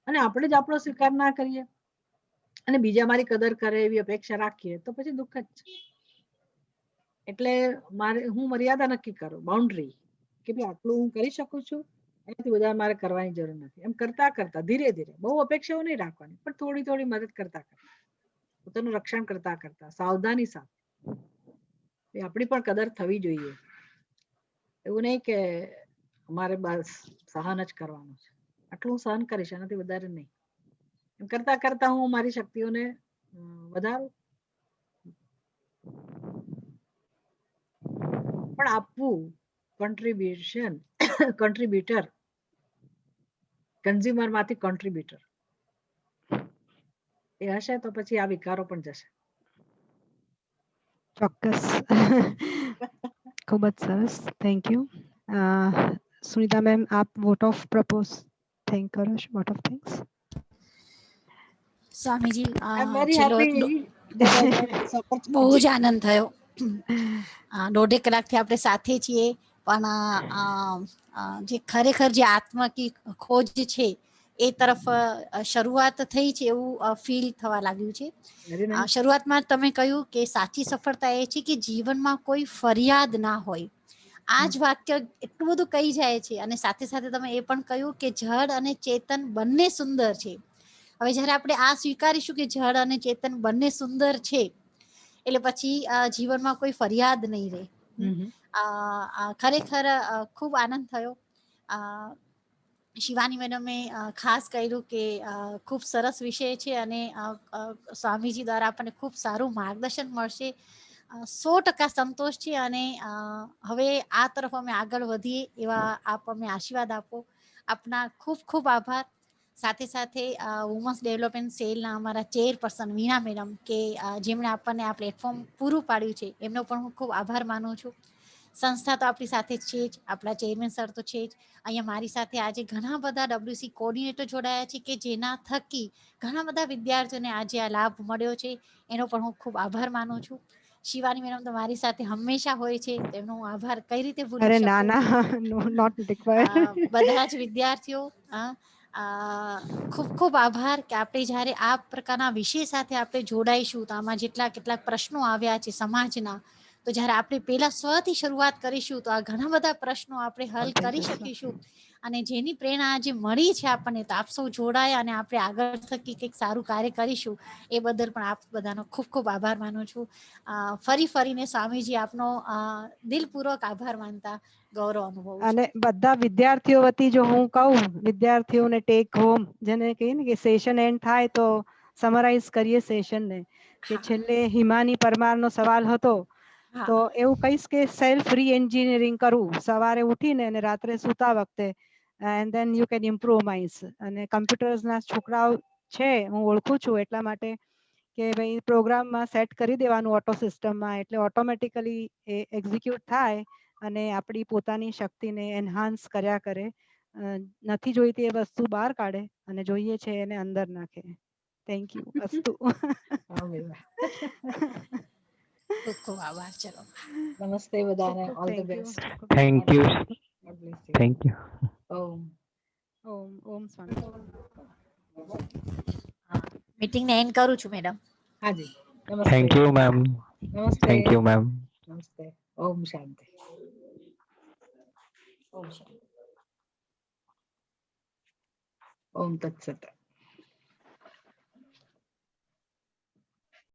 અને આપણે જ આપણો સ્વીકાર ના કરીએ અને બીજા મારી કદર કરે એવી અપેક્ષા રાખીએ તો પછી દુઃખ જ છે. એટલે હું મર્યાદા નક્કી કરું, બાઉન્ડ્રી, કે ભાઈ આટલું હું કરી શકું છું, એનાથી વધારે મારે કરવાની જરૂર નથી. એમ કરતા કરતા ધીરે ધીરે, બહુ અપેક્ષાઓ નહીં રાખવાની, પણ થોડી થોડી મદદ કરતા કરતા, પોતાનું રક્ષણ કરતા કરતા, સાવધાની સાથે આપણી પણ કદર થવી જોઈએ. એવું નહીં કે અમારે બસ સહન જ કરવાનું છે, આટલું સહન કરીશ, એનાથી વધારે નહીં. એમ કરતા કરતા હું મારી શક્તિઓને વધારું. પણ આપવું, કન્ટ્રીબ્યુટર, કન્ઝ્યુમર માંથી કોન્ટ્રીબ્યુટર એ હશે તો પછી આ વિકારો પણ જશે. ચોક્કસ. ખૂબ જ સરસ, થેન્ક યુ. સુનિતા મેમ, આપ વોટ ઓફ પ્રપોઝ થિંક કરો છો? What of things? Swamiji, I am very છેલ્લો happy that I got this બહુ ઓપોર્ચ્યુનિટી. જ આનંદ થયો. 1.5 કલાકથી આપણે સાથે છીએ, પણ જે ખરેખર જે આત્મા કી ખોજ છે એ તરફ શરૂઆત થઈ છે એવું ફીલ થવા લાગ્યું છે. Very nice. શરૂઆતમાં તમે કહ્યું કે સાચી સફળતા એ છે કે જીવનમાં કોઈ ફરિયાદ ના હોય. આ જ વાક્ય એટલું બધું કહી જાય છે, અને સાથે સાથે તમે એ પણ કહ્યું કે જડ અને ચેતન બંને સુંદર છે. હવે જ્યારે આપણે આ સ્વીકારીશું કે જડ અને ચેતન બંને સુંદર છે, એટલે પછી જીવનમાં કોઈ ફરિયાદ નહીં રહે. ખરેખર ખૂબ આનંદ થયો. શિવાની મેડમે ખાસ કર્યું કે ખૂબ સરસ વિષય છે, અને સ્વામીજી દ્વારા આપણને ખૂબ સારું માર્ગદર્શન મળશે. 100% સંતોષ છે, અને હવે આ તરફ અમે આગળ વધીએ એવા આપ અમને આશીર્વાદ આપો. આપના ખૂબ ખૂબ આભાર. સાથે સાથે વુમન્સ ડેવલપમેન્ટ સેલના અમારા ચેરપર્સન વીણા મેડમ, કે જેમણે આપણને આ પ્લેટફોર્મ પૂરું પાડ્યું છે, એમનો પણ હું ખૂબ આભાર માનું છું. સંસ્થા તો આપણી સાથે છે જ, આપણા ચેરમેન સર તો છે જ. અહીંયા મારી સાથે આજે ઘણા બધા WC કોર્ડિનેટર જોડાયા છે, કે જેના થકી ઘણા બધા વિદ્યાર્થીઓને આજે આ લાભ મળ્યો છે, એનો પણ હું ખૂબ આભાર માનું છું. શિવાની મેડમ તો મારી સાથે હંમેશા હોય છે, તેમનો હું આભાર કઈ રીતે ભૂલી અરે શકું. ના ના, નોટ રિક્વાયર્ડ. બધા જ વિદ્યાર્થીઓ, ખૂબ ખૂબ આભાર કે આપણે જ્યારે આ પ્રકારના વિષય સાથે આપણે જોડાઈશું, તો આમાં કેટલાક પ્રશ્નો આવ્યા છે સમાજના, તો જ્યારે આપણે પહેલા સ્વથી શરૂઆત કરીશું તો આ ઘણા બધા પ્રશ્નો આપણે હલ કરી શકીશું. અને જેની પ્રેરણા આજે મળી છે આપણને, તો આપ સૌ જોડાયા અને આપણે આગળ થકી કંઈક સારું કાર્ય કરીશું, એ બદલ પણ આપ બધાનો ખૂબ ખૂબ આભાર માનું છું. ફરીને સ્વામીજી આપનો દિલપૂર્વક આભાર માનતા ગૌરવ અનુભવું છું. અને બધા વિદ્યાર્થીઓ વતી જો હું કહું, વિદ્યાર્થીઓને ટેક હોમ, જેને કહીએ ને કે સેશન એન્ડ થાય તો સમરાઈઝ કરીએ સેશનને, કે છેલ્લે હિમાની પરમારનો સવાલ હતો, તો એવું કહીશ કે સેલ્ફ રી એન્જિનિયરિંગ કરવું સવારે ઉઠીને અને રાત્રે સૂતા વખતે, એન્ડ ધેન યુ કેન ઇમ્પ્રુવમાઇઝ. અને કમ્પ્યુટર્સના છોકરાઓ છે, હું ઓળખું છું એટલા માટે, કે ભાઈ પ્રોગ્રામમાં સેટ કરી દેવાનું ઓટો સિસ્ટમમાં, એટલે ઓટોમેટિકલી એ એક્ઝિક્યુટ થાય અને આપણી પોતાની શક્તિને એન્હાન્સ કર્યા કરે. નથી જોઈતી એ વસ્તુ બહાર કાઢે અને જોઈએ છે એને અંદર નાખે. Thank you. અસ્તુ. ખૂબ ખૂબ આભાર. ચલો, નમસ્તે બધાને, all the thank you. Best. Thank you. God bless you. Thank you. Om Om Swami. મીટિંગને એન્ડ કરું છું મેડમ. હાજી, નમસ્તે. Thank you, ma'am. નમસ્તે. Thank you, ma'am. નમસ્તે. ઓમ શાંતિ. ઓમ શાંતિ. ઓમ તત્સત.